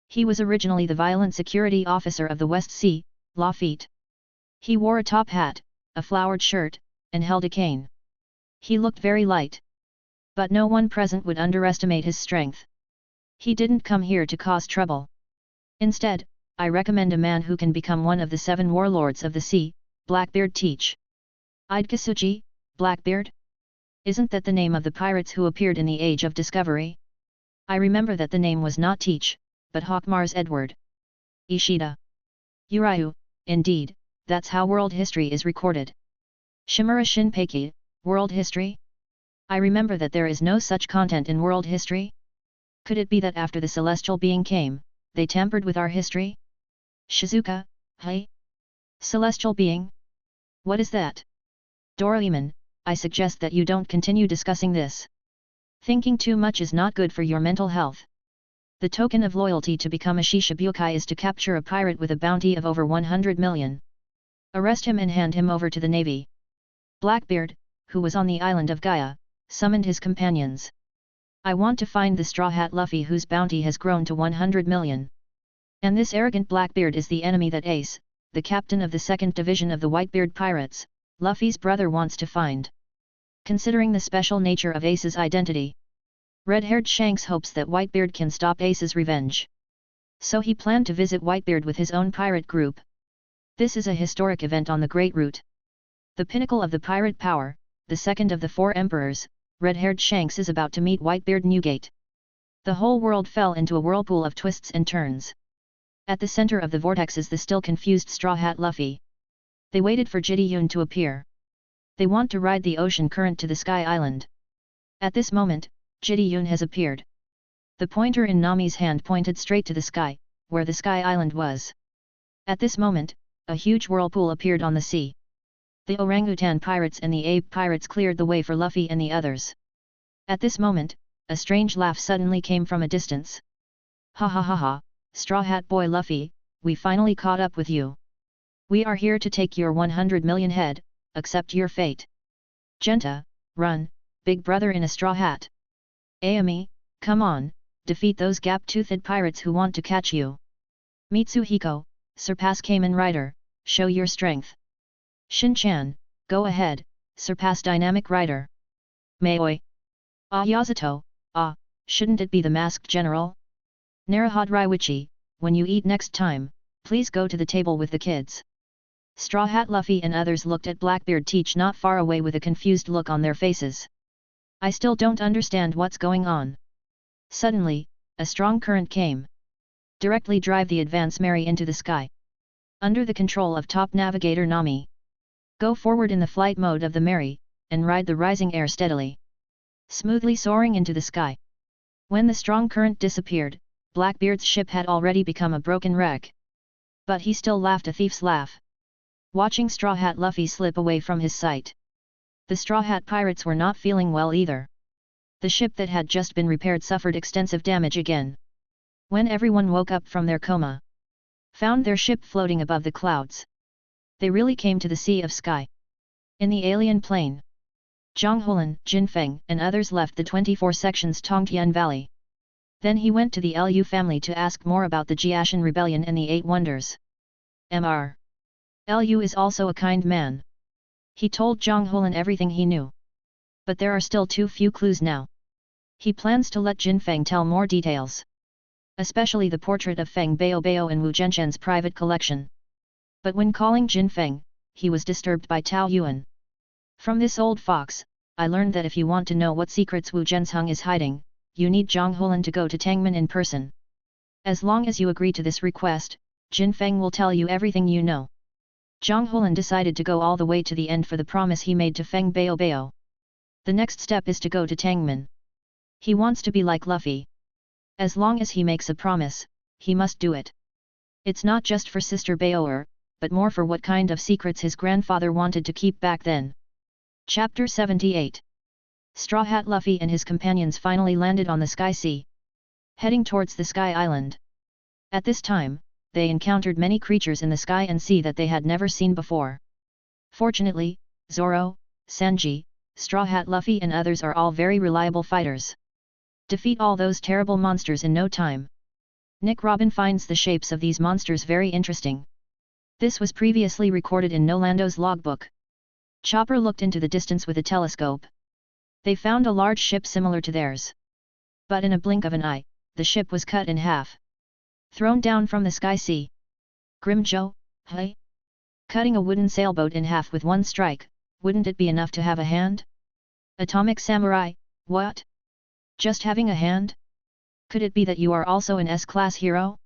He was originally the violent security officer of the West Sea, Lafitte. He wore a top hat, a flowered shirt, and held a cane. He looked very light. But no one present would underestimate his strength. He didn't come here to cause trouble. Instead, I recommend a man who can become one of the 7 warlords of the sea, Blackbeard Teach. Idkasuji, Blackbeard? Isn't that the name of the pirates who appeared in the Age of Discovery? I remember that the name was not Teach, but Hawkmar's Edward. Ishida. Uryu, indeed, that's how world history is recorded. Shimura Shinpeki, world history? I remember that there is no such content in world history. Could it be that after the celestial being came, they tampered with our history? Shizuka, hey? Celestial being? What is that? Doraemon, I suggest that you don't continue discussing this. Thinking too much is not good for your mental health. The token of loyalty to become a Shishibukai is to capture a pirate with a bounty of over 100 million. Arrest him and hand him over to the navy. Blackbeard, who was on the island of Gaia, summoned his companions. I want to find the Straw Hat Luffy whose bounty has grown to 100 million. And this arrogant Blackbeard is the enemy that Ace, the captain of the 2nd Division of the Whitebeard Pirates, Luffy's brother wants to find. Considering the special nature of Ace's identity, red-haired Shanks hopes that Whitebeard can stop Ace's revenge. So he planned to visit Whitebeard with his own pirate group. This is a historic event on the Great Route. The pinnacle of the pirate power, the second of the 4 emperors, red-haired Shanks is about to meet Whitebeard Newgate. The whole world fell into a whirlpool of twists and turns. At the center of the vortex is the still confused Straw Hat Luffy. They waited for Jidyun to appear. They want to ride the ocean current to the Sky Island. At this moment, Jidyun has appeared. The pointer in Nami's hand pointed straight to the sky, where the Sky Island was. At this moment, a huge whirlpool appeared on the sea. The orangutan pirates and the ape pirates cleared the way for Luffy and the others. At this moment, a strange laugh suddenly came from a distance. Ha ha ha ha, Straw Hat Boy Luffy, we finally caught up with you. We are here to take your 100 million head, accept your fate. Genta, run, big brother in a straw hat. Ayami, come on, defeat those gap-toothed pirates who want to catch you. Mitsuhiko, surpass Kamen Rider, show your strength. Shin-chan, go ahead, surpass Dynamic Rider. Maoi. Yazato, shouldn't it be the Masked General? Narahad Raiwichi, when you eat next time, please go to the table with the kids. Straw Hat Luffy and others looked at Blackbeard Teach not far away with a confused look on their faces. I still don't understand what's going on. Suddenly, a strong current came. Directly drive the Advance Mary into the sky. Under the control of top navigator Nami. Go forward in the flight mode of the Mary, and ride the rising air steadily. Smoothly soaring into the sky. When the strong current disappeared, Blackbeard's ship had already become a broken wreck. But he still laughed a thief's laugh. Watching Straw Hat Luffy slip away from his sight. The Straw Hat pirates were not feeling well either. The ship that had just been repaired suffered extensive damage again. When everyone woke up from their coma, found their ship floating above the clouds. They really came to the Sea of Sky. In the alien plane, Zhang Hulan, Jin Feng and others left the 24 sections Tongtian Valley. Then he went to the Lu family to ask more about the Jiashan Rebellion and the 8 Wonders. Mr. Lu is also a kind man. He told Zhang Hulan everything he knew. But there are still too few clues now. He plans to let Jin Feng tell more details. Especially the portrait of Feng Baobao in Wu Zhenshen's private collection. But when calling Jin Feng, he was disturbed by Tao Yuan. From this old fox, I learned that if you want to know what secrets Wu Zhensheng is hiding, you need Zhang Hulan to go to Tangmen in person. As long as you agree to this request, Jin Feng will tell you everything you know. Zhang Hulan decided to go all the way to the end for the promise he made to Feng Baobao. The next step is to go to Tangmen. He wants to be like Luffy. As long as he makes a promise, he must do it. It's not just for Sister Baoer, but more for what kind of secrets his grandfather wanted to keep back then. Chapter 78. Straw Hat Luffy and his companions finally landed on the Sky Sea, heading towards the Sky Island. At this time, they encountered many creatures in the sky and sea that they had never seen before. Fortunately, Zoro, Sanji, Straw Hat Luffy and others are all very reliable fighters. Defeat all those terrible monsters in no time. Nick Robin finds the shapes of these monsters very interesting. This was previously recorded in Nolando's logbook. Chopper looked into the distance with a telescope. They found a large ship similar to theirs. But in a blink of an eye, the ship was cut in half. Thrown down from the Sky Sea. Grimjo, hey? Cutting a wooden sailboat in half with one strike, wouldn't it be enough to have a hand? Atomic Samurai, what? Just having a hand? Could it be that you are also an S-class hero?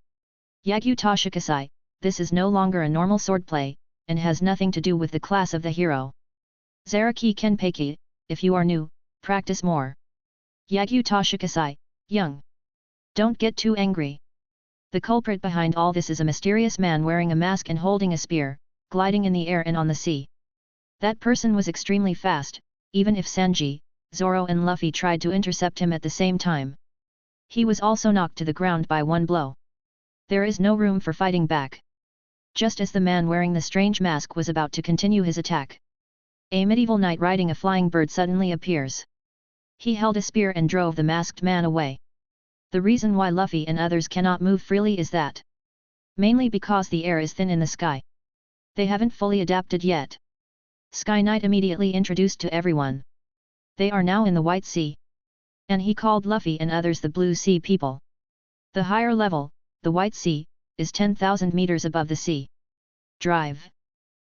Yagyu Toshikasai, this is no longer a normal swordplay, and has nothing to do with the class of the hero. Zaraki Kenpeki, if you are new, practice more. Yagyu Toshikasai, young. Don't get too angry. The culprit behind all this is a mysterious man wearing a mask and holding a spear, gliding in the air and on the sea. That person was extremely fast, even if Sanji, Zoro and Luffy tried to intercept him at the same time. He was also knocked to the ground by one blow. There is no room for fighting back. Just as the man wearing the strange mask was about to continue his attack, a medieval knight riding a flying bird suddenly appears. He held a spear and drove the masked man away. The reason why Luffy and others cannot move freely is that, mainly because the air is thin in the sky. They haven't fully adapted yet. Sky Knight immediately introduced to everyone. They are now in the White Sea. And he called Luffy and others the Blue Sea people. The higher level, the White Sea, is 10,000 meters above the sea. Drive.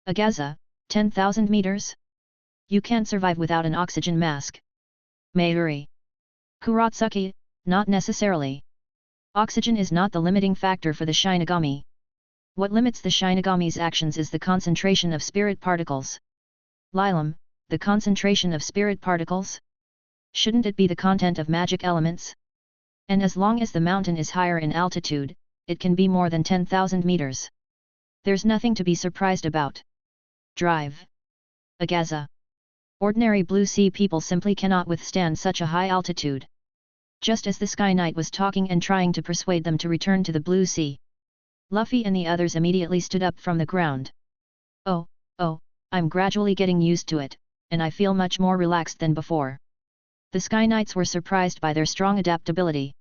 Agaza, 10,000 meters? You can't survive without an oxygen mask. Mayuri. Kuratsuki, not necessarily. Oxygen is not the limiting factor for the Shinigami. What limits the Shinigami's actions is the concentration of spirit particles. Lilam, the concentration of spirit particles? Shouldn't it be the content of magic elements? And as long as the mountain is higher in altitude, it can be more than 10,000 meters. There's nothing to be surprised about. Drive. Agaza. Ordinary Blue Sea people simply cannot withstand such a high altitude. Just as the Sky Knight was talking and trying to persuade them to return to the Blue Sea, Luffy and the others immediately stood up from the ground. Oh, I'm gradually getting used to it, and I feel much more relaxed than before. The Sky Knights were surprised by their strong adaptability.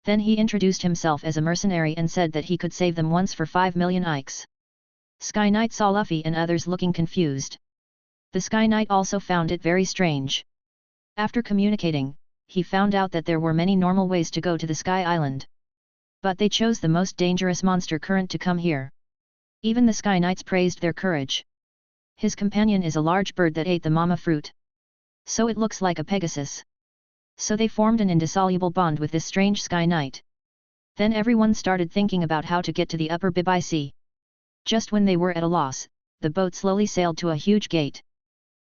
Then he introduced himself as a mercenary and said that he could save them once for 5 million ikes. Sky Knight saw Luffy and others looking confused. The Sky Knight also found it very strange. After communicating, he found out that there were many normal ways to go to the Sky Island. But they chose the most dangerous monster current to come here. Even the Sky Knights praised their courage. His companion is a large bird that ate the mama fruit. So it looks like a Pegasus. So they formed an indissoluble bond with this strange Sky Knight. Then everyone started thinking about how to get to the upper Bibai Sea. Just when they were at a loss, the boat slowly sailed to a huge gate.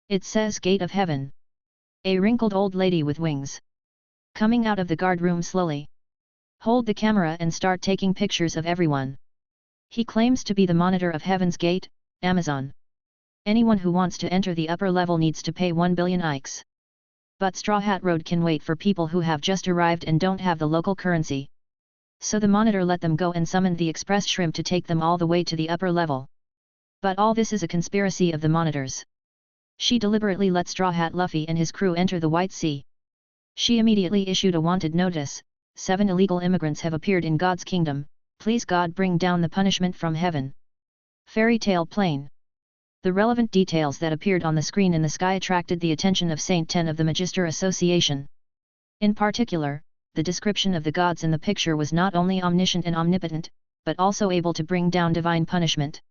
It says Gate of Heaven. A wrinkled old lady with wings. Coming out of the guard room slowly. Hold the camera and start taking pictures of everyone. He claims to be the monitor of Heaven's Gate, Amazon. Anyone who wants to enter the upper level needs to pay 1 billion ikes. But Straw Hat Road can wait for people who have just arrived and don't have the local currency. So the monitor let them go and summoned the express shrimp to take them all the way to the upper level. But all this is a conspiracy of the monitors. She deliberately let Straw Hat Luffy and his crew enter the White Sea. She immediately issued a wanted notice: 7 illegal immigrants have appeared in God's kingdom, please God bring down the punishment from heaven. Fairy tale plain. The relevant details that appeared on the screen in the sky attracted the attention of Saint 10 of the Magister Association. In particular, the description of the gods in the picture was not only omniscient and omnipotent, but also able to bring down divine punishment.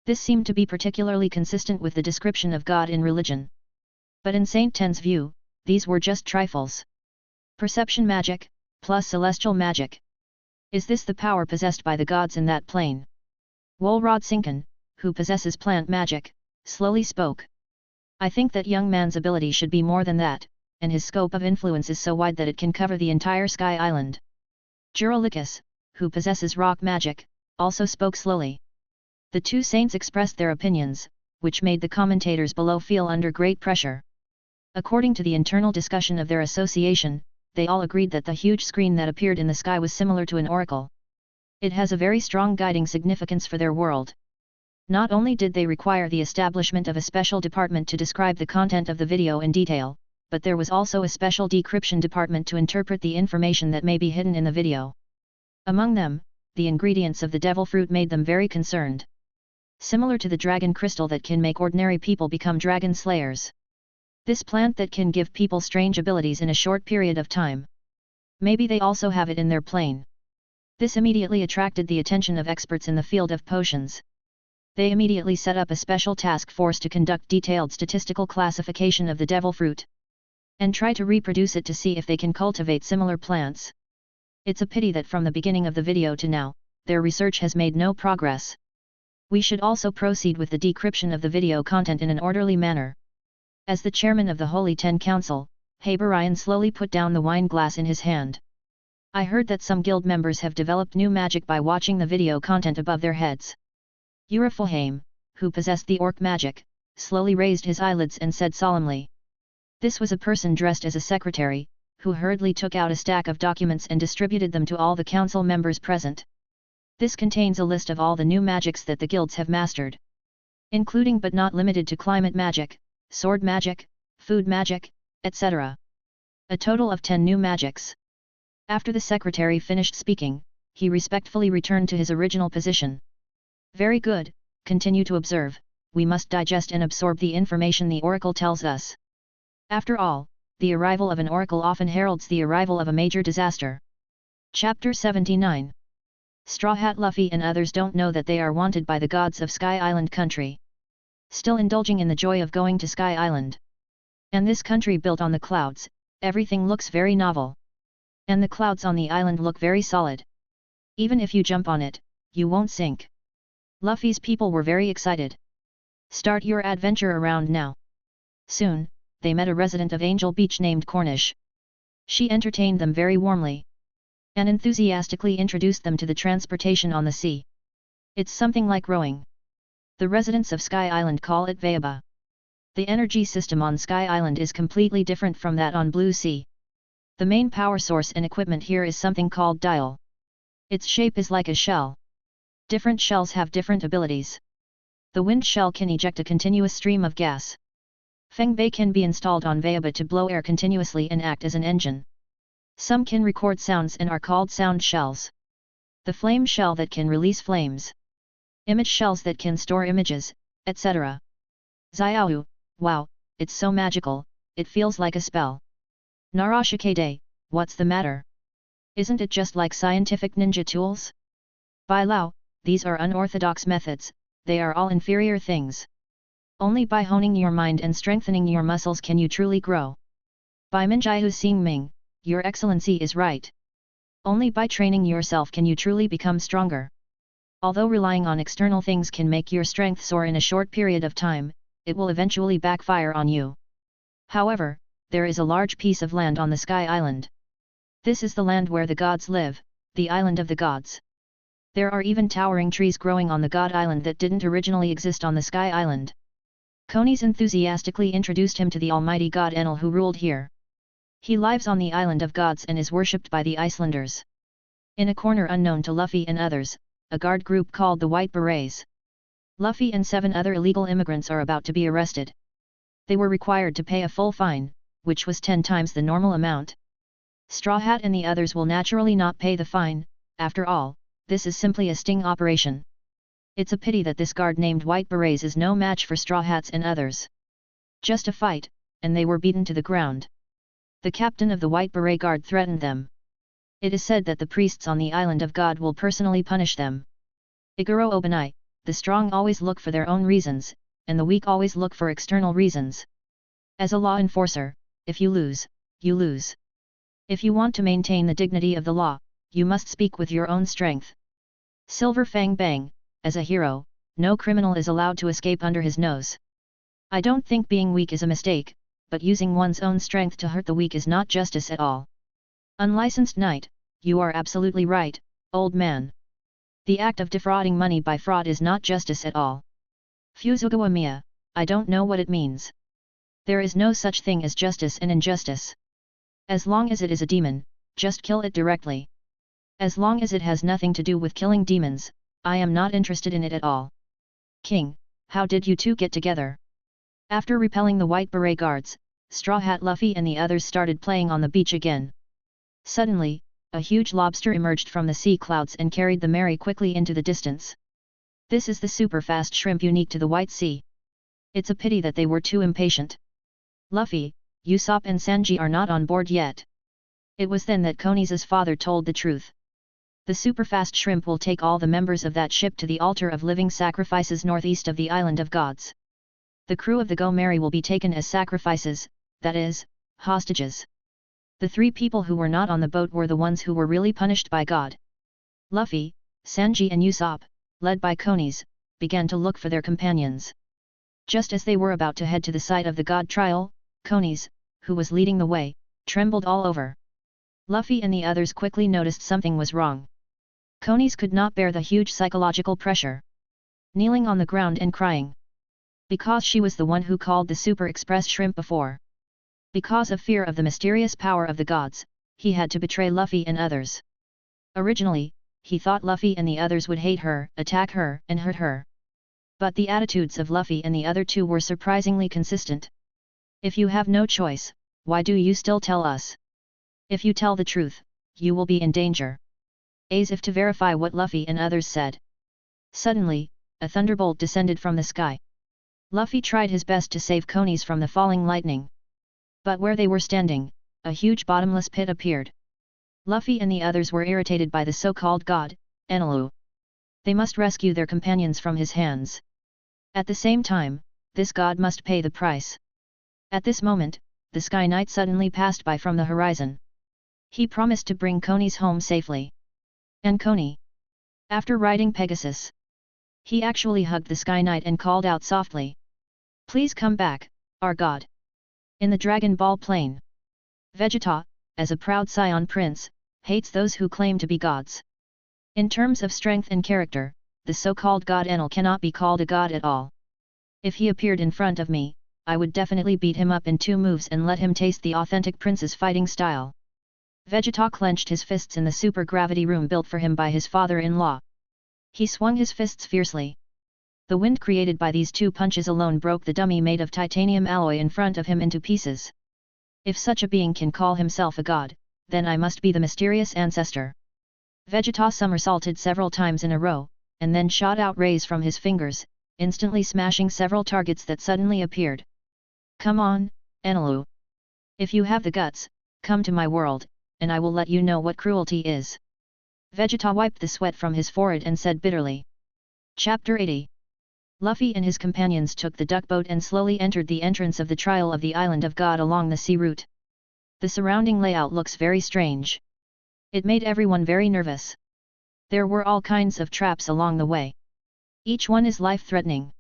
This seemed to be particularly consistent with the description of God in religion. But in Saint 10's view, these were just trifles. Perception magic, plus celestial magic. Is this the power possessed by the gods in that plane? Wolrod Sinkin, who possesses plant magic, slowly spoke. I think that young man's ability should be more than that, and his scope of influence is so wide that it can cover the entire Sky Island. Jurolicus, who possesses rock magic, also spoke slowly. The two saints expressed their opinions, which made the commentators below feel under great pressure. According to the internal discussion of their association, they all agreed that the huge screen that appeared in the sky was similar to an oracle. It has a very strong guiding significance for their world. Not only did they require the establishment of a special department to describe the content of the video in detail, but there was also a special decryption department to interpret the information that may be hidden in the video. Among them, the ingredients of the devil fruit made them very concerned. Similar to the dragon crystal that can make ordinary people become dragon slayers. This plant that can give people strange abilities in a short period of time. Maybe they also have it in their plane. This immediately attracted the attention of experts in the field of potions. They immediately set up a special task force to conduct detailed statistical classification of the devil fruit. And try to reproduce it to see if they can cultivate similar plants. It's a pity that from the beginning of the video to now, their research has made no progress. We should also proceed with the decryption of the video content in an orderly manner. As the chairman of the Holy Ten Council, Haberian slowly put down the wine glass in his hand. I heard that some guild members have developed new magic by watching the video content above their heads. Urifulheim, who possessed the orc magic, slowly raised his eyelids and said solemnly. This was a person dressed as a secretary, who hurriedly took out a stack of documents and distributed them to all the council members present. This contains a list of all the new magics that the guilds have mastered. Including but not limited to climate magic, sword magic, food magic, etc. A total of 10 new magics. After the secretary finished speaking, he respectfully returned to his original position. Very good, continue to observe, we must digest and absorb the information the oracle tells us. After all, the arrival of an oracle often heralds the arrival of a major disaster. Chapter 79. Straw Hat Luffy and others don't know that they are wanted by the gods of Sky Island country. Still indulging in the joy of going to Sky Island. And this country built on the clouds, everything looks very novel. And the clouds on the island look very solid. Even if you jump on it, you won't sink. Luffy's people were very excited. Start your adventure around now. Soon, they met a resident of Angel Beach named Cornish. She entertained them very warmly. And enthusiastically introduced them to the transportation on the sea. It's something like rowing. The residents of Sky Island call it Vayaba. The energy system on Sky Island is completely different from that on Blue Sea. The main power source and equipment here is something called dial. Its shape is like a shell. Different shells have different abilities. The wind shell can eject a continuous stream of gas. Feng Bei can be installed on Vayaba to blow air continuously and act as an engine. Some can record sounds and are called sound shells. The flame shell that can release flames. Image shells that can store images, etc. Xiao, wow, it's so magical, it feels like a spell. Narashikade, what's the matter? Isn't it just like scientific ninja tools? Bai Lao, these are unorthodox methods, they are all inferior things. Only by honing your mind and strengthening your muscles can you truly grow. Bai Minjiahu Xing Ming, Your Excellency is right. Only by training yourself can you truly become stronger. Although relying on external things can make your strength soar in a short period of time, it will eventually backfire on you. However, there is a large piece of land on the Sky Island. This is the land where the gods live, the island of the gods. There are even towering trees growing on the God Island that didn't originally exist on the Sky Island. Konis enthusiastically introduced him to the almighty god Enel who ruled here. He lives on the island of gods and is worshipped by the Icelanders. In a corner unknown to Luffy and others, a guard group called the White Berets. Luffy and 7 other illegal immigrants are about to be arrested. They were required to pay a full fine, which was 10 times the normal amount. Straw Hat and the others will naturally not pay the fine. After all, this is simply a sting operation. It's a pity that this guard named White Berets is no match for Straw Hats and others. Just a fight, and they were beaten to the ground. The captain of the White Beret Guard threatened them. It is said that the priests on the Island of God will personally punish them. Iguro Obanai, the strong always look for their own reasons, and the weak always look for external reasons. As a law enforcer, if you lose, you lose. If you want to maintain the dignity of the law, you must speak with your own strength. Silver Fang Bang, as a hero, no criminal is allowed to escape under his nose. I don't think being weak is a mistake, but using one's own strength to hurt the weak is not justice at all. Unlicensed knight, you are absolutely right, old man. The act of defrauding money by fraud is not justice at all. Fuzugawa Miya, I don't know what it means. There is no such thing as justice and injustice. As long as it is a demon, just kill it directly. As long as it has nothing to do with killing demons, I am not interested in it at all. King, how did you two get together? After repelling the White Beret guards, Straw Hat Luffy and the others started playing on the beach again. Suddenly, a huge lobster emerged from the sea clouds and carried the Mary quickly into the distance. This is the super fast shrimp unique to the White Sea. It's a pity that they were too impatient. Luffy, Usopp and Sanji are not on board yet. It was then that Konis's father told the truth. The superfast shrimp will take all the members of that ship to the altar of living sacrifices northeast of the Island of Gods. The crew of the Go Mary will be taken as sacrifices, that is, hostages. The 3 people who were not on the boat were the ones who were really punished by God. Luffy, Sanji and Usopp, led by Konis, began to look for their companions. Just as they were about to head to the site of the God trial, Konis, who was leading the way, trembled all over. Luffy and the others quickly noticed something was wrong. Konis could not bear the huge psychological pressure. Kneeling on the ground and crying. Because she was the one who called the Super Express shrimp before. Because of fear of the mysterious power of the gods, he had to betray Luffy and others. Originally, he thought Luffy and the others would hate her, attack her, and hurt her. But the attitudes of Luffy and the other 2 were surprisingly consistent. If you have no choice, why do you still tell us? If you tell the truth, you will be in danger. As if to verify what Luffy and others said. Suddenly, a thunderbolt descended from the sky. Luffy tried his best to save Konis from the falling lightning. But where they were standing, a huge bottomless pit appeared. Luffy and the others were irritated by the so-called god, Enelu. They must rescue their companions from his hands. At the same time, this god must pay the price. At this moment, the Sky Knight suddenly passed by from the horizon. He promised to bring Konis home safely. And Koni. After riding Pegasus, he actually hugged the Sky Knight and called out softly. Please come back, our god. In the Dragon Ball plane. Vegeta, as a proud Scion Prince, hates those who claim to be gods. In terms of strength and character, the so-called god Enel cannot be called a god at all. If he appeared in front of me, I would definitely beat him up in 2 moves and let him taste the authentic prince's fighting style. Vegeta clenched his fists in the super-gravity room built for him by his father-in-law. He swung his fists fiercely. The wind created by these 2 punches alone broke the dummy made of titanium alloy in front of him into pieces. If such a being can call himself a god, then I must be the mysterious ancestor. Vegeta somersaulted several times in a row, and then shot out rays from his fingers, instantly smashing several targets that suddenly appeared. Come on, Enelu. If you have the guts, come to my world, and I will let you know what cruelty is. Vegeta wiped the sweat from his forehead and said bitterly. Chapter 80. Luffy and his companions took the duck boat and slowly entered the entrance of the trial of the Island of God along the sea route. The surrounding layout looks very strange. It made everyone very nervous. There were all kinds of traps along the way. Each one is life-threatening.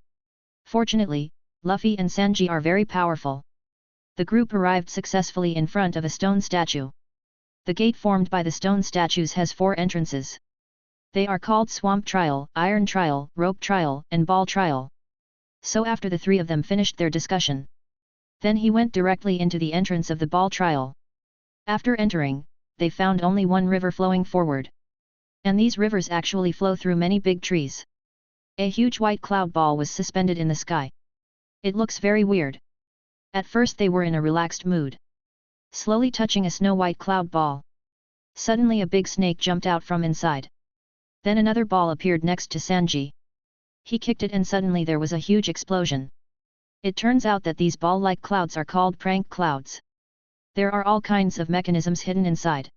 Fortunately, Luffy and Sanji are very powerful. The group arrived successfully in front of a stone statue. The gate formed by the stone statues has 4 entrances. They are called Swamp Trial, Iron Trial, Rope Trial, and Ball Trial. So after the 3 of them finished their discussion, then he went directly into the entrance of the Ball Trial. After entering, they found only one river flowing forward. And these rivers actually flow through many big trees. A huge white cloud ball was suspended in the sky. It looks very weird. At first they were in a relaxed mood, slowly touching a snow-white cloud ball. Suddenly a big snake jumped out from inside. Then another ball appeared next to Sanji. He kicked it and suddenly there was a huge explosion. It turns out that these ball-like clouds are called prank clouds. There are all kinds of mechanisms hidden inside.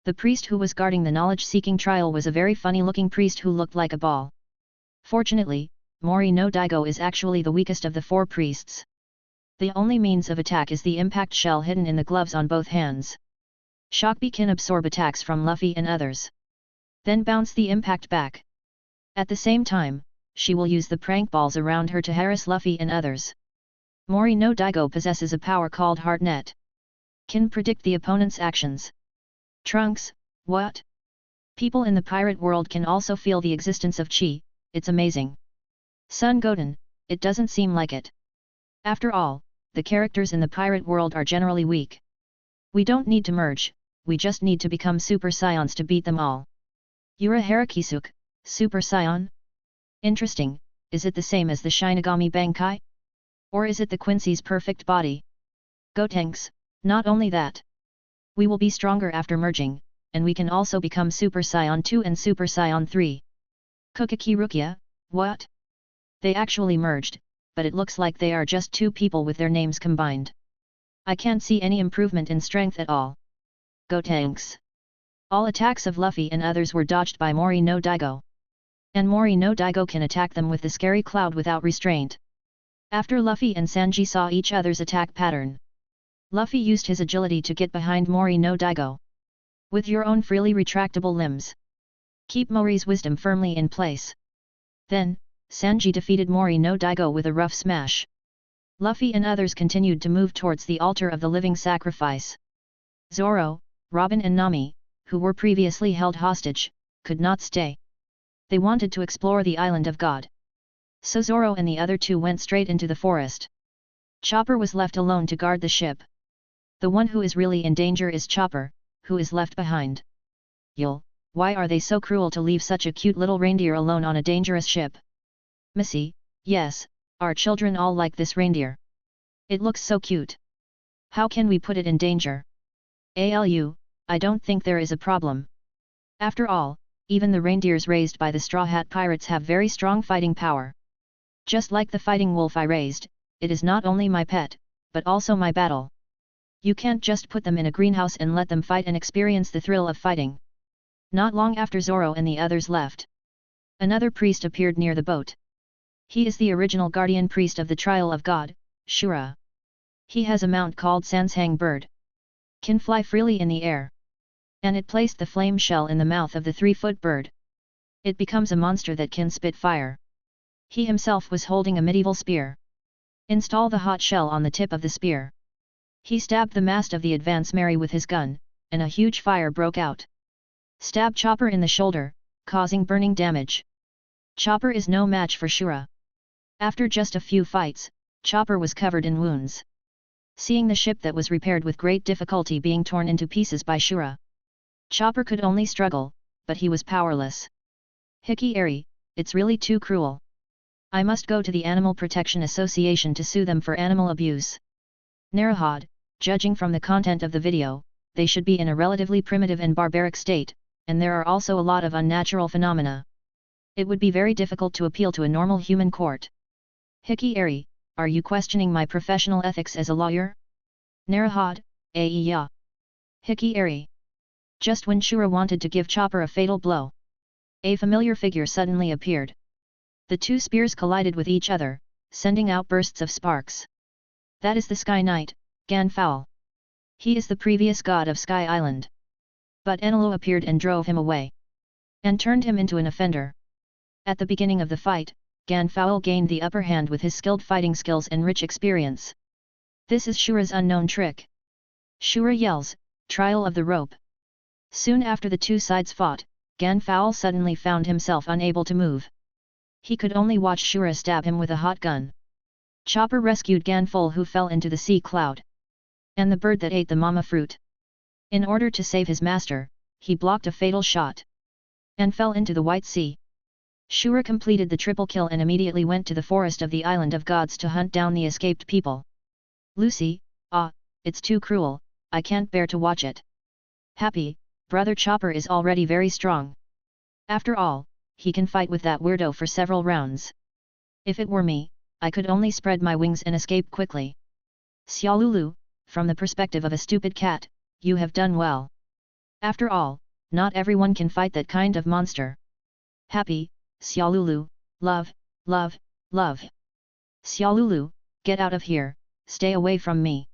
The priest who was guarding the knowledge-seeking trial was a very funny-looking priest who looked like a ball. Fortunately, Mori no Daigo is actually the weakest of the 4 priests. The only means of attack is the impact shell hidden in the gloves on both hands. Shockbee can absorb attacks from Luffy and others, then bounce the impact back. At the same time, she will use the prank balls around her to harass Luffy and others. Mori no Daigo possesses a power called Heartnet. Can predict the opponent's actions. Trunks, what? People in the pirate world can also feel the existence of chi, it's amazing. Sun Goten, it doesn't seem like it. After all, the characters in the pirate world are generally weak. We don't need to merge, we just need to become Super Saiyans to beat them all. Yura Harakisuke, Super Saiyan? Interesting, is it the same as the Shinigami Bankai? Or is it the Quincy's perfect body? Gotenks, not only that. We will be stronger after merging, and we can also become Super Saiyan 2 and Super Saiyan 3. Kokaki Rukia, what? They actually merged, but it looks like they are just 2 people with their names combined. I can't see any improvement in strength at all. Gotenks. All attacks of Luffy and others were dodged by Mori no Daigo. And Mori no Daigo can attack them with the scary cloud without restraint. After Luffy and Sanji saw each other's attack pattern, Luffy used his agility to get behind Mori no Daigo. With your own freely retractable limbs, keep Mori's wisdom firmly in place. Then, Sanji defeated Mori no Daigo with a rough smash. Luffy and others continued to move towards the altar of the living sacrifice. Zoro, Robin and Nami, who were previously held hostage, could not stay. They wanted to explore the island of God. So Zoro and the other 2 went straight into the forest. Chopper was left alone to guard the ship. The one who is really in danger is Chopper, who is left behind. Yul, why are they so cruel to leave such a cute little reindeer alone on a dangerous ship? Missy, yes, our children all like this reindeer. It looks so cute. How can we put it in danger? ALU, I don't think there is a problem. After all, even the reindeers raised by the Straw Hat Pirates have very strong fighting power. Just like the fighting wolf I raised, it is not only my pet, but also my battle. You can't just put them in a greenhouse and let them fight and experience the thrill of fighting. Not long after Zoro and the others left, another priest appeared near the boat. He is the original guardian priest of the Trial of God, Shura. He has a mount called Sanshang Bird. Can fly freely in the air. And it placed the flame shell in the mouth of the 3-foot bird. It becomes a monster that can spit fire. He himself was holding a medieval spear. Install the hot shell on the tip of the spear. He stabbed the mast of the Advance Mary with his gun, and a huge fire broke out. Stab Chopper in the shoulder, causing burning damage. Chopper is no match for Shura. After just a few fights, Chopper was covered in wounds. Seeing the ship that was repaired with great difficulty being torn into pieces by Shura, Chopper could only struggle, but he was powerless. Hikiari, it's really too cruel. I must go to the Animal Protection Association to sue them for animal abuse. Narahad, judging from the content of the video, they should be in a relatively primitive and barbaric state, and there are also a lot of unnatural phenomena. It would be very difficult to appeal to a normal human court. Hikiari, are you questioning my professional ethics as a lawyer? Narahad, yeah. Hikiari. Just when Shura wanted to give Chopper a fatal blow, a familiar figure suddenly appeared. The 2 spears collided with each other, sending out bursts of sparks. That is the Sky Knight, Ganfowl. He is the previous god of Sky Island. But Enelo appeared and drove him away, and turned him into an offender. At the beginning of the fight, Ganfaul gained the upper hand with his skilled fighting skills and rich experience. This is Shura's unknown trick. Shura yells, "Trial of the rope." Soon after the two sides fought, Ganfaul suddenly found himself unable to move. He could only watch Shura stab him with a hot gun. Chopper rescued Ganfaul, who fell into the sea cloud, and the bird that ate the mama fruit. In order to save his master, he blocked a fatal shot, and fell into the White Sea. Shura completed the triple kill and immediately went to the forest of the Island of Gods to hunt down the escaped people. Lucy, it's too cruel, I can't bear to watch it. Happy, brother Chopper is already very strong. After all, he can fight with that weirdo for several rounds. If it were me, I could only spread my wings and escape quickly. Xiaolulu, from the perspective of a stupid cat, you have done well. After all, not everyone can fight that kind of monster. Happy, Xiaolulu, love, love, love. Xiaolulu, get out of here, stay away from me.